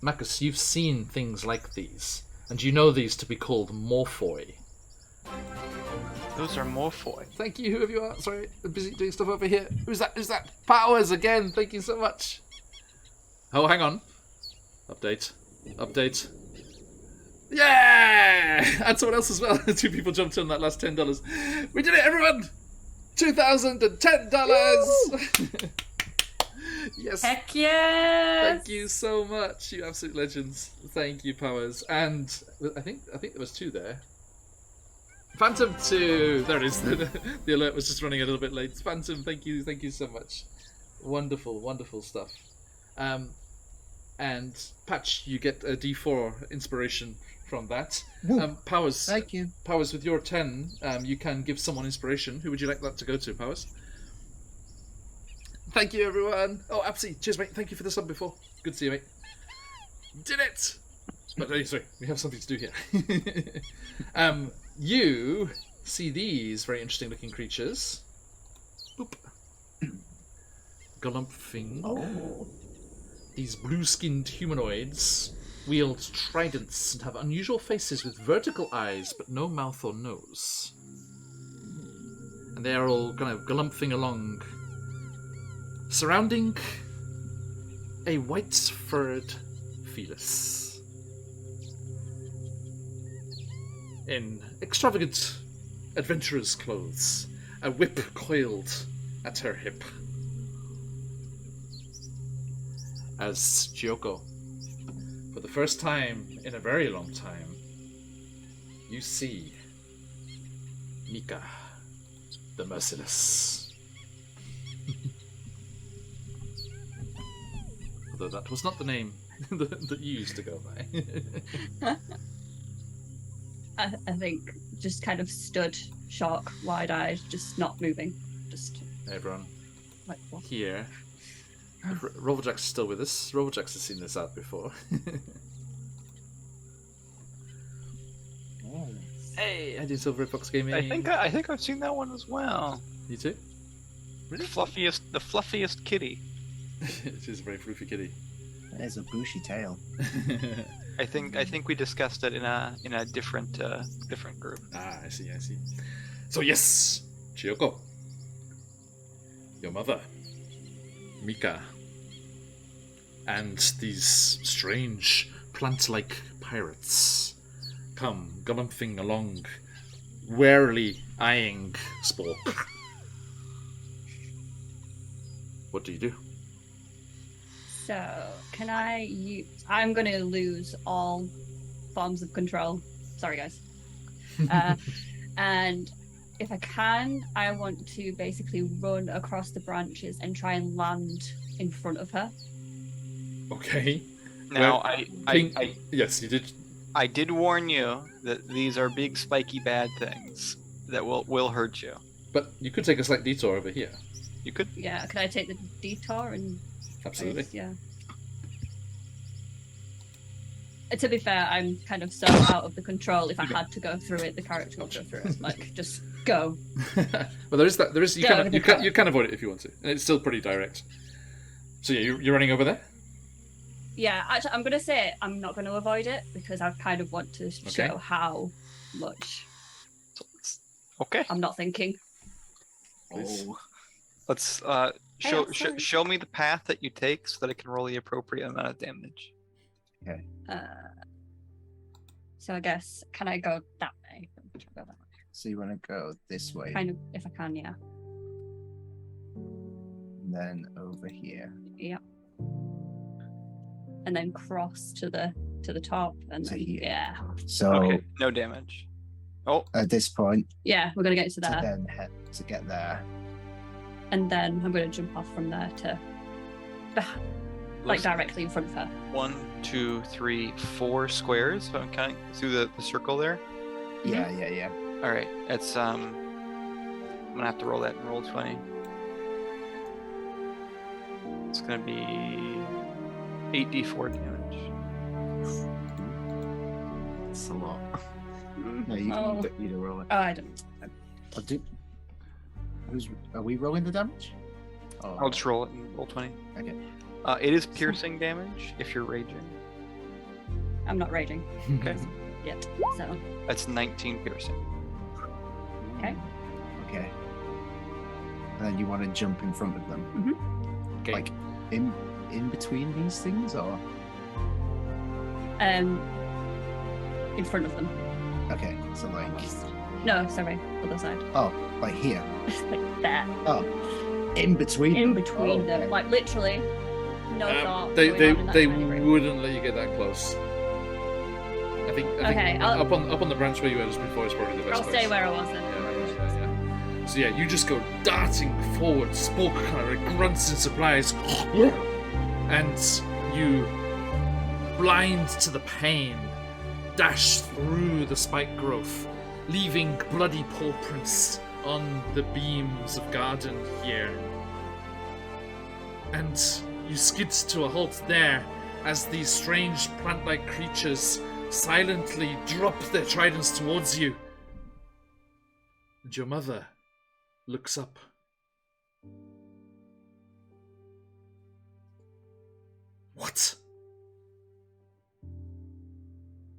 Marcus, you've seen things like these, and you know these to be called morphoi. Those are morphoi. Thank you, whoever you are. Sorry, I'm busy doing stuff over here. Who's that? Who's that? Powers again. Thank you so much. Oh, hang on. Update. Yeah! And someone else as well. 2 people jumped in that last $10. We did it, everyone! $2,010! Yes. Heck yes! Thank you so much, you absolute legends. Thank you, Powers. And I think there was 2 there. Phantom 2! There it is. The alert was just running a little bit late. Phantom, thank you so much. Wonderful, wonderful stuff. And Patch, you get a D4 inspiration from that. Powers, Thank you. Powers, with your 10, you can give someone inspiration. Who would you like that to go to, Powers? Thank you, everyone. Oh, Apsy, cheers, mate. Thank you for the sub before. Good to see you, mate. Did it! But sorry, we have something to do here. You see these very interesting looking creatures. Boop. Galumphing. Oh. These blue-skinned humanoids wield tridents and have unusual faces with vertical eyes but no mouth or nose. And they are all kind of galumphing along, surrounding a white-furred felis in extravagant adventurer's clothes, a whip coiled at her hip. As Gyoko, for the first time in a very long time, you see Mika, the Merciless. Although that was not the name that you used to go by. I think just kind of stood, shock, wide-eyed, just not moving. Just Hey everyone, like what? here. Robojack's still with us. Robojack's has seen this out before. Hey, I do Silver Fox Gaming. I think I've seen that one as well. You too? The fluffiest kitty. It is a very floofy kitty. That is a bushy tail. I think we discussed it in a different group. Ah, I see. So yes, Chiyoko, your mother, Mika, and these strange plant-like pirates come galumphing along, warily eyeing Spork. What do you do? So, can I'm going to lose all forms of control. Sorry, guys. And if I can, I want to basically run across the branches and try and land in front of her. Okay. Now, Well, yes, you did. I did warn you that these are big, spiky, bad things that will hurt you. But you could take a slight detour over here. You could. Yeah, can I take the detour and... Absolutely. Yeah. To be fair, I'm kind of so out of the control. If I had to go through it, the character would go through it. Like, just go. Well, there is that. There is you Go can over the you can top. you can avoid it if you want to, and it's still pretty direct. So yeah, you're running over there. Yeah, actually, I'm going to say I'm not going to avoid it because I kind of want to show Okay. how much Okay. I'm not thinking. Please. Oh. Let's sorry. show me the path that you take so that I can roll the appropriate amount of damage. So I guess, can I go that way? Go that way. So you want to go this way? Kind of, if I can, yeah. and then over here. Yep. And then cross to the top, and To then here. yeah, So Okay, no damage. Oh, at this point, yeah, we're gonna get to to there, then head to get there. and then I'm gonna jump off from there to like directly in front of her. 1, 2, 3, 4 squares. If I'm counting through the circle there. Yeah, yeah, yeah. All right, it's I'm gonna have to roll that in roll 20. It's gonna be 8d4 damage. It's a lot. No, you Oh. can either roll it. Oh, I don't. I'll do. Are we rolling the damage? Oh, I'll just roll it in roll 20. Okay. It is piercing damage if you're raging. I'm not raging Okay. yet, so That's 19 piercing. okay. Okay. And then you want to jump in front of them, Okay. like in between these things, or In front of them. okay, so like No, sorry, other side. like here. Like that. Oh, in between. In them. between Oh, them, okay. like literally, no thought. They going on in that they tiny room. wouldn't let you get that close. I think Okay, I'll- up on the branch where you were just before is probably the best I'll place. stay where I was then. Yeah. So yeah, you just go darting forward, Spork kind of like grunts in surprise, and you, blind to the pain, dash through the spike growth, leaving bloody paw prints on the beams of garden here. And you skid to a halt there as these strange plant-like creatures silently drop their tridents towards you. And your mother looks up. What?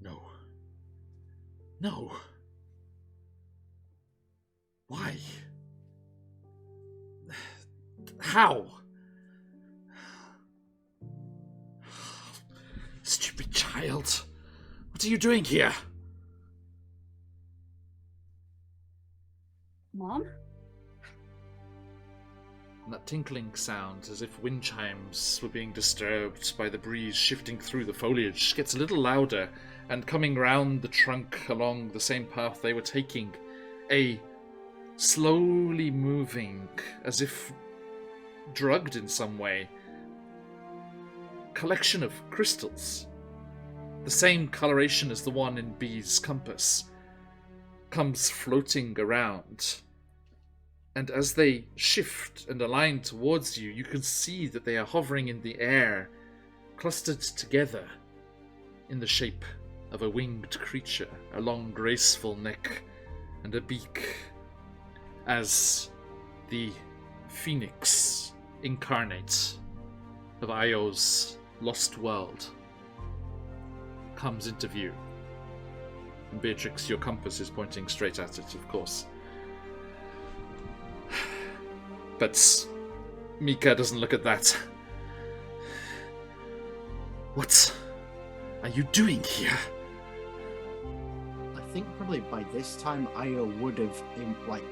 No. No. Why? How? Stupid child. What are you doing here? Mom? And that tinkling sound, as if wind chimes were being disturbed by the breeze shifting through the foliage, gets a little louder, and coming round the trunk along the same path they were taking, a slowly moving, as if drugged in some way, collection of crystals, the same coloration as the one in B's compass, comes floating around. And as they shift and align towards you, you can see that they are hovering in the air, clustered together in the shape of a winged creature, a long graceful neck and a beak, as the phoenix incarnate of Io's lost world comes into view. And Beatrix, your compass is pointing straight at it, of course. But Mika doesn't look at that. What are you doing here? I think probably by this time Io would have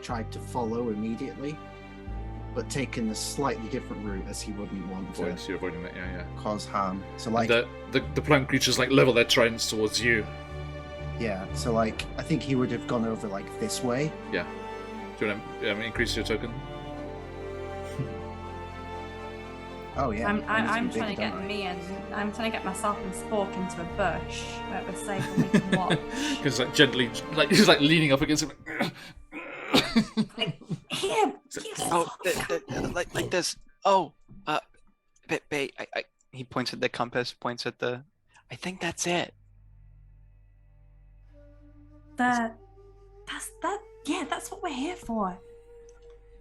tried to follow immediately, but taken a slightly different route as he wouldn't want to You're avoiding that, yeah. cause harm. So like, The plant creatures level their tridents towards you. yeah. So like, I think he would have gone over like this way. Yeah. Do you want to increase your token? Oh yeah. I'm I need trying to bigger, get don't I? me and I'm trying to get myself and Spork into a bush where we're safe and we can watch. Because gently, he's leaning up against him. Here, Oh, like this. Oh, Bay. He points at the compass. Points at the. I think that's it. that's what we're here for.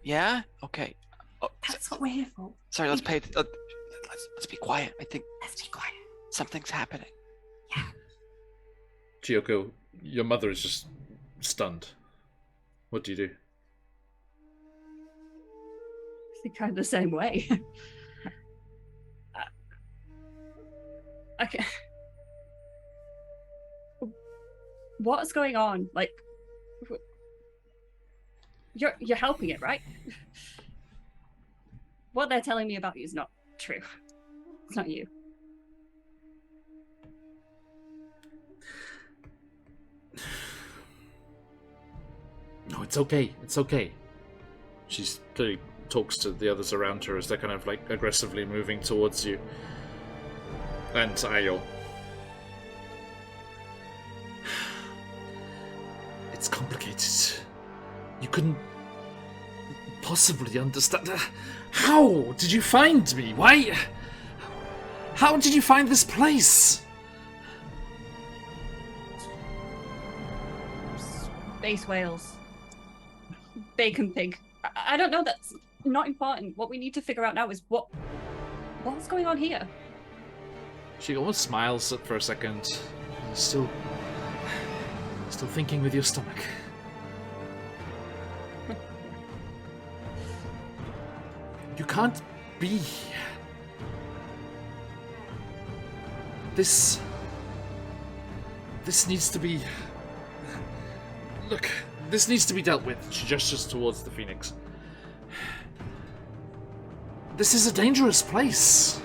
Yeah. Okay. Oh, That's what we're here for. sorry. Let's pay. Let's be quiet. I think Let's be quiet. something's happening. Chiyoko, your mother is just stunned. What do you do? I think I'm the same way. Okay. What's going on? Like, you're helping it, right? what they're telling me about you is not true. It's not you. No, it's okay. It's okay. She's clearly talks to the others around her as they're kind of like aggressively moving towards you. And Ayo. It's complicated. You couldn't possibly understand. How did you find me? Why? How did you find this place? Space whales. Bacon pig. I don't know, that's not important. What we need to figure out now is what's going on here? She almost smiles for a second. Still thinking with your stomach. You can't be here. This needs to be... Look, this needs to be dealt with. She gestures towards the Phoenix. This is a dangerous place.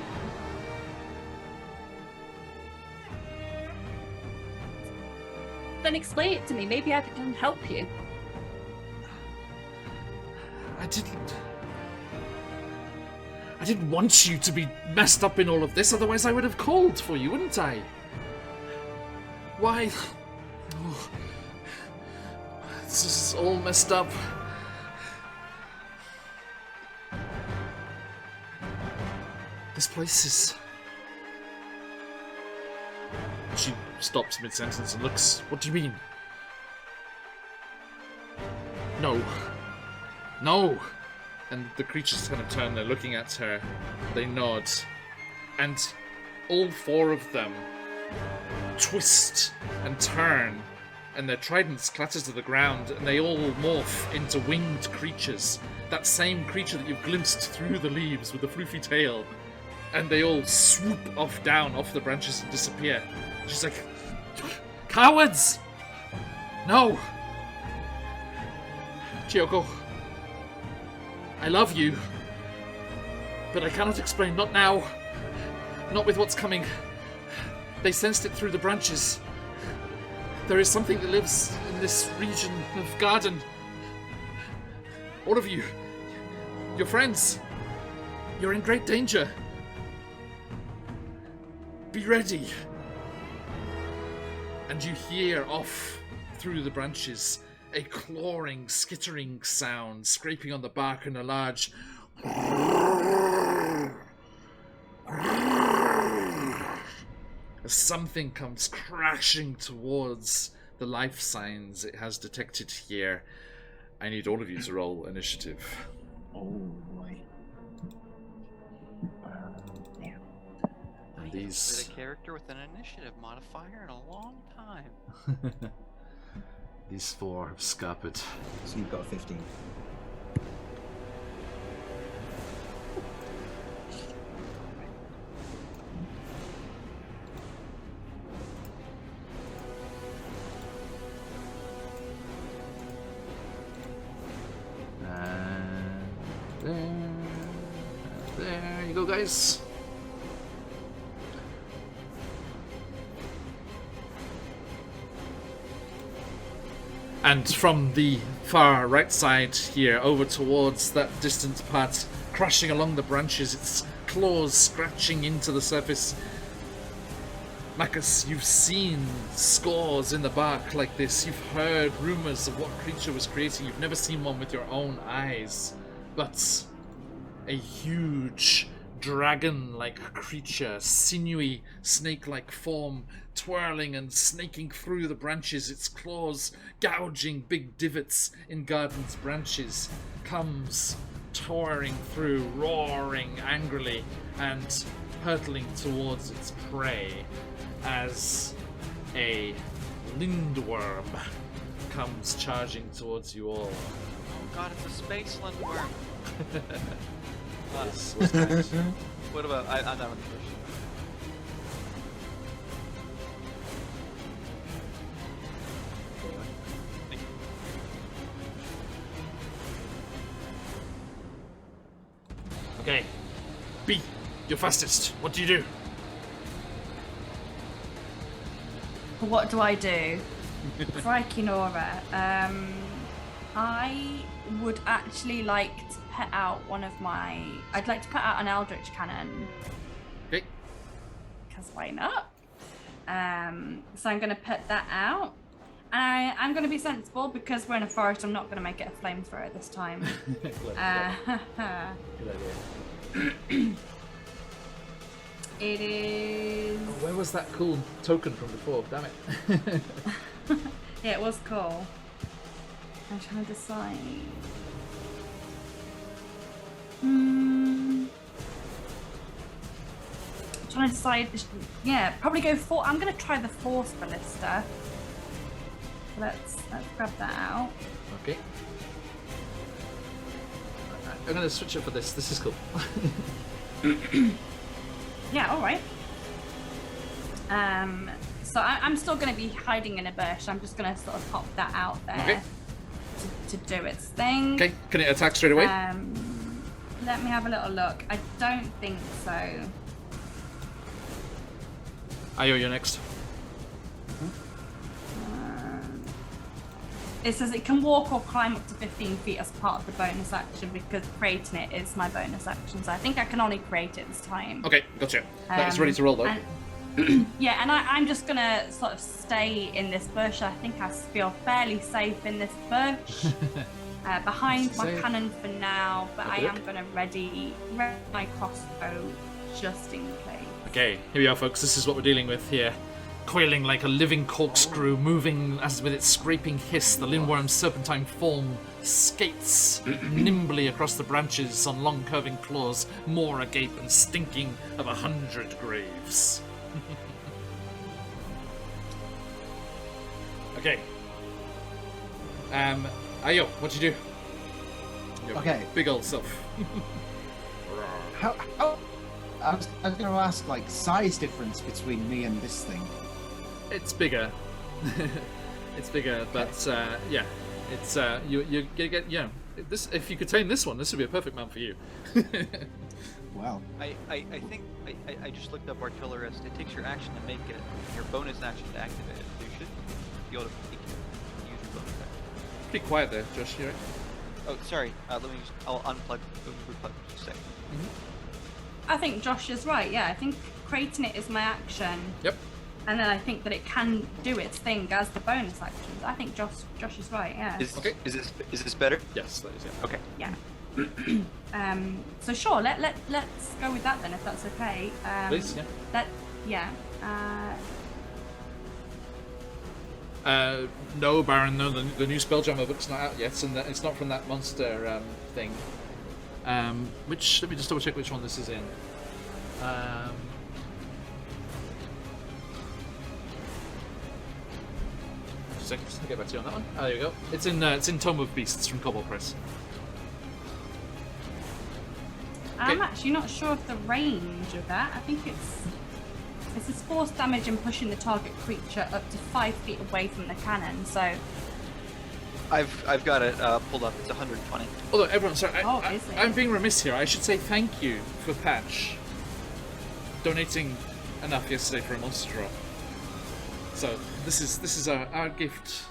Then explain it to me. Maybe I can help you. I didn't want you to be messed up in all of this, otherwise I would have called for you, wouldn't I? Why? Oh, this is all messed up. This place is... She stops mid-sentence and looks. What do you mean? No. No! And the creatures kind of turn, they're looking at her, they nod, and all four of them twist and turn, and their tridents clatter to the ground, and they all morph into winged creatures. That same creature that you've glimpsed through the leaves with the floofy tail, and they all swoop down off the branches and disappear. She's like, cowards! No! Chiyoko, I love you, but I cannot explain, not now. Not with what's coming. They sensed it through the branches. There is something that lives in this region of garden. All of you, your friends, you're in great danger. Be ready. And you hear off through the branches a clawing, skittering sound, scraping on the bark and a large... As something comes crashing towards the life signs it has detected here. I need all of you to roll initiative. Oh boy. I haven't played a character with an initiative modifier in a long time. These four have scuppered. So you've got a 15. There you go, guys. And from the far right side here, over towards that distant part, crashing along the branches, its claws scratching into the surface. Marcus, you've seen scores in the bark like this. You've heard rumors of what creature was creating. You've never seen one with your own eyes. But a huge dragon-like creature, sinewy, snake-like form, twirling and snaking through the branches, its claws gouging big divots in Garden's branches, comes towering through, roaring angrily and hurtling towards its prey as a lindworm comes charging towards you all. Oh god, it's a space lindworm. This was nice. What about... I'm not on the first. Okay. B, you're fastest. What do you do? What do I do? Crikey Nora. I would actually like to put out I'd like to put out an Eldritch Cannon. Okay. Because why not? So I'm going to put that out. I'm going to be sensible because we're in a forest. I'm not going to make it a flamethrower this time. Good idea. It is... Oh, where was that cool token from before? Damn it. Yeah, it was cool. I'm trying to decide. I'm trying to decide. Yeah, probably go for. I'm going to try the Force Ballista. Let's grab that out. Okay. I'm going to switch it for this. This is cool. Yeah, all right. So I'm still going to be hiding in a bush. I'm just going to sort of pop that out there. Okay. To do its thing. Okay, can it attack straight away? Let me have a little look. I don't think so. Ayo, you're next. It says it can walk or climb up to 15 feet as part of the bonus action because creating it is my bonus action. So I think I can only create it this time. Okay, gotcha. That is ready to roll though. Yeah, and I'm just gonna sort of stay in this bush. I think I feel fairly safe in this bush. Behind my cannon for now, but I am gonna ready my crossbow just in case. Okay, here we are, folks. This is what we're dealing with here. Coiling like a living corkscrew, moving as with its scraping hiss, the lindworm's serpentine form skates nimbly across the branches on long curving claws, more agape and stinking of 100 graves. Okay. Ayo, what you do? Your Okay. big old self. How I was going to ask, like, size difference between me and this thing. It's bigger. It's bigger, but yeah, it's you get this. If you could tame this one, this would be a perfect mount for you. Wow. I think I just looked up artillerist. It takes your action to make it, your bonus action to activate it. So you should be able to make it, use your bonus action. Pretty quiet there, Josh. You right? Oh, sorry. Let me just. I'll unplug. Replug just a second. I think Josh is right. Yeah, I think creating it is my action. Yep. And then I think that it can do its thing as the bonus actions. I think Josh is right. Yeah. Okay. Is this better? Yes, that is. Yeah. Okay. Yeah. So sure, let's go with that then, if that's okay. Please. Yeah. No, Baron. No, the new Spelljammer book's not out yet, and it's not from that monster thing. Let me just double check which one this is in. Seconds to get back to you on that one. Oh, there you go. It's in Tome of Beasts from Cobalt Press. I'm actually not sure of the range of that. I think it's a force damage and pushing the target creature up to 5 feet away from the cannon. So I've got it pulled up. It's 120. Although everyone, sorry, is it? I'm being remiss here. I should say thank you for Patch donating enough yesterday for a monster drop. So this is our gift.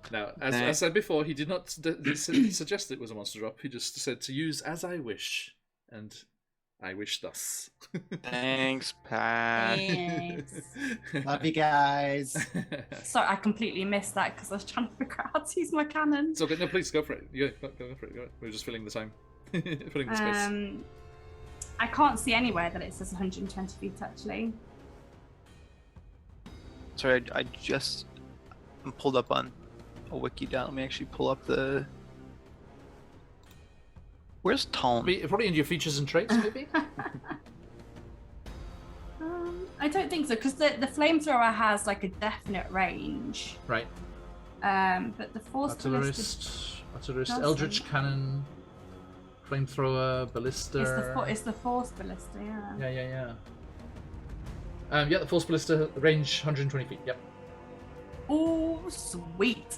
Now, as I said before, he did not suggest it was a monster drop. He just said to use as I wish, and I wish thus. Thanks, Pat. Thanks. Love you guys. Sorry, I completely missed that because I was trying to figure out how to use my cannon. It's okay. No, please go for it. Go for it. Go. We're just filling the time, filling the space. I can't see anywhere that it says 120 feet actually. Sorry, I'm pulled up on a wiki down. Let me actually pull up the. Where's Tom? Probably in your features and traits, maybe. I don't think so because the flamethrower has like a definite range. Right. But the force Artillerist, doesn't. Eldritch Cannon, Flamethrower, Ballista. It's the force ballista, yeah. Yeah. The Force Ballista range 120 feet. Yep. Oh, sweet.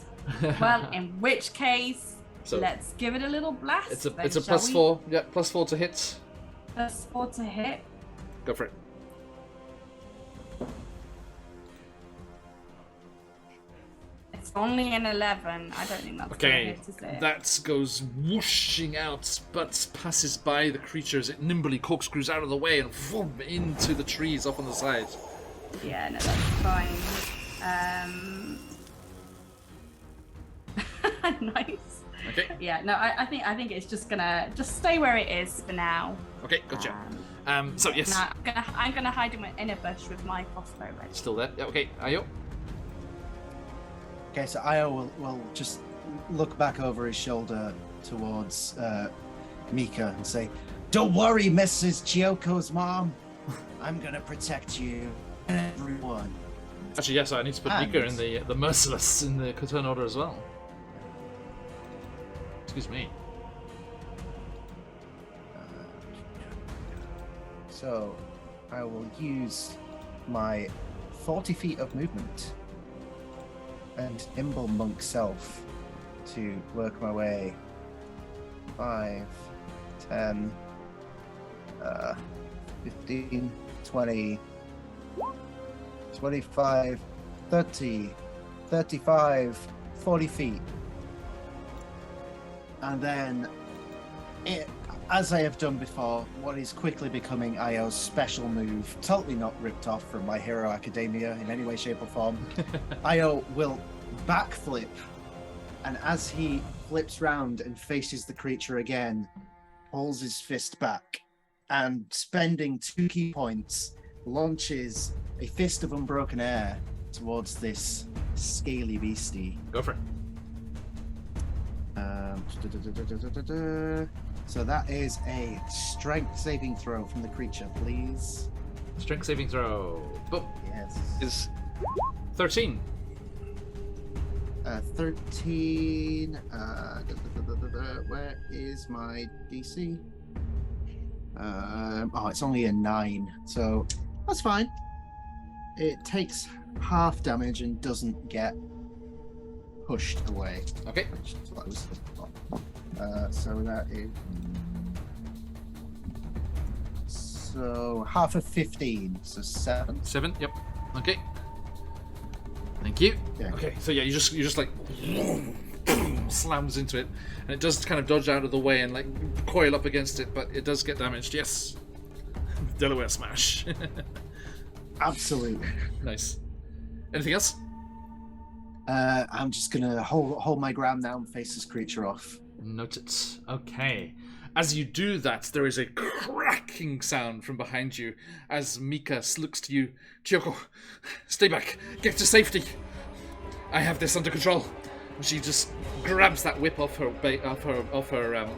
Well, in which case, So- let's give it a little blast. It's a then, it's a shall plus we? 4. Yeah, plus 4 to hit. Plus 4 to hit. Go for it. It's only an 11. I don't think that's gonna Okay, hit, is it? that goes whooshing out, but passes by the creature as it nimbly corkscrews out of the way and vroom, into the trees off on the side. Yeah, no, that's fine. Nice. Okay, Yeah, no, I think it's just gonna stay where it is for now. okay, gotcha. So yes, No, I'm gonna hide him in a bush with my crossbow ready. still there. Yeah, okay, Ayo. Okay, so Io will just look back over his shoulder towards Mika and say, "Don't worry, Mrs. Chioko's mom. I'm gonna protect you and everyone." Actually, yes, I need to put Mika in the merciless in the turn order as well. Excuse me. So I will use my 40 feet of movement and nimble monk self to work my way 5, 10, 15, 20, 25, 30, 35, 40 feet. And then, as I have done before, what is quickly becoming Io's special move, totally not ripped off from My Hero Academia in any way, shape, or form, Io will backflip, and as he flips round and faces the creature again, pulls his fist back, and spending 2 key points, launches a fist of unbroken air towards this scaly beastie. Go for it. So that is a strength saving throw from the creature, please. Strength saving throw. Boom. Yes. Is 13. 13. Where is my DC? Oh, it's only a 9, so that's fine. It takes half damage and doesn't get pushed away. Okay. Which is what I was looking for. So that is. So half of 15, so 7. 7. Yep. Okay. Thank you. Yeah. Okay. So yeah, you just like slams into it, and it does kind of dodge out of the way and like coil up against it, but it does get damaged. Yes. Delaware smash. Absolutely. Nice. Anything else? I'm just gonna hold my ground now and face this creature off. Noted. Okay. As you do that, there is a cracking sound from behind you as Mika looks to you. Chiyoko, stay back. Get to safety. I have this under control. And she just grabs that whip off her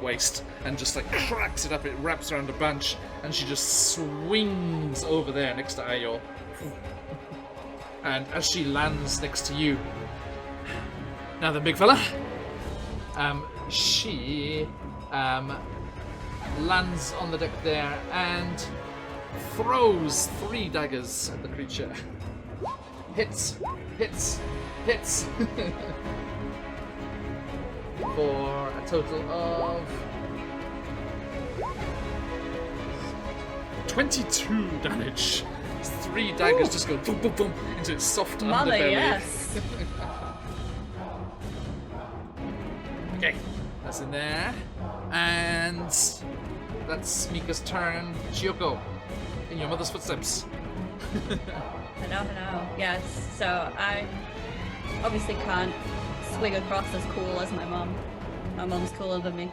waist and just like cracks it up. It wraps around a bunch, and she just swings over there next to Ayo. And as she lands next to you, now then, big fella. She lands on the deck there and throws 3 daggers at the creature. Hits. For a total of 22 damage. 3 daggers just go boom, boom, boom into its soft Mother, underbelly. yes. Okay, that's in there. And that's Mika's turn. Chiyoko, in your mother's footsteps. I know. Yes. So I obviously can't swing across as cool as my mom. My mom's cooler than me.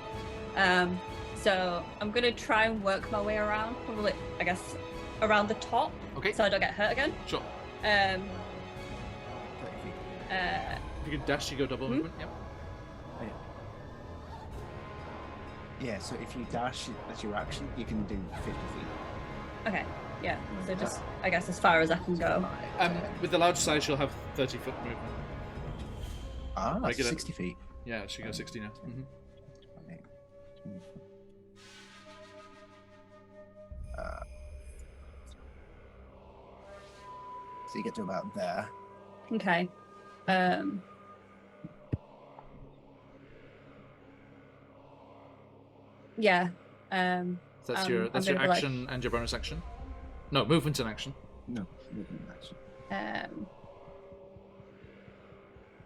So I'm gonna try and work my way around, probably, I guess, around the top, Okay, so I don't get hurt again. sure. Uh, If you can dash, you go double movement. Yep. Yeah, so if you dash as your action, you can do 50 feet. okay. Yeah. So just, I guess, as far as I can go. With the large size, she'll have 30-foot movement. Ah, Regular. 60 feet. Yeah, she goes 60 now. Mm-hmm. Okay. So you get to about there. Okay. Yeah. That's I'm your gonna be like- action and your bonus action. No, movement and action. No, movement action.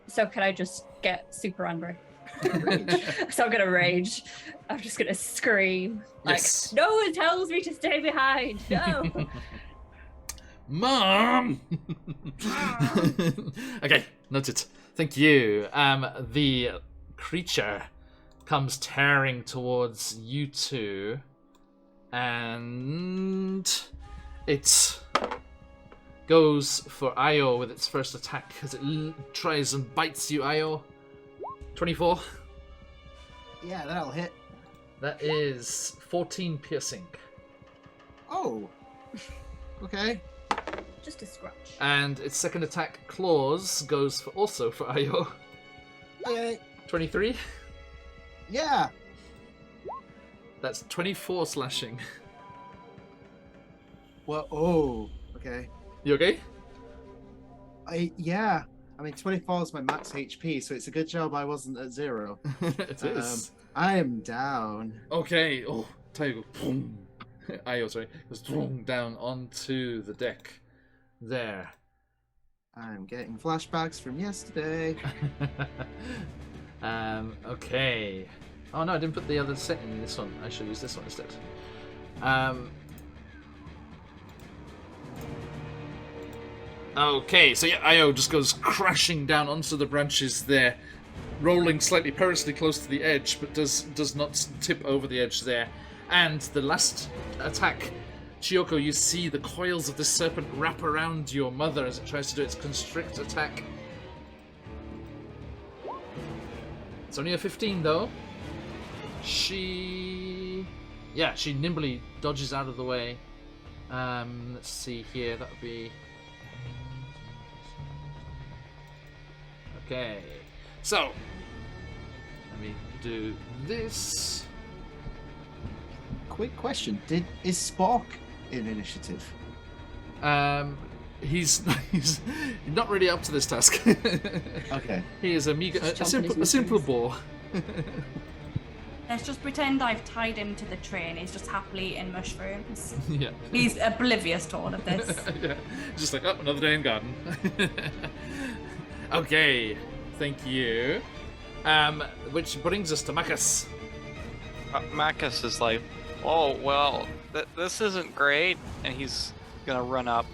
So can I just get super angry? Rage. So I'm gonna rage. I'm just gonna scream. Like, Yes. no one tells me to stay behind. No. Mom! Okay, noted. Thank you. The creature comes tearing towards you two, and it goes for Io with its first attack as it tries and bites you, Io. 24. Yeah, that'll hit. That is 14 piercing. Oh. Okay. Just a scratch. And its second attack, Claws, goes also for Io. Okay. 23. Yeah. That's 24 slashing. Well. Oh. Okay. You okay? Yeah. I mean, 24 is my max HP, so it's a good job I wasn't at 0. It is. I am down. Okay. Oh, Tayo goes. Io, sorry, goes down onto the deck. There. I'm getting flashbacks from yesterday. Okay. Oh no, I didn't put the other set in this one. I should use this one instead. Okay, so yeah, Io just goes crashing down onto the branches there, rolling slightly perilously close to the edge, but does not tip over the edge there. And the last attack, Chiyoko, you see the coils of the serpent wrap around your mother as it tries to do its constrict attack. It's only a 15 though. She nimbly dodges out of the way. Let's see here, that would be... Okay, so let me do this. Quick question: is Spork in initiative? He's not really up to this task. Okay. He is a simple his boar. Let's just pretend I've tied him to the tree and he's just happily eating mushrooms. Yeah. He's oblivious to all of this. Yeah. Just like, oh, another day in garden. Okay, thank you. Which brings us to Marcus. Marcus is like, oh, well, this isn't great. And he's going to run up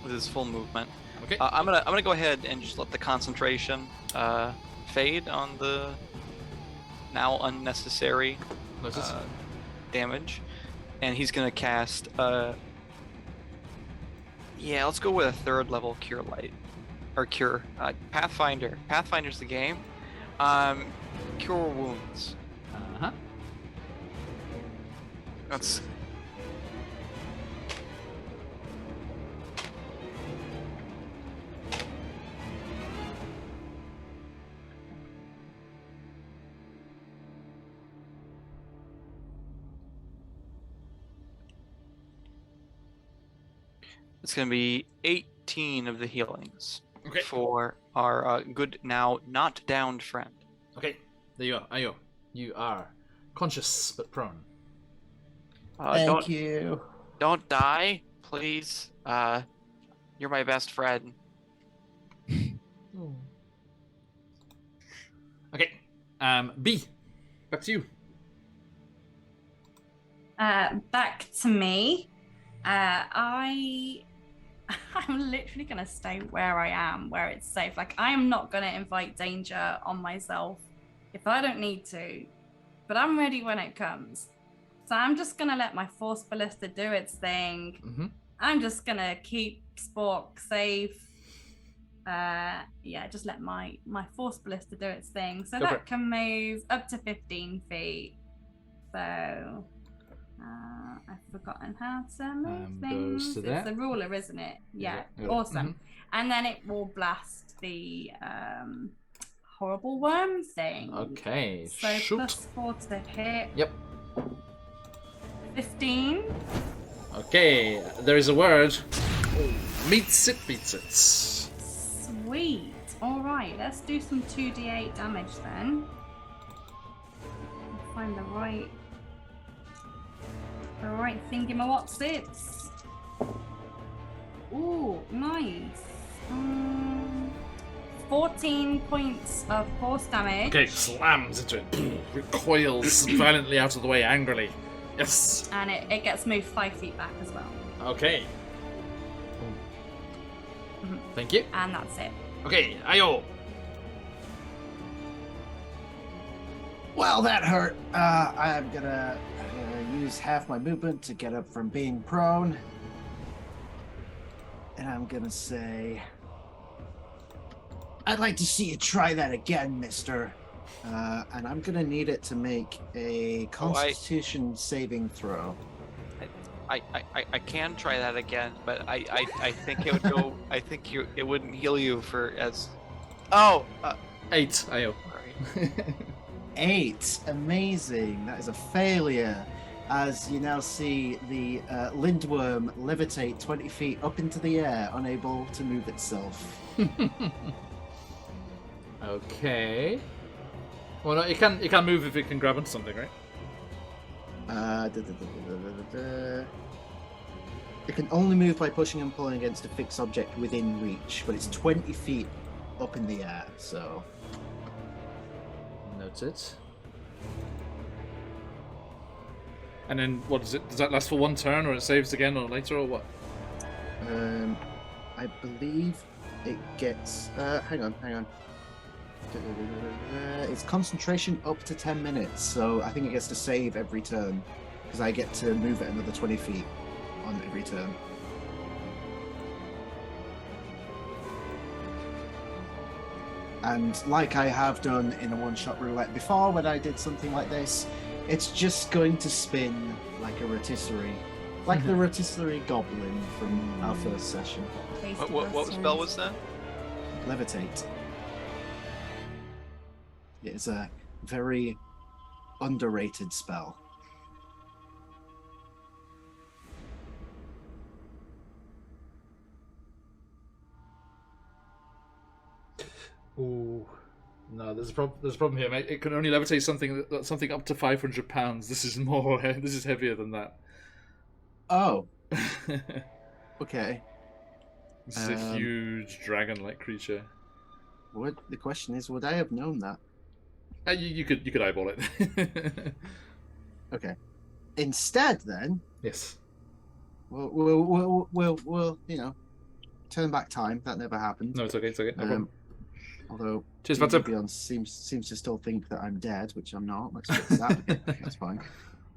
with his full movement. Okay. I'm gonna go ahead and just let the concentration fade on the now unnecessary damage, and he's gonna cast. Yeah, let's go with a 3rd level Cure Light or Cure Pathfinder. Pathfinder's the game. Cure Wounds. Uh-huh. That's. It's going to be 18 of the healings for our good now not downed friend. Okay, there you are. Ayo, you are conscious but prone. Thank you. Don't die, please. You're my best friend. Okay, B, back to you. Back to me. I'm literally gonna stay where I am, where it's safe. Like, I am not gonna invite danger on myself if I don't need to, but I'm ready when it comes. So I'm just gonna let my Force Ballista do its thing. Mm-hmm. I'm just gonna keep Spork safe. Just let my Force Ballista do its thing. So that can move up to 15 feet. So I've forgotten how to move things. Goes to It's there. the ruler, isn't it? Yeah, Yeah. awesome. Mhm. And then it will blast the horrible worm thing. Okay, So shoot. +4 to hit. Yep. 15. Okay, there is a word. Meets it, beats it. Sweet. All right, let's do some 2d8 damage then. find the right thingamawhat's. Ooh, nice. 14 points of force damage. Okay, slams into it. Recoils violently out of the way angrily. Yes. And it gets moved 5 feet back as well. Okay. Mhm. Thank you. And that's it. Okay, Ayo. Well, that hurt. I'm gonna use half my movement to get up from being prone. And I'm gonna say, I'd like to see you try that again, mister. And I'm gonna need it to make a Constitution saving throw. I can try that again, but I think it would go. I think it wouldn't heal you for as. Oh. 8, Ayo. Sorry. 8. Amazing. That is a failure. As you now see the lindworm levitate 20 feet up into the air, unable to move itself. Okay. Well, no, it can move if it can grab onto something, right? It can only move by pushing and pulling against a fixed object within reach, but it's 20 feet up in the air, so... Noted. And then, what is it? Does that last for one turn, or it saves again, or later, or what? I believe it gets... hang on. It's concentration up to 10 minutes, so I think it gets to save every turn, because I get to move it another 20 feet on every turn. And like I have done in a one-shot roulette before, when I did something like this, it's just going to spin like a rotisserie. Like the rotisserie goblin from our first session. What spell was that? Levitate. It is a very underrated spell. Ooh. No, there's a problem here, mate. It can only levitate something up to 500 pounds. This is more. This is heavier than that. Oh. Okay. This is a huge dragon-like creature. What the question is? Would I have known that? You could eyeball it. Okay. Instead, then. Yes. We'll turn back time. That never happened. No, it's okay. It's okay. No problem. Although Cheers, Pato. Beyond seems to still think that I'm dead, which I'm not. Let's fix that. That's fine.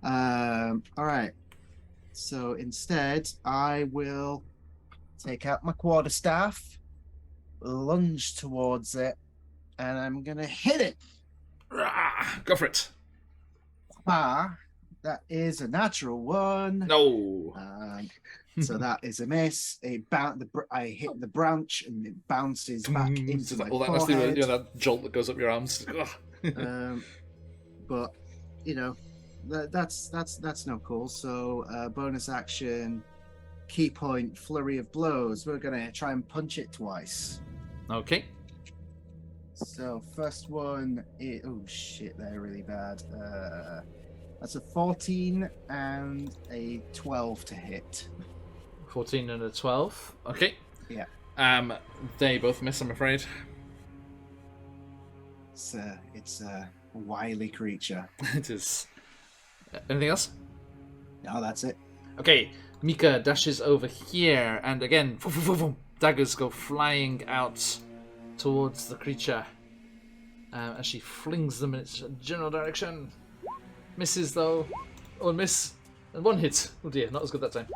All right. So instead, I will take out my quarterstaff, lunge towards it, and I'm gonna hit it. Go for it. That is a natural one. No. So that is a miss. I hit the branch and it bounces back into my forehead. That jolt that goes up your arms. But that's no cool. So bonus action, key point, flurry of blows. We're gonna try and punch it twice. Okay. So first one is, oh shit, they're really bad. That's a 14 and a 12 to hit. 14 and a 12. Okay. Yeah. They both miss, I'm afraid. It's a wily creature. It is. Anything else? No, that's it. Okay. Mika dashes over here, and again, daggers go flying out towards the creature as she flings them in its general direction. Misses though. Oh, miss. And one hit. Oh dear, not as good that time.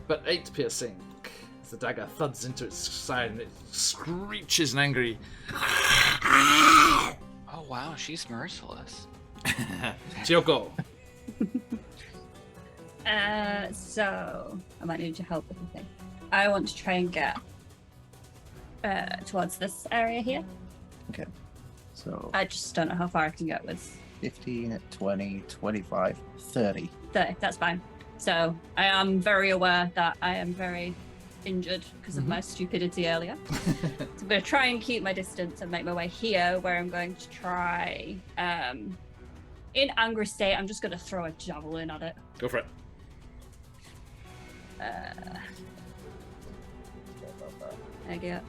But 8 piercing. As the dagger thuds into its side and it screeches and angry. Oh wow, she's merciless. Chiyoko. So I might need your help with the thing. I want to try and get towards this area here. Okay. So I just don't know how far I can get with 15, 20, 25, 30. 30. That's fine. So I am very aware that I am very injured because of my stupidity earlier. So I'm going to try and keep my distance and make my way here, where I'm going to try in angry state, I'm just going to throw a javelin at it. Go for it. I get.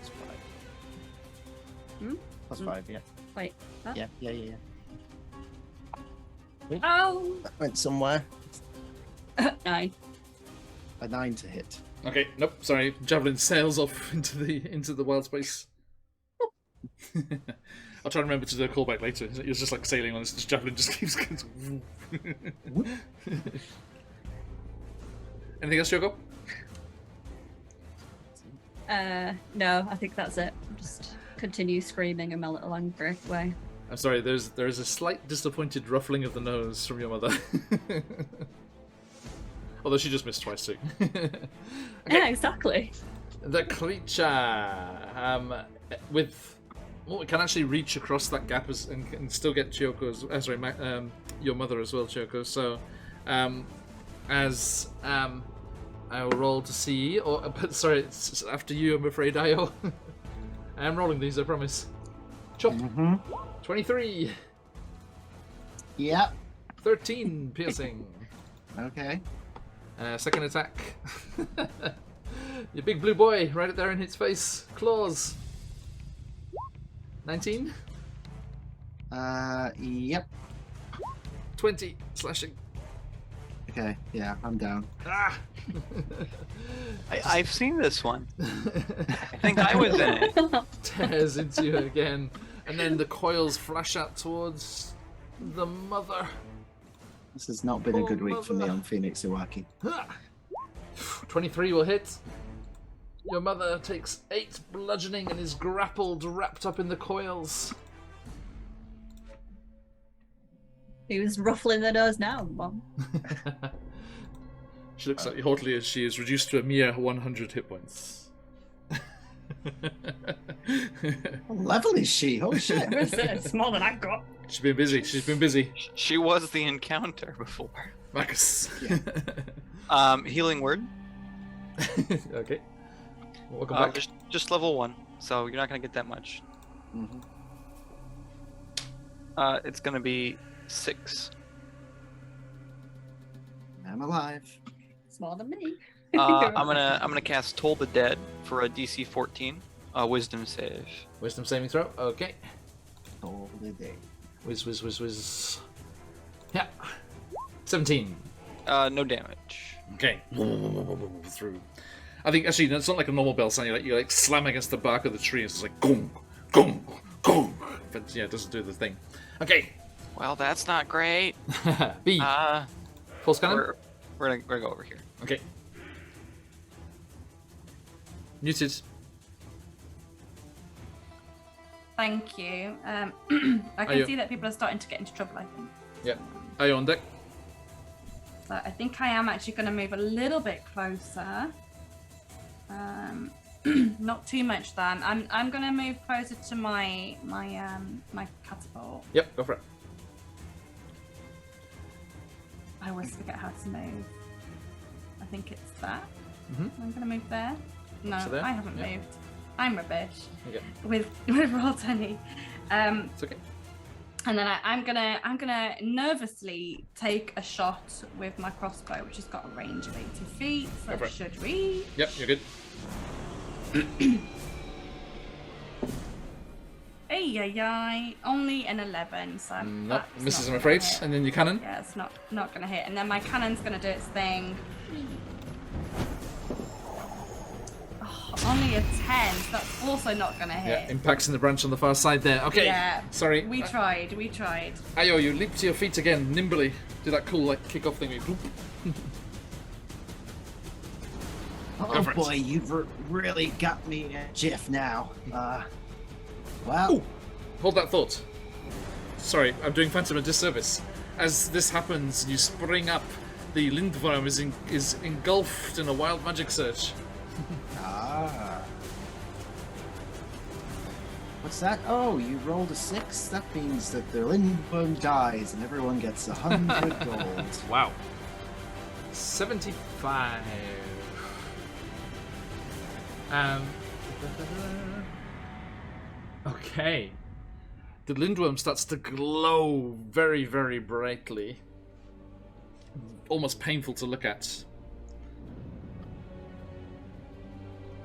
It's 5. Hmm? Plus 5, yeah. Wait. Huh? Yeah. Oh! That went somewhere. 9. A 9 to hit. Okay, nope, sorry. Javelin sails off into the wild space. I'll try and remember to do a callback later. It was just like sailing on this javelin just keeps going. Anything else, Yoko? No, I think that's it. Just continue screaming in my little angry way. I'm sorry, there is a slight disappointed ruffling of the nose from your mother. Although she just missed twice too. Okay. Yeah, exactly. The creature it can actually reach across that gap and still get Chioko's. Your mother as well, Chioko. So, I will roll to see. But sorry, it's after you. I'm afraid, Io. I am rolling these. I promise. Chop. 23. Yep. 13 piercing. Okay. Second attack. Your big blue boy right there in its face. Claws. 19. Yep. 20 slashing. Okay, yeah, I'm down. Ah! I've seen this one. I think I was in it. Tears into you again, and then the coils flash out towards the mother. This has not been a good week for me on Phoenix Iwaki. 23 will hit. Your mother takes 8 bludgeoning and is grappled, wrapped up in the coils. He was ruffling the nose now, Mom. She looks at you haughtily as she is reduced to a mere 100 hit points. What level is she? Holy shit. It's more than I've got. She's been busy. She's been busy. She was the encounter before. Marcus. Healing word. Okay. Welcome back. Just level 1, so you're not gonna get that much. Mm-hmm. It's gonna be 6. I'm alive. It's more than me. I'm gonna cast Toll the Dead for a DC 14, Wisdom save. Wisdom saving throw. Okay. All the day. Whiz. Yeah. 17. No damage. Okay. Through. I think actually it's not like a normal bell sound. You like slam against the bark of the tree. It's just like gong, gong, gong. But yeah, it doesn't do the thing. Okay. Well, that's not great. B. Full cannon. We're gonna go over here. Okay. Muted. Thank you. I Are can you- see that people are starting to get into trouble, I think. Yeah. Are you on deck? So I think I am actually going to move a little bit closer. Not too much then. I'm going to move closer to my catapult. Yep. Go for it. I always forget how to move. I think it's that. Mhm. I'm going to move there. No, So there? I haven't Yeah. moved. I'm rubbish Okay. with Roll20. It's okay. And then I'm gonna nervously take a shot with my crossbow, which has got a range of 80 feet. Go for So it. should we? Yep. You're good. Ay, only an 11. So Nope. that's Misses, not I'm afraid. gonna hit. And then your cannon. Yeah, it's not gonna hit. And then my cannon's gonna do its thing. Oh, only a 10. So that's also not gonna Yeah. hit. Impacts in the branch on the far side there. Okay. Yeah. Sorry. We tried. Ayo, you leap to your feet again, nimbly. Do that cool like kick-off thing. Bloop. Oh for it. boy, you've really got me at Jiff now. Well, Ooh. Hold that thought. Sorry, I'm doing Phantom a disservice. As this happens, you spring up. The Lindworm is engulfed in a wild magic surge. What's that? Oh, you rolled a 6? That means that the Lindworm dies and everyone gets 100 gold. Wow. 75. Okay. the lindworm starts to glow very, very brightly. Almost painful to look at.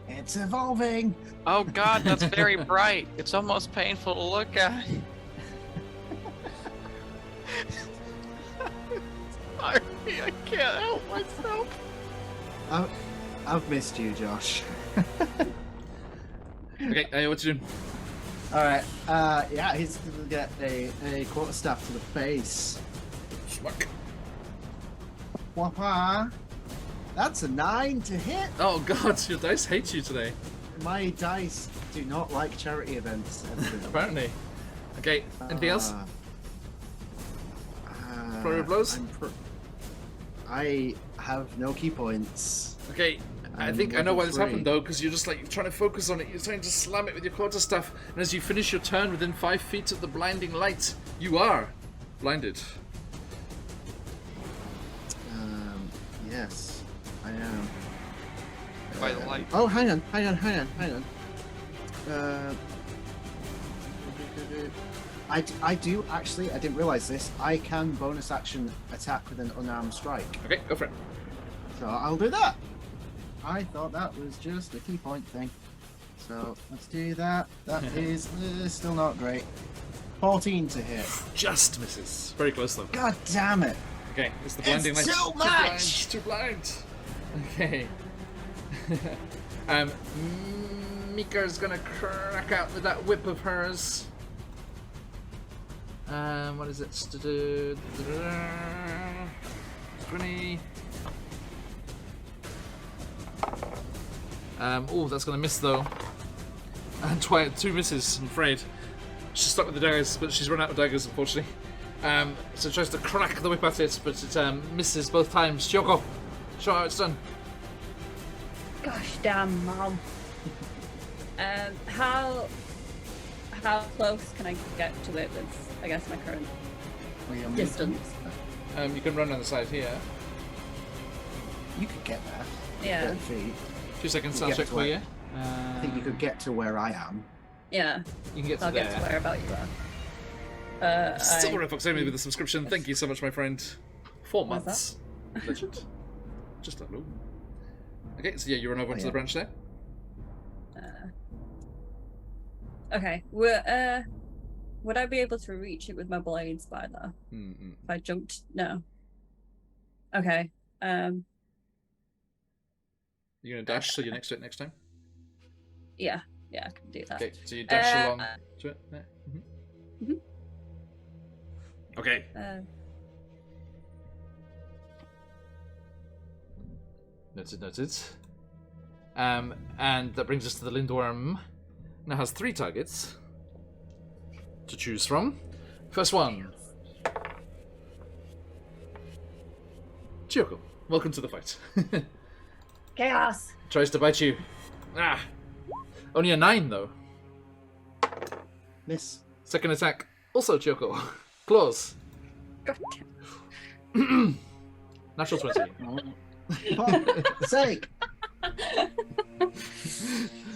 It's evolving. Oh god, that's very bright. It's almost painful to look at. I can't help myself. I've missed you, Josh. Okay, hey, what you doing? Alright, yeah, he's gonna get a quarterstaff to the face. Smack. Wah-wah. That's a 9 to hit. Oh god, your dice hate you today. My dice do not like charity events. Apparently. Okay, anything else? Flurry of blows? I have no key points. Okay, I think I know why this happened though, because you're just like trying to focus on it. You're trying to slam it with your quarterstaff, and as you finish your turn within 5 feet of the blinding light, you are blinded. Yes, I am. By the light. Oh, hang on. I do actually, I didn't realize this, I can bonus action attack with an unarmed strike. Okay, go for it. So I'll do that. I thought that was just a key point thing. So let's do that. That is still not great. 14 to hit. Just misses. Very close though. God damn it. Okay, it's the blinding light. Too much! Too blind. Okay. Mika's gonna crack out with that whip of hers. What is it to do? 20. Oh, that's gonna miss though. And 2 misses, I'm afraid. She's stuck with the daggers, but she's run out of daggers, unfortunately. So tries to crack the whip at it, but it misses both times. Kyoko, show how it's done. Gosh damn, Mom. How close can I get to it with, I guess, my current distance? You can run on the side here. You could get there. Yeah. 10 feet. 2 seconds, You I'll get check to for where- you. I think you could get to where I am. Yeah. You can get to I'll there. get to where about you are. Silver Red Fox Amy with the subscription. Thank you so much, my friend. 4 What's months. Legend. Just that low. Okay, so yeah, you run over to yeah. the branch there. Okay. Would I be able to reach it with my blades by there? If I jumped? No. Okay. You're gonna dash, so you're next to it next time. Yeah, I can do that. Okay, so you dash along to it. There. Mhm. Okay. Noted. And that brings us to the Lindworm. Now has 3 targets to choose from. First one. Kyoko, welcome to the fight. Chaos! Tries to bite you. Ah! Only a 9 though. Miss. Second attack, also Kyoko. Claws. God damn. Natural 20. Fuck's sake.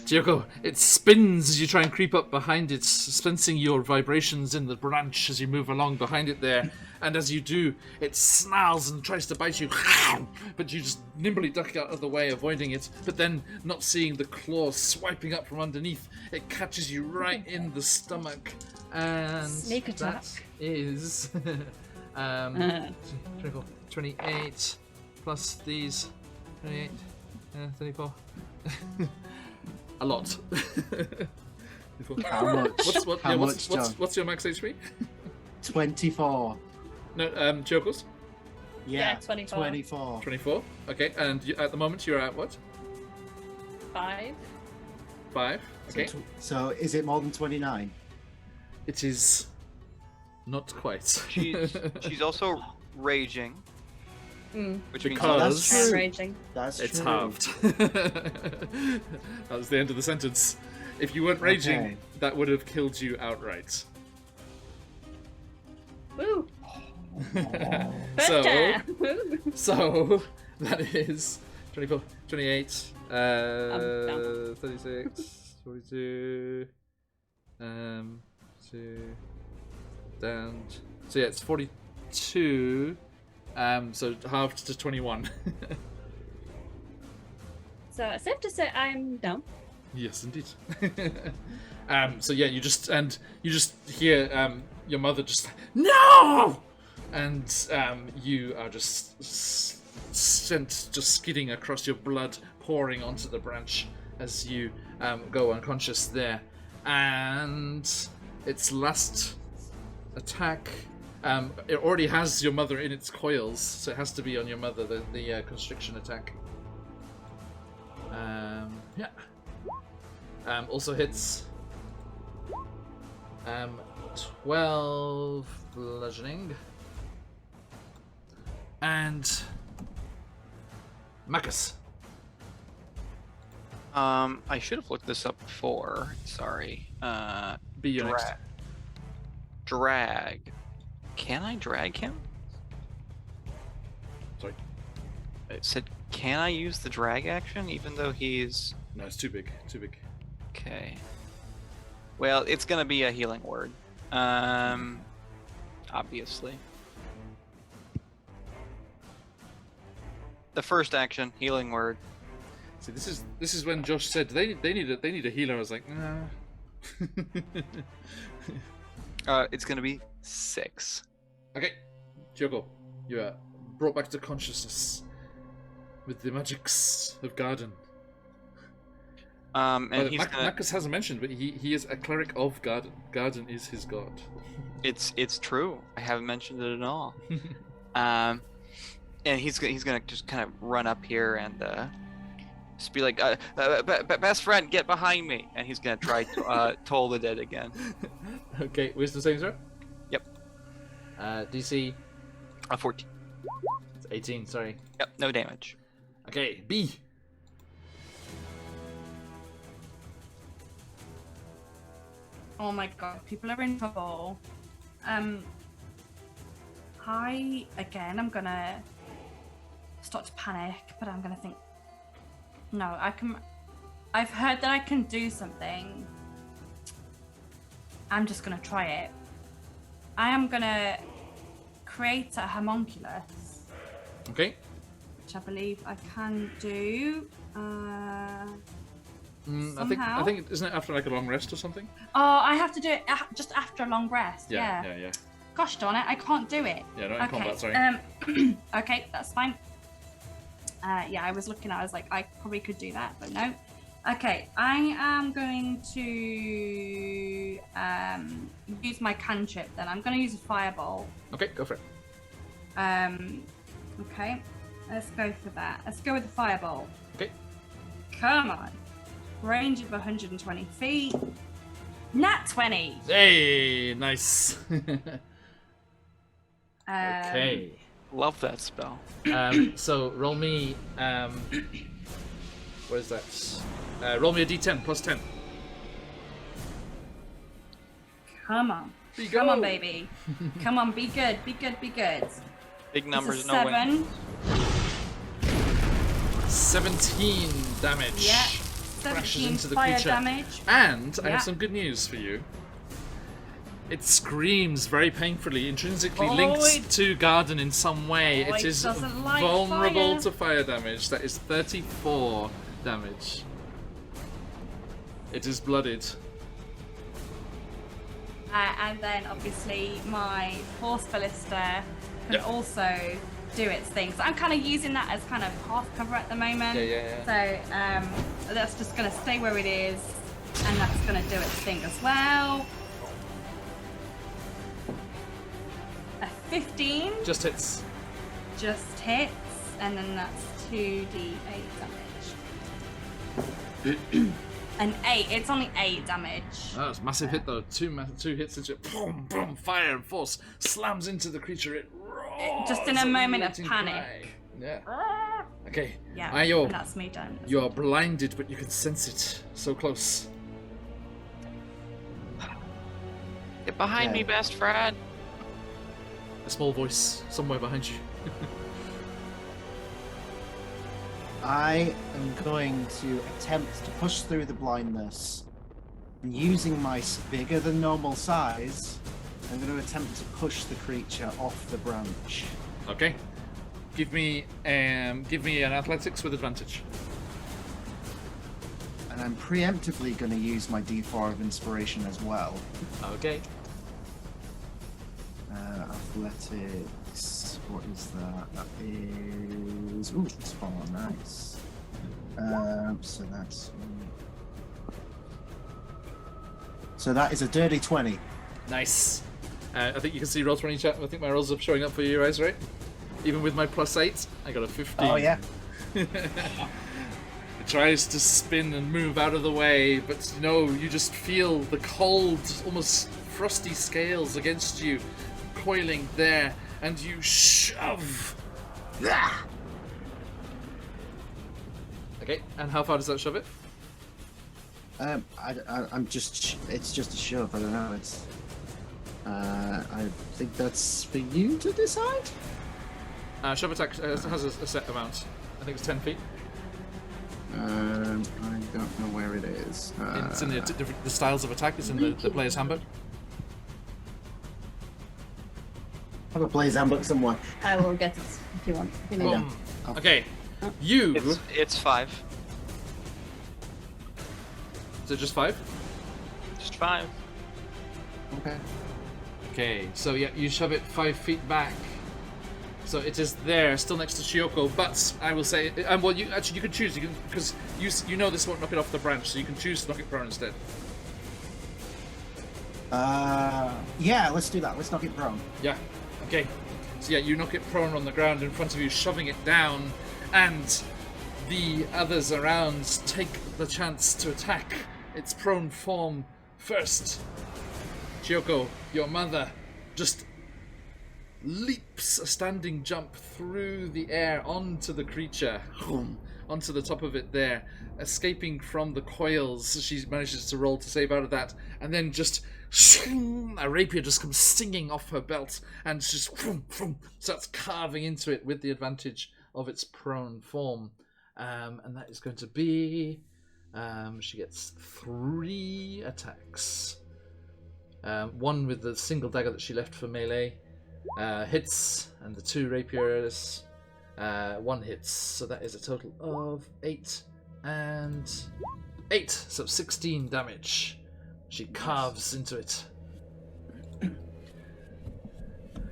Kyoko, it spins as you try and creep up behind it, sensing your vibrations in the branch as you move along behind it there. And as you do, it snarls and tries to bite you. But you just nimbly duck out of the way, avoiding it. But then, not seeing the claws swiping up from underneath, it catches you right in the stomach. And Sneak attack. that is 24, 28 plus these 28, 34. A lot. How much? How much, John? What's your max HP? 24. No, Choco's? Yeah, 24. 24. 24. Okay, and at the moment you're at what? 5. 5. Okay. So is it more than 29? It is not quite. She's also raging, which means Because- That's true. Raging. That's It's true. halved. That was the end of the sentence. If you weren't raging, Okay. that would have killed you outright. Woo! First So, time! Woo! so that is 24, 28, down. 36, 42, 2, And so yeah, it's 42. So halved to 21. So it's safe to say I'm down. Yes, indeed. So yeah, you just hear your mother just no, and you are just sent just skidding across, your blood pouring onto the branch as you go unconscious there, and its last attack. It already has your mother in its coils, so it has to be on your mother. The constriction attack. Yeah. Also hits 12 bludgeoning. And Marcus. I should have looked this up before. Sorry. Be your next. Drag. Can I drag him? Sorry. It said, can I use the drag action even though he's... No, it's too big. Too big. Okay. Well, it's gonna be a healing word. Obviously. The first action, healing word. See, this is when Josh said they need a healer. I was like, nah. It's gonna be 6. Okay, Diogo, you are brought back to consciousness with the magics of Garden. And he's gonna... Marcus hasn't mentioned, but he is a cleric of Garden. Garden is his god. It's true. I haven't mentioned it at all. And he's gonna just kind of run up here and just be like, best friend, get behind me, and he's gonna try to toll the dead again. Okay, wisdom saving throw. Yep. DC 14. It's 18. Sorry. Yep. No damage. Okay, B. Oh my god, people are in trouble. I'm gonna start to panic, but I'm gonna think, no, I've heard that I can do something. I'm just gonna try it. I am gonna create a homunculus. Okay. Which I believe I can do. I think isn't it after like a long rest or something? Oh, I have to do it just after a long rest. Yeah. Gosh darn it, I can't do it. Yeah, not in combat. Sorry. Okay, that's fine. Yeah, I was looking. I was like, I probably could do that, but no. Okay, I am going to use my cantrip. Then I'm going to use a fireball. Okay, go for it. Okay, let's go for that. Let's go with the fireball. Okay. Come on. Range of 120 feet. Nat 20. Hey, nice. Okay. Love that spell. So roll me. What is that? Roll me a d10 plus 10. Come on. Come on, baby. Come on, be good. Be good. Be good. Big numbers, It's a no win. 17 damage. Yeah. Crashes 17 into the fire creature. damage. And I Yeah. have some good news for you. It screams very painfully, intrinsically Oh, linked to Garden in some way. Oh, It it is doesn't like vulnerable fire. to fire damage. That is 34 damage. It is blooded. And then obviously my horse ballista can also do its thing. So I'm kind of using that as kind of half cover at the moment. Yeah. So that's just going to stay where it is, and that's going to do its thing as well. A 15 Just hits. just hits, and then that's 2d8 damage. An 8. It's only 8 damage. Oh, it's a massive hit though. Two hits into it. Boom, boom, fire and force slams into the creature. It roars. Just in a moment of bleating panic. cry. Yeah. Okay. Yeah, Ayo, and that's me done. you are blinded, but you can sense it. So close. Get behind me, best friend. A small voice somewhere behind you. I am going to attempt to push through the blindness, and using my bigger than normal size, I'm going to attempt to push the creature off the branch. Okay. Give me an athletics with advantage. And I'm preemptively going to use my D4 of inspiration as well. Okay. Athletics. What is that? That is. Ooh, it's far nice. So that's. So that is a dirty 20. Nice. I think you can see Roll20 chat. I think my rolls are showing up for you guys, right? Even with my +8, I got a 15. Oh, yeah. It tries to spin and move out of the way, but you just feel the cold, almost frosty scales against you, coiling there, and you shove. Okay, and how far does that shove it? I'm just. It's just a shove. I don't know. It's. I think that's for you to decide. Shove attack has a set amount. I think it's 10 feet. I don't know where it is. It's in the styles of attack. It's in the player's handbook. I have a player's handbook somewhere. I will get it if you want. Give me that. Okay, you. It's 5. Is it just 5? Just 5. Okay. Okay, so yeah, you shove it 5 feet back. So it is there, still next to Shioko, but I will say, well, you can choose, because you know this won't knock it off the branch, so you can choose to knock it prone instead. Yeah, let's do that. Let's knock it prone. Yeah, okay. So yeah, you knock it prone on the ground in front of you, shoving it down, and the others around take the chance to attack its prone form first. Shioko, your mother, just leaps a standing jump through the air onto the creature, onto the top of it there, escaping from the coils. She manages to roll to save out of that, and then just a rapier just comes singing off her belt and just starts carving into it with the advantage of its prone form. And that is going to be she gets 3 attacks. One with the single dagger that she left for melee hits, and the 2 rapiers 1 hits, so that is a total of 8 and 8, so 16 damage. She carves into it,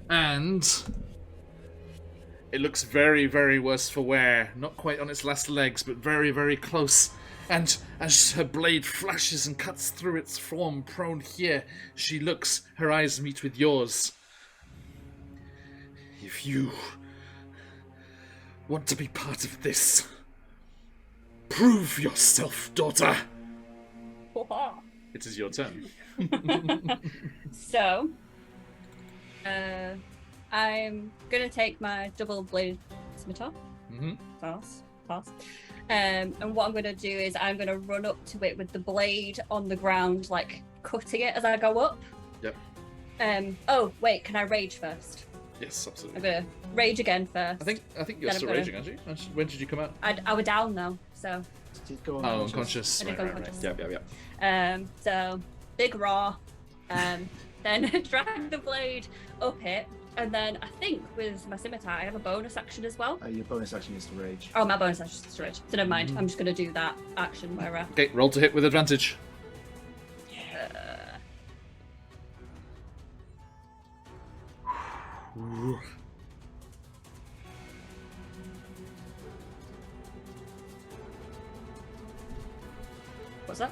and it looks very, very worse for wear. Not quite on its last legs, but very, very close. And as her blade flashes and cuts through its form prone here, she looks, her eyes meet with yours. If you want to be part of this, prove yourself, daughter. It is your turn. So, I'm gonna take my double bladed scimitar. Pass. And what I'm gonna do is I'm gonna run up to it with the blade on the ground, like cutting it as I go up. Yep. Oh wait, can I rage first? Yes, absolutely. I'm gonna rage again first. I think you're Then still raging, aren't you? When did you come out? I was down though, so. Oh, unconscious. I did go unconscious. Yeah. So big raw, then drag the blade up it, and then I think with my scimitar I have a bonus action as well. Your bonus action is to rage. Oh, my bonus action is to rage. So never mind. I'm just gonna do that action where I. Okay, roll to hit with advantage. What's that?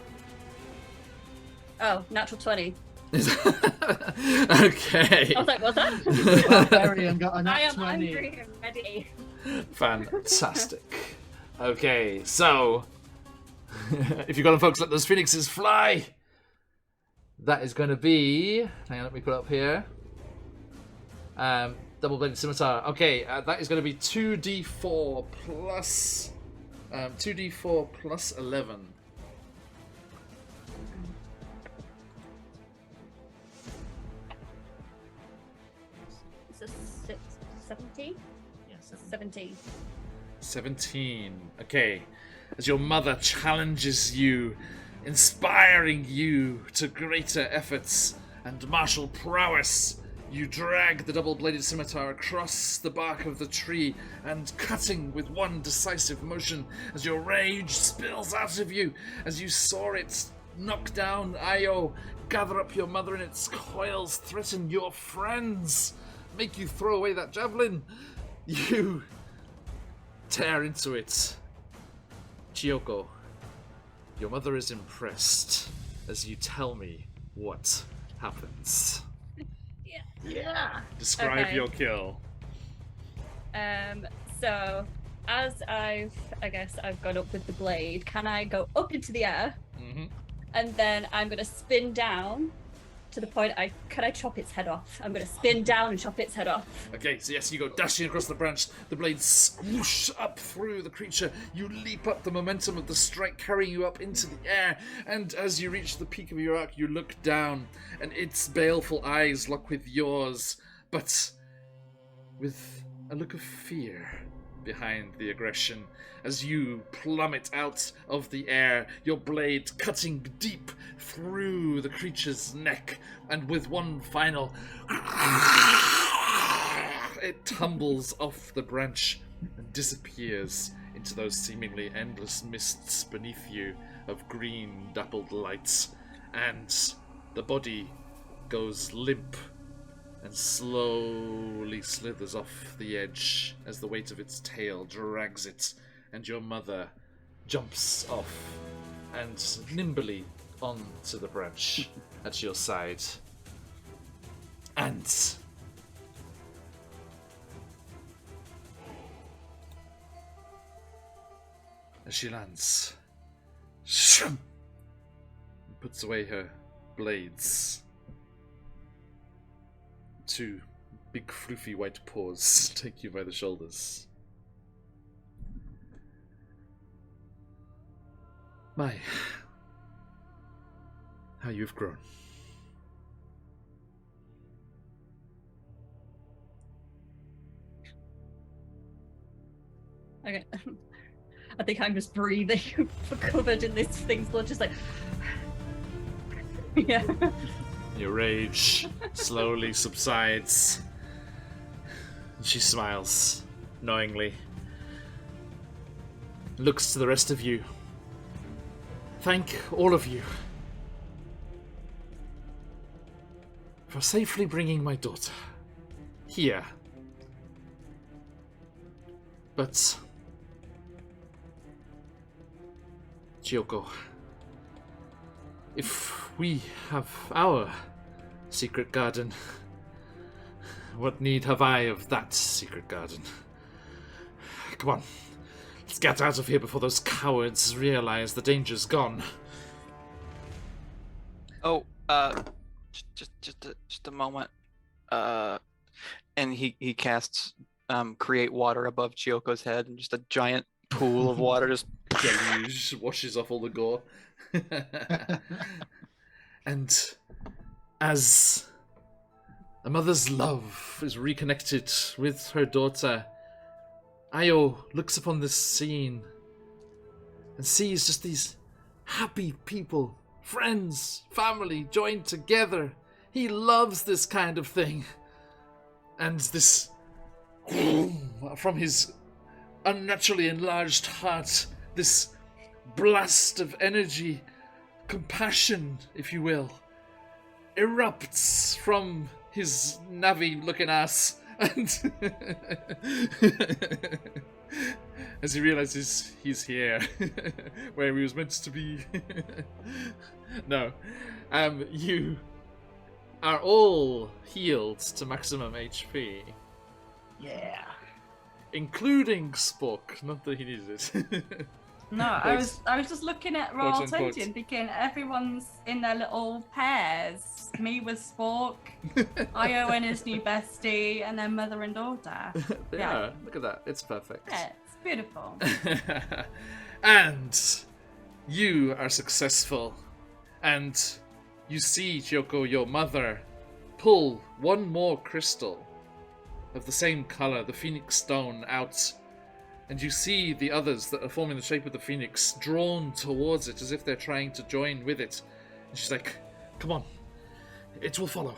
Oh, natural 20. Okay. I was like, what's that? Barbarian got a nat I am 20. angry and ready. Fantastic. Okay, so if you've got to focus, let those phoenixes fly. That is going to be. Hang on, let me put it up here. Double-bladed scimitar. Okay, that is going to be 2d4 plus 2d4 plus 11. Is this 17? Yeah, 17. 17. Okay. As your mother challenges you, inspiring you to greater efforts, and martial prowess, you drag the double-bladed scimitar across the bark of the tree and cutting with one decisive motion as your rage spills out of you as you saw it knock down Io, gather up your mother in its coils, threaten your friends, make you throw away that javelin. You tear into it. Chiyoko, your mother is impressed as you tell me what happens. Yeah. Describe Okay. your kill. So as I guess I've gone up with the blade, can I go up into the air Mm-hmm. and then I'm gonna spin down to the point can I chop its head off? I'm gonna spin down and chop its head off. Okay, so yes, you go dashing across the branch. The blade swoosh up through the creature. You leap up, the momentum of the strike carrying you up into the air. And as you reach the peak of your arc, you look down, and its baleful eyes lock with yours, but with a look of fear behind the aggression as you plummet out of the air, your blade cutting deep through the creature's neck, and with one final it tumbles off the branch and disappears into those seemingly endless mists beneath you of green dappled lights, and the body goes limp and slowly slithers off the edge as the weight of its tail drags it, and your mother jumps off and nimbly onto the branch at your side. And as she lands, and puts away her blades, two big floofy white paws take you by the shoulders. My, how you've grown. Okay. I think I'm just breathing covered in this thing's blood, just like yeah. Your rage slowly subsides. She smiles knowingly, looks to the rest of you. Thank all of you for safely bringing my daughter here. But Chiyoko, if we have our secret garden, what need have I of that secret garden? Come on, let's get out of here before those cowards realize the danger's gone. Oh, just a moment. And he casts create water above Chiyoko's head, and just a giant pool of water just Deluge washes off all the gore. And as a mother's love is reconnected with her daughter, Io looks upon this scene and sees just these happy people, friends, family joined together. He loves this kind of thing. And this, from his unnaturally enlarged heart, this blast of energy, compassion, if you will, erupts from his Navi-looking ass, and as he realizes he's here, where he was meant to be. No, you are all healed to maximum HP, Yeah. including Spock. Not that he needs it. No, I was just looking at Quote, Roll unquote. 20 and thinking everyone's in their little pairs. Me with Spork, Io and his new bestie, and then mother and daughter. Yeah, look at that. It's perfect. Yeah, it's beautiful. And you are successful. And you see, Chiyoko, your mother, pull one more crystal of the same color, the phoenix stone, out. And you see the others that are forming the shape of the phoenix drawn towards it as if they're trying to join with it. And she's like, come on, it will follow.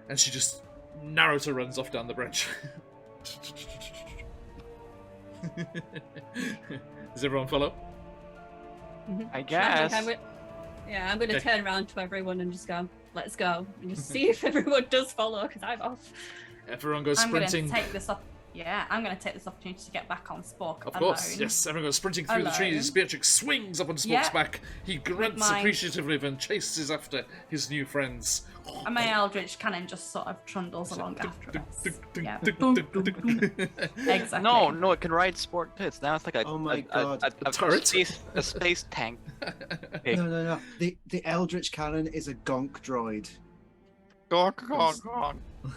And she just Naruto runs off down the branch. Does everyone follow? I guess. I'm going to Okay. turn around to everyone and just go, let's go. And just see if everyone does follow, because I'm off. Everyone goes I'm going sprinting. to take this I'm going to take this opportunity to get back on Spork Of alone. course, yes. Everyone goes sprinting through the Alone. trees. Beatrix swings up on Spork's Yeah. back. He grunts my- appreciatively and chases after his new friends. And my Eldritch Cannon just sort of trundles along after us. Yeah. Exactly. No, it can ride sport tits. Now it's like a Oh my God. a turret? a space tank. Hey. No. The Eldritch Cannon is a gonk droid. Gong.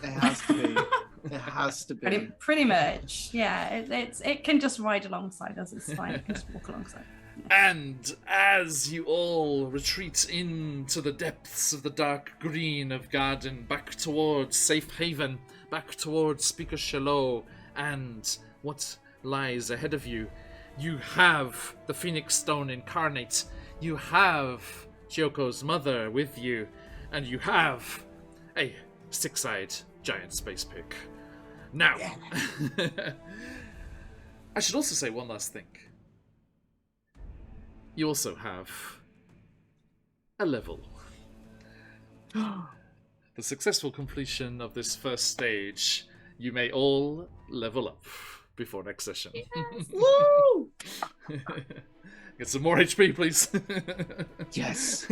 It has to be. It has to be. Pretty much. Yeah, it can just ride alongside us. It's fine. It can just walk alongside. And as you all retreat into the depths of the dark green of Garden, back towards Safe Haven, back towards Speaker Shallow, and what lies ahead of you, you have the Phoenix Stone incarnate, you have Chioko's mother with you, and you have a six-eyed giant space pig. Now, I should also say one last thing. You also have a level. The successful completion of this first stage, you may all level up before next session. Woo! Get some more HP, please. Yes.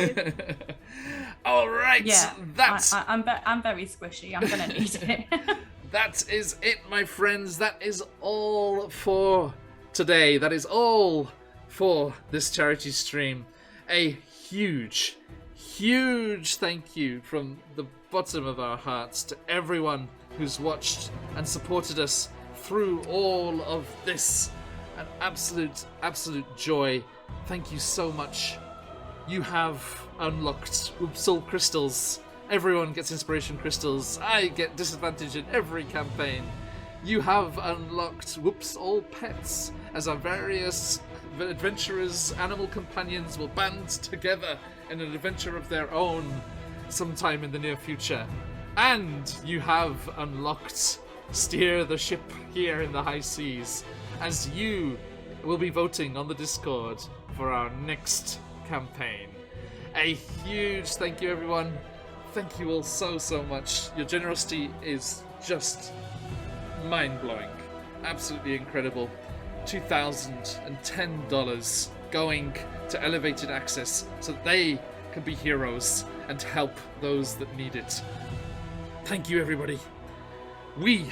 All right. Yeah, That's I'm very squishy. I'm gonna need it. that is it, my friends. That is all for today. That is all for this charity stream. A huge thank you from the bottom of our hearts to everyone who's watched and supported us through all of this. An absolute joy. Thank you so much. You have unlocked soul crystals. Everyone gets inspiration crystals. I get disadvantage in every campaign. You have unlocked all pets as our various adventurers, animal companions will band together in an adventure of their own sometime in the near future. And you have unlocked Steer the Ship here in the high seas, as you will be voting on the Discord for our next campaign. A huge thank you, everyone. Thank you all so much. Your generosity is just mind-blowing. Absolutely incredible. $2,010 going to Elevated Access so that they can be heroes and help those that need it. Thank you, everybody. We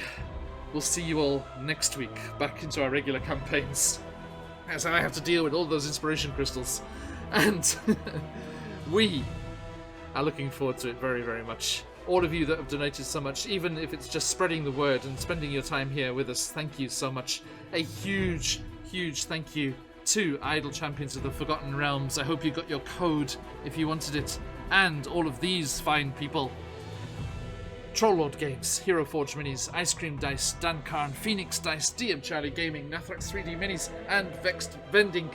will see you all next week, back into our regular campaigns, as I have to deal with all those inspiration crystals. And we are looking forward to it very much. All of you that have donated so much, even if it's just spreading the word and spending your time here with us, thank you so much. A huge thank you to Idle Champions of the Forgotten Realms. I hope you got your code if you wanted it. And all of these fine people. Trolllord Games, Hero Forge Minis, Ice Cream Dice, Dan Karn, Phoenix Dice, DM Charlie Gaming, Nathrax 3D Minis, and Vexed Vending.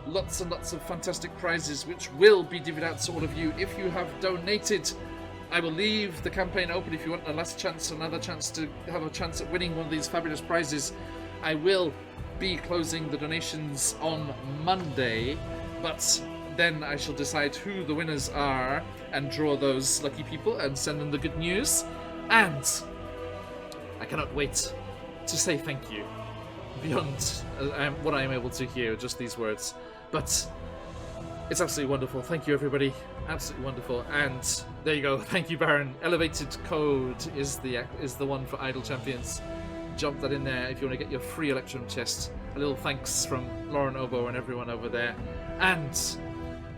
Lots and lots of fantastic prizes which will be divvied out to all of you if you have donated. I will leave the campaign open if you want another chance to have a chance at winning one of these fabulous prizes. I will be closing the donations on Monday, but then I shall decide who the winners are and draw those lucky people and send them the good news. And I cannot wait to say thank you beyond what I am able to hear, just these words. But it's absolutely wonderful. Thank you, everybody. Absolutely wonderful. And there you go. Thank you, Baron. Elevated code is the one for Idle Champions. Jump that in there if you want to get your free Electrum chest. A little thanks from Lauren Obo and everyone over there. And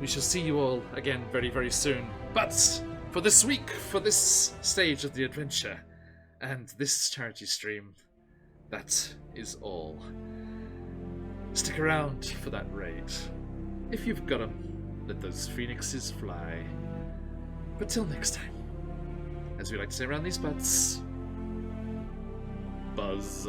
we shall see you all again very soon. But for this week, for this stage of the adventure, and this charity stream, that is all. Stick around for that raid. If you've got 'em, let those phoenixes fly. But till next time, as we like to say around these parts, buzz.